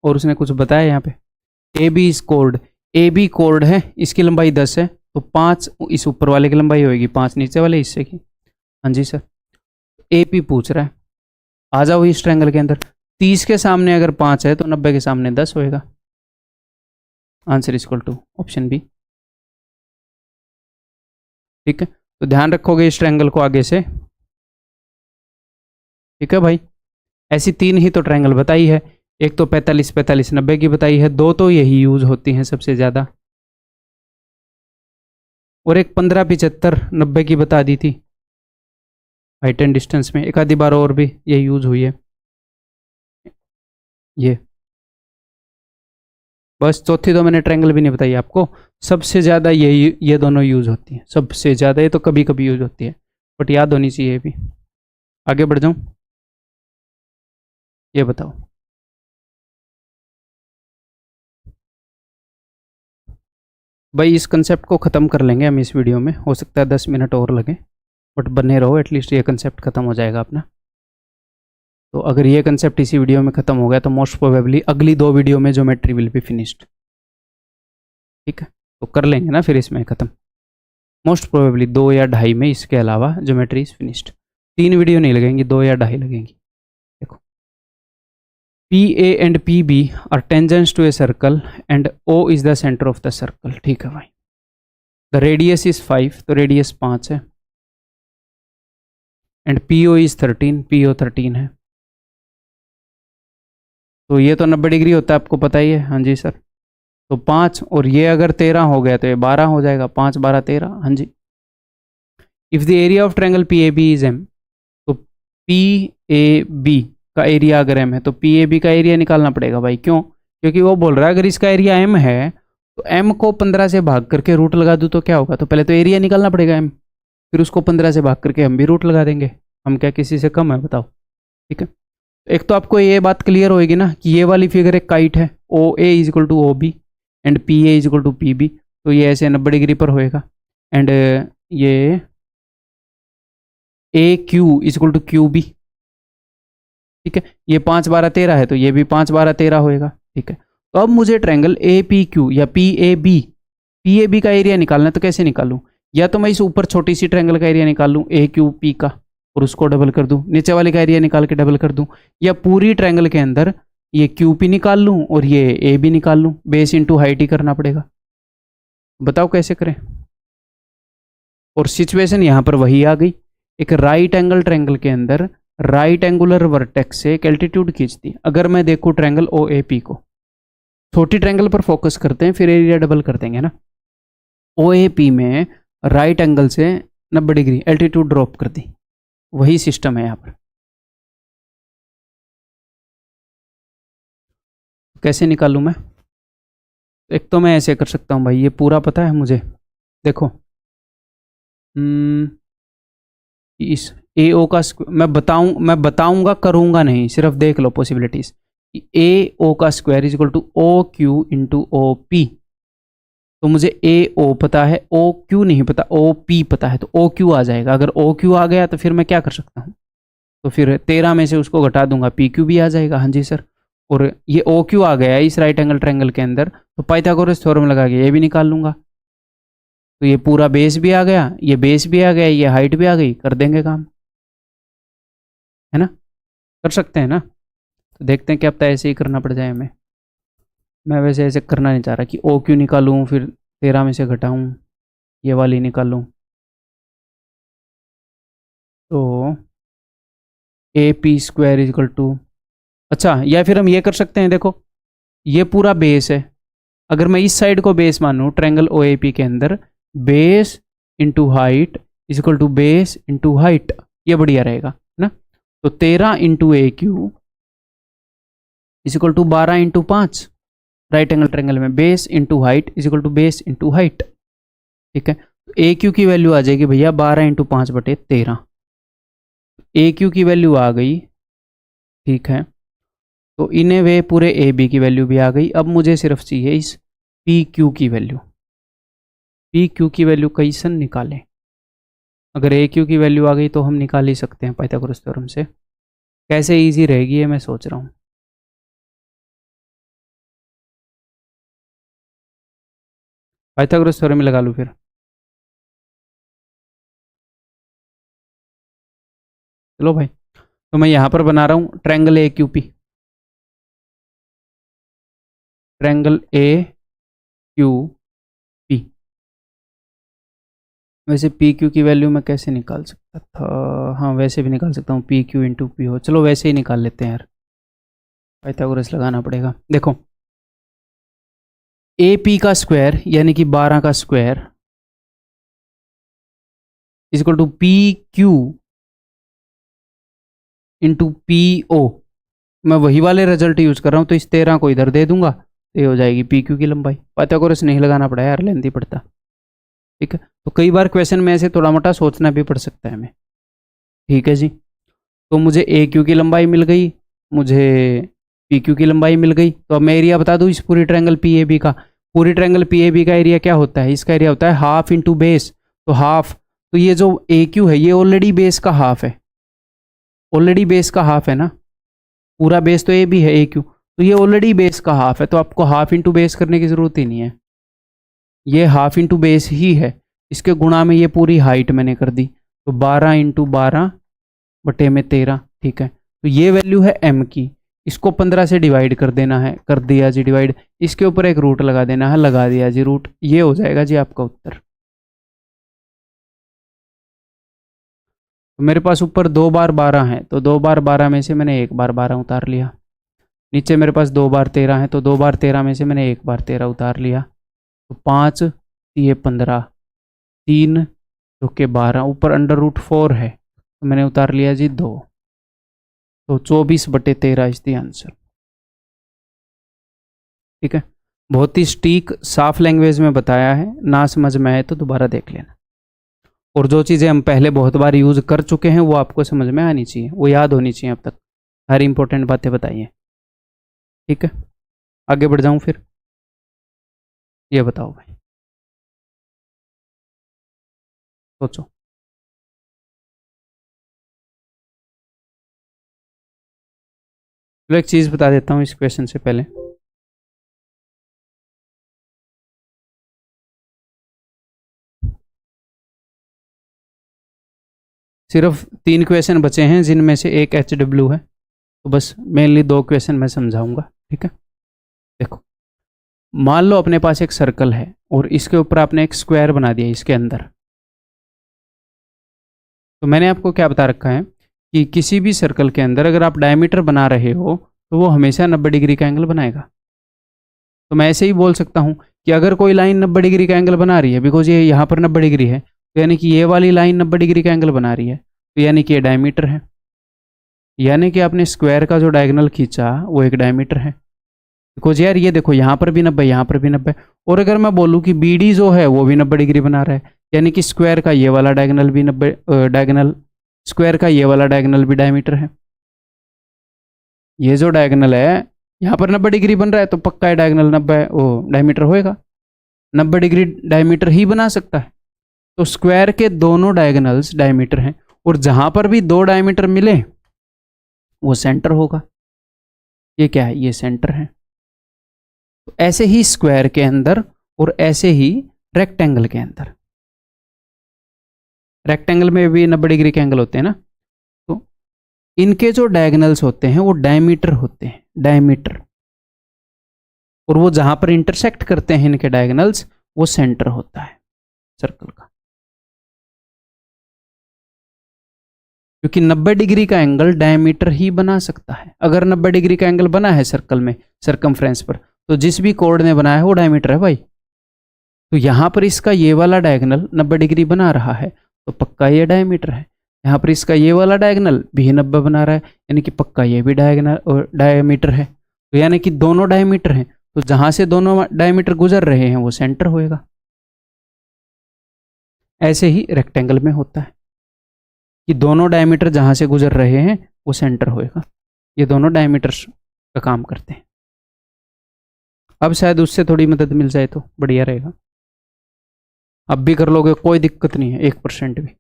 और उसने कुछ बताया यहाँ पे, A B is chord, A B chord है, इसकी लंबाई 10 है, तो 5 इस ऊपर वाले की लंबाई होगी, 5 नीचे वाले हिस्से की। हाँ जी सर, ए पी पूछ रहा है, आ जाओ इस ट्रायंगल के अंदर, 30 के सामने अगर 5 है तो 90 के सामने 10 होएगा। Answer is equal to option B. ठीक है, तो ध्यान रखोगे इस ट्रायंगल को आगे से। ठीक है भाई, ऐसी 3 ही तो ट्रायंगल बताई है, एक तो 45 45 90 की बताई है, 2 तो यही यूज होती हैं सबसे ज्यादा, और एक 15 75 90 की बता दी थी हाइट एंड डिस्टेंस में, एक आधी बार और भी ये यूज हुई है ये। बस चौथी तो मैंने ट्रायंगल भी नहीं बताई आपको, सबसे ज़्यादा ये दोनों यूज होती हैं सबसे ज़्यादा, ये तो कभी कभी यूज होती है बट याद होनी चाहिए भी। आगे बढ़ जाऊँ, ये बताओ भाई, इस कंसेप्ट को ख़त्म कर लेंगे हम इस वीडियो में, हो सकता है 10 मिनट और लगे, बट बने रहो, एटलीस्ट ये कंसेप्ट खत्म हो जाएगा अपना। तो अगर ये कंसेप्ट इसी वीडियो में खत्म हो गया तो मोस्ट प्रोबेबली अगली 2 वीडियो में ज्योमेट्री विल बी फिनिश्ड। ठीक है, तो कर लेंगे ना फिर इसमें ख़त्म, मोस्ट प्रोबेबली 2 या 2.5 में इसके अलावा ज्योमेट्री इज फिनिश्ड। 3 वीडियो नहीं लगेंगी, 2 या 2.5 लगेंगी। देखो, P A and P B are tangents to a circle and O is the centre of the circle. ठीक है भाई, द रेडियस इज 5, तो रेडियस 5 है, and P O is 13, P O 13 है। तो ये तो 90 डिग्री होता है, आपको पता ही है। हाँ जी सर, तो 5 और ये अगर 13 हो गया तो ये 12 हो जाएगा, 5 12 13। हाँ जी, if the area of triangle P A B is M, तो पी ए बी का एरिया अगर एम है तो पी ए बी का एरिया निकालना पड़ेगा भाई। क्यों? क्योंकि वो बोल रहा है अगर इसका एरिया एम है तो एम को 15 से भाग करके रूट लगा दूँ तो क्या होगा, तो पहले तो एरिया निकालना पड़ेगा एम, फिर उसको 15 से भाग करके हम भी रूट लगा देंगे। हम क्या किसी से कम है बताओ? ठीक है, एक तो आपको ये बात क्लियर होएगी ना कि ये वाली फिगर एक काइट है, O A is equal to O B and P A is equal to P B, तो ये ऐसे 90 डिग्री पर होएगा। एंड ये A Q is equal to Q B. ठीक है, ये 5 12 13 है तो ये भी 5 12 13 होएगा। ठीक है, तो अब मुझे ट्रायंगल ए पी क्यू या पी ए बी का एरिया निकालना है, तो कैसे निकालूं? या तो मैं इस ऊपर छोटी सी ट्रायंगल का एरिया निकाल लूँ ए क्यू पी का और उसको डबल कर दूं, नीचे वाले का एरिया निकाल के डबल कर दूं, या पूरी ट्रायंगल के अंदर ये क्यू पी निकाल लूं और ये ए बी निकाल लूं, बेस इंटू हाइट ही करना पड़ेगा। बताओ कैसे करें? और सिचुएशन यहां पर वही आ गई, एक राइट एंगल ट्रायंगल के अंदर राइट एंगुलर वर्टेक्स से एक एल्टीट्यूड खींचती। अगर मैं देखूं ट्रायंगल ओ ए पी को, छोटी ट्रायंगल पर फोकस करते हैं फिर एरिया डबल कर देंगे ना। ओ ए पी में राइट एंगल से 90 डिग्री एल्टीट्यूड ड्रॉप कर दी, वही सिस्टम है यहाँ पर। कैसे निकालूं मैं? एक तो मैं ऐसे कर सकता हूँ भाई, ये पूरा पता है मुझे, देखो इस ए ओ का मैं बताऊंगा करूंगा नहीं, सिर्फ देख लो पॉसिबिलिटीज। ए ओ का square is equal to O Q into O P, तो मुझे ए ओ पता है, ओ क्यू नहीं पता, ओ पी पता है, तो ओ क्यू आ जाएगा। अगर ओ क्यू आ गया तो फिर मैं क्या कर सकता हूँ, तो फिर 13 में से उसको घटा दूंगा, पी क्यू भी आ जाएगा। हाँ जी सर, और ये ओ क्यू आ गया इस राइट एंगल ट्रायंगल के अंदर, तो पाइथागोरस थ्योरम लगा के ये भी निकाल लूंगा, तो ये पूरा बेस भी आ गया, ये बेस भी आ गया, ये हाइट भी आ गई, कर देंगे काम, है ना? कर सकते हैं ना? तो देखते हैं क्या पता ऐसे ही करना पड़ जाए हमें। मैं वैसे ऐसे करना नहीं चाह रहा कि ओ क्यू निकालूँ फिर 13 में से घटाऊँ, ये वाली निकालूँ, तो A P square is equal to, अच्छा या फिर हम ये कर सकते हैं, देखो ये पूरा बेस है, अगर मैं इस साइड को बेस मानूँ ट्रायंगल ओ ए पी के अंदर, base into height is equal to base into height, ये बढ़िया रहेगा ना। तो 13 into A Q is equal to 12 into 5, right angle triangle में base into height is equal to base into height. ठीक है, तो ए क्यू की वैल्यू आ जाएगी भैया 12 इंटू 5 बटे 13, ए क्यू की वैल्यू आ गई। ठीक है, तो इन्हें वे पूरे ए बी की वैल्यू भी आ गई। अब मुझे सिर्फ चाहिए इस पी क्यू की वैल्यू, पी क्यू की वैल्यू कैसे निकालें? अगर ए क्यू की वैल्यू आ गई तो हम निकाल ही सकते हैं पाइथागोरस थ्योरम से। कैसे इजी रहेगी ये मैं सोच रहा हूँ। पाइथागोरस थ्योरम में लगा लूँ फिर, चलो भाई। तो मैं यहाँ पर बना रहा हूँ triangle A Q P, triangle A Q P. वैसे पी क्यू की वैल्यू मैं कैसे निकाल सकता था? हाँ वैसे भी निकाल सकता हूँ, पी क्यू इंटू पी हो। चलो वैसे ही निकाल लेते हैं यार, पाइथागोरस लगाना पड़ेगा। देखो ए पी का स्क्वायर यानी कि 12 का square is equal to P Q into P O. मैं वही वाले रिजल्ट यूज कर रहा हूँ, तो इस 13 को इधर दे दूंगा, तो ये हो जाएगी पी क्यू की लंबाई। पाइथागोरस नहीं लगाना पड़ा यार, लेंथी पड़ता। ठीक है, तो कई बार क्वेश्चन में ऐसे थोड़ा मोटा सोचना भी पड़ सकता है हमें। ठीक है जी, तो मुझे ए क्यू की लंबाई मिल गई, मुझे पी क्यू की लंबाई मिल गई। तो अब मैं एरिया बता दूँ इस पूरी ट्रायंगल पी ए बी का। पूरी ट्रायंगल पी ए बी का एरिया क्या होता है? इसका एरिया होता है हाफ इंटू बेस, तो हाफ। तो ये जो ए क्यू है ये ऑलरेडी बेस का हाफ है, ऑलरेडी बेस का हाफ है ना, पूरा बेस तो ए बी है ए क्यू, तो ये ऑलरेडी बेस का हाफ है, तो आपको हाफ इंटू बेस करने की जरूरत ही नहीं है, ये हाफ इंटू बेस ही है। इसके गुणा में ये पूरी हाइट मैंने कर दी, तो 12 इंटू 12 बटे में 13। ठीक है, तो ये वैल्यू है एम की, इसको 15 से डिवाइड कर देना है, कर दिया जी डिवाइड। इसके ऊपर एक रूट लगा देना है, लगा दिया जी रूट। ये हो जाएगा जी आपका उत्तर। तो मेरे पास ऊपर 2 बार 12 है, तो 2 बार 12 में से मैंने 1 बार 12 उतार लिया। नीचे मेरे पास 2 बार 13 है, तो 2 बार 13 में से मैंने 1 बार 13 उतार लिया। तो 5 ये 15, 3 जो कि 12, ऊपर अंडर रूट 4 है, तो मैंने उतार लिया जी 2। तो 24 बटे 13 इज द आंसर। ठीक है, बहुत ही स्टीक साफ लैंग्वेज में बताया है, ना समझ में आए तो दोबारा देख लेना। और जो चीज़ें हम पहले बहुत बार यूज़ कर चुके हैं वो आपको समझ में आनी चाहिए, वो याद होनी चाहिए अब तक, हर इंपॉर्टेंट बातें बताइए। ठीक है, आगे बढ़ जाऊं फिर? ये बताओ भाई, सोचो। चलो एक चीज़ बता देता हूँ इस क्वेश्चन से पहले। सिर्फ 3 क्वेश्चन बचे हैं जिनमें से एक HW है, तो बस मेनली 2 क्वेश्चन मैं समझाऊंगा। ठीक है, देखो मान लो अपने पास एक सर्कल है और इसके ऊपर आपने एक स्क्वायर बना दिया इसके अंदर। तो मैंने आपको क्या बता रखा है कि किसी भी सर्कल के अंदर अगर आप डायमीटर बना रहे हो तो वो हमेशा 90 डिग्री का एंगल बनाएगा। तो मैं ऐसे ही बोल सकता हूँ कि अगर कोई लाइन 90 डिग्री का एंगल बना रही है, बिकॉज ये यहाँ पर 90 डिग्री है, तो यानी कि ये वाली लाइन 90 डिग्री का एंगल बना रही है, तो यानी कि ये डायमीटर है, यानी कि आपने स्क्वायर का जो डायगोनल खींचा वो एक डायमीटर है। बिकॉज यार ये देखो यहाँ पर भी 90, यहाँ पर भी 90, और अगर मैं बोलूँ कि बी डी जो है वो भी 90 डिग्री बना रहा है, यानी कि स्क्वायर का ये वाला डायगोनल भी 90 डायगोनल, स्क्वायर का ये वाला डायगोनल भी डायमीटर है। ये जो डायगोनल है यहाँ पर 90 डिग्री बन रहा है, तो पक्का है डायगोनल 90 वो डायमीटर होएगा, 90 डिग्री डायमीटर ही बना सकता है। तो स्क्वायर के दोनों डायगोनल्स डायमीटर हैं, और जहां पर भी 2 डायमीटर मिले वो सेंटर होगा। ये क्या है? ये सेंटर है। तो ऐसे ही स्क्वायर के अंदर और ऐसे ही रेक्टेंगल के अंदर, रेक्टेंगल में भी 90 डिग्री के एंगल होते हैं ना, तो इनके जो डायगोनल्स होते हैं वो डायमीटर होते हैं, डायमीटर। और वो जहां पर इंटरसेक्ट करते हैं इनके डायगोनल्स, वो सेंटर होता है सर्कल का। क्योंकि 90 डिग्री का एंगल डायमीटर ही बना सकता है। अगर 90 डिग्री का एंगल बना है सर्कल में, सरकमफ्रेंस पर, तो जिस भी कोड ने बनाया है वो डायमीटर है भाई। तो यहां पर इसका ये वाला डायगोनल 90 डिग्री बना रहा है, तो पक्का ये डायमीटर है। यहाँ पर इसका ये वाला डायगोनल भी 90 बना रहा है, यानी कि पक्का ये भी डायगोनल डायमीटर है। तो यानी कि दोनों डायमीटर हैं, तो जहां से दोनों डायमीटर गुजर रहे हैं वो सेंटर होएगा। ऐसे ही रेक्टेंगल में होता है कि दोनों डायमीटर जहां से गुजर रहे हैं वो सेंटर होएगा। ये दोनों डायमीटर्स का काम करते हैं। अब शायद उससे थोड़ी मदद मिल जाए तो बढ़िया रहेगा। अब भी कर लोगे, कोई दिक्कत नहीं है, 1% भी।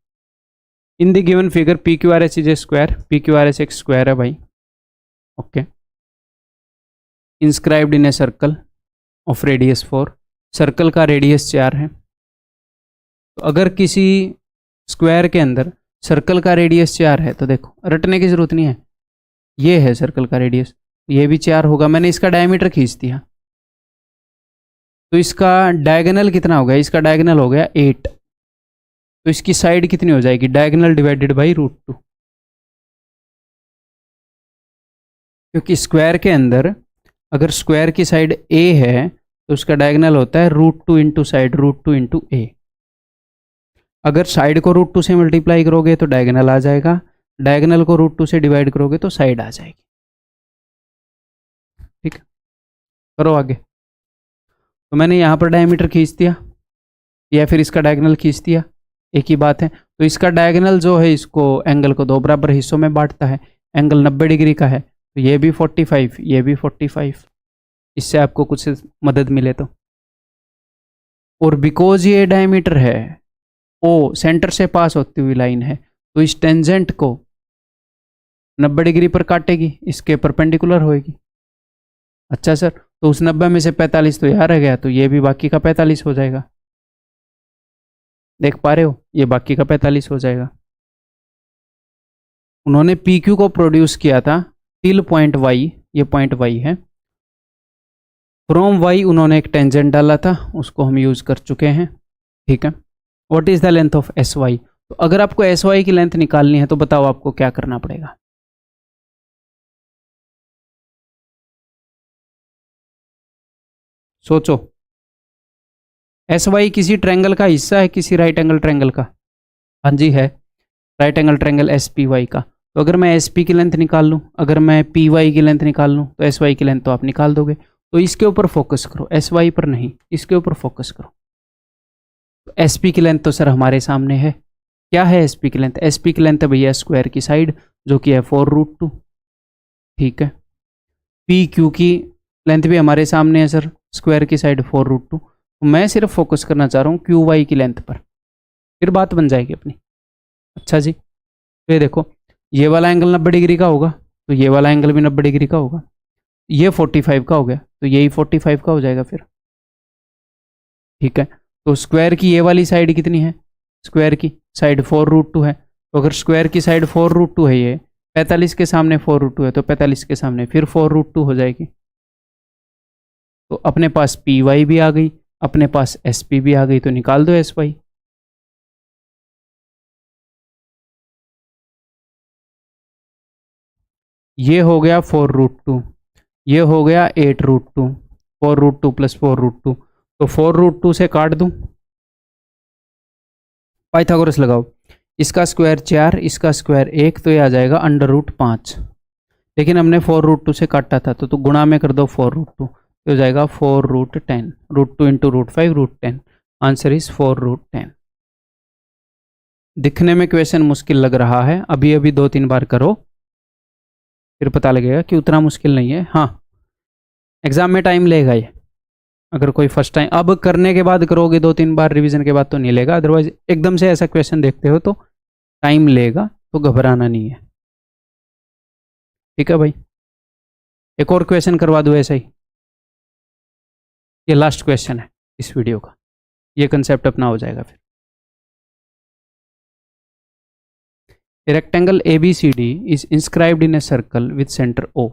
इन the given figure P Q R S is a square, P Q R S एक स्क्वायर है भाई। Okay, inscribed in a circle of radius 4, circle का रेडियस 4 है। तो अगर किसी स्क्वायर के अंदर सर्कल का रेडियस 4 है, तो देखो रटने की जरूरत नहीं है, ये है सर्कल का रेडियस, ये भी 4 होगा। मैंने इसका डायमीटर खींच दिया, तो इसका डायगोनल कितना हो गया? इसका डायगोनल हो गया 8। तो इसकी साइड कितनी हो जाएगी, डायगोनल डिवाइडेड बाई √2, क्योंकि स्क्वायर के अंदर अगर स्क्वायर की साइड a है तो उसका डायगोनल होता है √2 इंटू साइड, √2 इंटू ए। अगर साइड को √2 से मल्टीप्लाई करोगे तो डायगोनल आ जाएगा, डायगोनल को √2 से डिवाइड करोगे तो साइड आ जाएगी। ठीक है, करो आगे। तो मैंने यहाँ पर डायमीटर खींच दिया या फिर इसका डायगोनल खींच दिया, एक ही बात है। तो इसका डायगोनल जो है इसको एंगल को 2 बराबर हिस्सों में बांटता है, एंगल 90 डिग्री का है, तो ये भी 45, ये भी 45। इससे आपको कुछ मदद मिले तो। और बिकॉज ये डायमीटर है, ओ सेंटर से पास होती हुई लाइन है, तो इस टेंजेंट को 90 डिग्री पर काटेगी, इसके परपेंडिकुलर होएगी। अच्छा सर, तो उस 90 में से 45 तो यहाँ रह गया, तो ये भी बाकी का 45 हो जाएगा। देख पा रहे हो, ये बाकी का 45 हो जाएगा। उन्होंने पी क्यू को प्रोड्यूस किया था टिल पॉइंट वाई, ये पॉइंट वाई है। फ्रॉम वाई उन्होंने एक टेंजेंट डाला था, उसको हम यूज कर चुके हैं। ठीक है, what is the length of S Y. तो अगर आपको एस वाई की लेंथ निकालनी है तो बताओ आपको क्या करना पड़ेगा। सोचो, एस वाई किसी ट्रायंगल का हिस्सा है, किसी राइट एंगल ट्रायंगल का। हाँ जी है, right angle triangle S P Y का। तो अगर मैं एस पी की लेंथ निकाल लूँ, अगर मैं पी वाई की लेंथ निकाल लूँ, तो एस वाई की लेंथ तो आप निकाल दोगे। तो इसके ऊपर फोकस करो, एस वाई पर नहीं, इसके ऊपर फोकस करो। तो एस पी की लेंथ तो सर हमारे सामने है। क्या है एस पी की लेंथ? एस पी की लेंथ है भैया स्क्वायर की साइड, जो कि है 4√2। ठीक है, पी क्यू की लेंथ भी हमारे सामने है सर, स्क्वायर की साइड 4√2। तो मैं सिर्फ फोकस करना चाह रहा हूँ क्यू वाई की लेंथ पर, फिर बात बन जाएगी अपनी। अच्छा जी, तो ये देखो, ये वाला एंगल 90 डिग्री का होगा, तो ये वाला एंगल भी 90 डिग्री का होगा। ये 45 का हो गया, तो यही 45 का हो जाएगा फिर। ठीक है, तो स्क्वायर की ये वाली साइड कितनी है? स्क्वायर की साइड 4√2 है। तो अगर स्क्वायर की साइड 4√2 है, ये 45 के सामने 4√2 है, तो 45 के सामने फिर 4√2 हो जाएगी। तो अपने पास पी वाई भी आ गई, अपने पास एस पी भी आ गई, तो निकाल दो एस वाई। ये हो गया 4√2, ये हो गया 8√2, 4√2 प्लस 4√2, तो 4√2 से काट दूं, पाइथागोरस लगाओ। इसका स्क्वायर 4, इसका स्क्वायर 1, तो ये आ जाएगा √5। लेकिन हमने 4√2 से काटा था, तो गुणा में कर दो 4√2, तो हो जाएगा 4√10, √2 इंटू √5 √10। Answer is 4√10। दिखने में क्वेश्चन मुश्किल लग रहा है, अभी अभी 2-3 बार करो, फिर पता लगेगा कि उतना मुश्किल नहीं है। हाँ, एग्जाम में टाइम लेगा ये। अगर कोई फर्स्ट टाइम अब करने के बाद करोगे 2-3 बार रिवीजन के बाद तो नहीं लेगा, अदरवाइज एकदम से ऐसा क्वेश्चन देखते हो तो टाइम लेगा, तो घबराना नहीं है। ठीक है भाई, एक और क्वेश्चन करवा दूँ ऐसा ही, ये लास्ट क्वेश्चन है इस वीडियो का, ये कंसेप्ट अपना हो जाएगा फिर। A rectangle ABCD is inscribed in a circle with center O.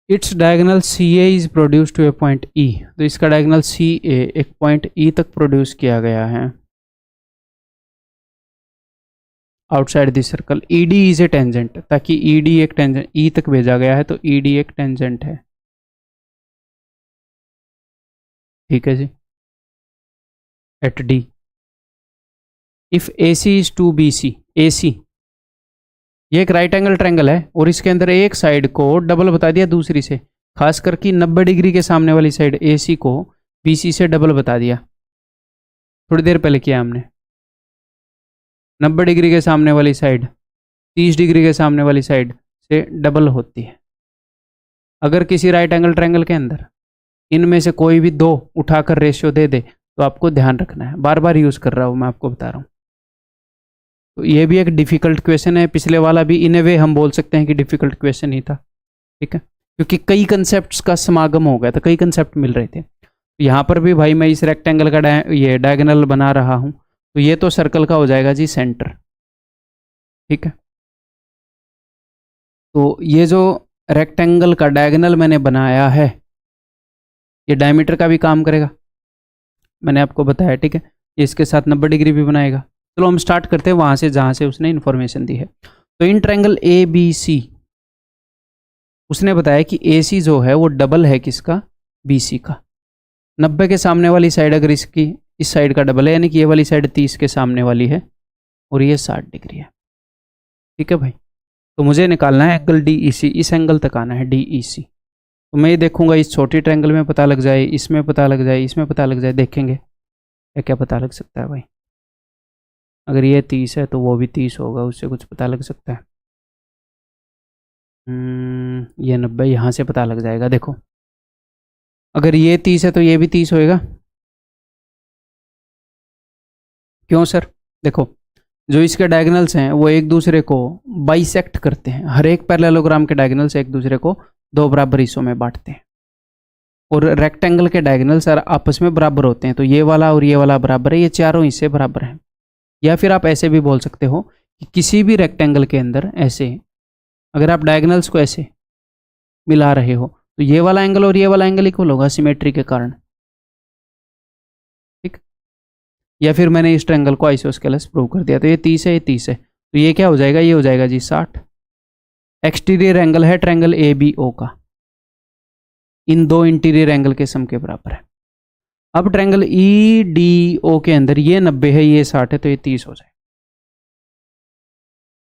Its diagonal CA is produced to a point E. तो इसका diagonal CA एक point E तक प्रोड्यूस किया गया है outside this circle. ED is a tangent, ताकि ED एक टेंजेंट E तक भेजा गया है, तो ED एक टेंजेंट है। ठीक है जी, at D if AC is two BC, AC ये एक राइट एंगल ट्रायंगल है और इसके अंदर एक साइड को डबल बता दिया दूसरी से, खास करके 90 डिग्री के सामने वाली साइड AC को BC से डबल बता दिया। थोड़ी देर पहले किया हमने, 90 डिग्री के सामने वाली साइड 30 डिग्री के सामने वाली साइड से डबल होती है। अगर किसी राइट एंगल ट्रायंगल के अंदर इनमें से कोई भी 2 उठाकर रेशियो दे दे तो आपको ध्यान रखना है, बार बार यूज़ कर रहा हूँ मैं, आपको बता रहा हूँ। तो ये भी एक डिफ़िकल्ट क्वेश्चन है, पिछले वाला भी इन ए वे हम बोल सकते हैं कि डिफ़िकल्ट क्वेश्चन ही था। ठीक है, क्योंकि कई कंसेप्ट्स का समागम हो गया था, कई कंसेप्ट मिल रहे थे। यहाँ पर भी भाई मैं इस रेक्टेंगल का ये डायगोनल बना रहा हूँ, तो ये तो सर्कल का हो जाएगा जी सेंटर। ठीक है, तो ये जो रेक्टेंगल का डायगोनल मैंने बनाया है ये डायमीटर का भी काम करेगा, मैंने आपको बताया। ठीक है, ये इसके साथ 90 डिग्री भी बनाएगा। चलो हम स्टार्ट करते हैं वहाँ से जहाँ से उसने इन्फॉर्मेशन दी है। तो इन ट्रायंगल ए बी सी उसने बताया कि ए सी जो है वो डबल है किसका, बी सी का। 90 के सामने वाली साइड अगर इसकी इस साइड का डबल है, यानी कि ये वाली साइड 30 के सामने वाली है और ये 60 डिग्री है। ठीक है भाई, तो मुझे निकालना है एंगल डी ई सी, इस एंगल तक आना है डी ई सी। तो मैं ये देखूंगा इस छोटी ट्रायंगल में पता लग जाए, इसमें पता लग जाए, इसमें पता लग जाए, देखेंगे क्या क्या पता लग सकता है भाई। अगर ये 30 है तो वो भी 30 होगा, उससे कुछ पता लग सकता है। ये 90 यहाँ से पता लग जाएगा। देखो अगर ये 30 है तो ये भी 30 होएगा। क्यों सर? देखो जो इसके डायगोनल्स हैं वो एक दूसरे को बाइसेक्ट करते हैं, हर एक पैरेललोग्राम के डायगोनल्स एक दूसरे को दो बराबर हिस्सों में बांटते हैं, और रेक्टेंगल के डायगोनल्स आपस में बराबर होते हैं। तो ये वाला और ये वाला बराबर है, ये चारों हिस्से बराबर हैं। या फिर आप ऐसे भी बोल सकते हो कि किसी भी रेक्टेंगल के अंदर ऐसे अगर आप डायगोनल्स को ऐसे मिला रहे हो तो ये वाला एंगल और ये वाला एंगल इक्वल होगा सिमेट्री के कारण। ठीक, या फिर मैंने इस ट्रायंगल को आइसोस्केलस प्रूव कर दिया। तो ये 30 है, ये 30 है, तो ये क्या हो जाएगा, ये हो जाएगा जी 60। एक्सटीरियर एंगल है ट्रायंगल ए बी ओ का, इन दो इंटीरियर एंगल के सम के बराबर है। अब ट्रायंगल ई डी ओ के अंदर ये 90 है, ये 60 है, तो ये 30 हो जाए।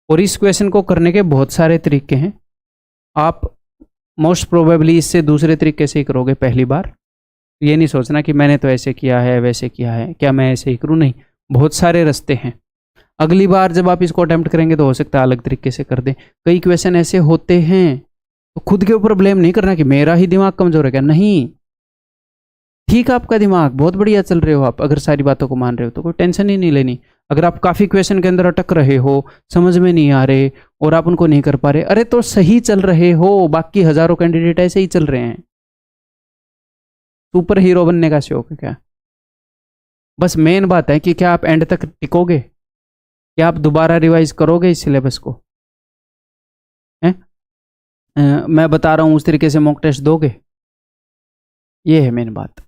और इस क्वेश्चन को करने के बहुत सारे तरीके हैं, आप मोस्ट प्रोबेबली इससे दूसरे तरीके से ही करोगे पहली बार। ये नहीं सोचना कि मैंने तो ऐसे किया है वैसे किया है, क्या मैं ऐसे ही करूँ, नहीं, बहुत सारे रास्ते हैं। अगली बार जब आप इसको अटेम्प्ट करेंगे तो हो सकता है अलग तरीके से कर दें। कई क्वेश्चन ऐसे होते हैं, तो खुद के ऊपर ब्लेम नहीं करना कि मेरा ही दिमाग कमजोर है क्या, नहीं, ठीक है आपका दिमाग बहुत बढ़िया चल रहे हो आप, अगर सारी बातों को मान रहे हो तो कोई टेंशन ही नहीं लेनी। अगर आप काफ़ी क्वेश्चन के अंदर अटक रहे हो, समझ में नहीं आ रहे और आप उनको नहीं कर पा रहे, अरे तो सही चल रहे हो, बाकी हजारों कैंडिडेट ऐसे ही चल रहे हैं। सुपर हीरो बनने का शौक है क्या? बस मेन बात है कि क्या आप एंड तक टिकोगे, क्या आप दोबारा रिवाइज करोगे इस सिलेबस को, मैं बता रहा हूँ उस तरीके से मॉक टेस्ट दोगे, ये है मेन बात।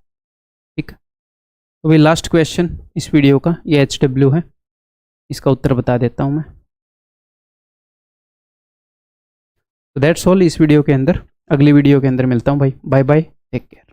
ठीक, तो भाई लास्ट क्वेश्चन इस वीडियो का ये HW है, इसका उत्तर बता देता हूँ मैं। तो दैट्स ऑल इस वीडियो के अंदर, अगली वीडियो के अंदर मिलता हूँ भाई, बाय बाय, टेक केयर।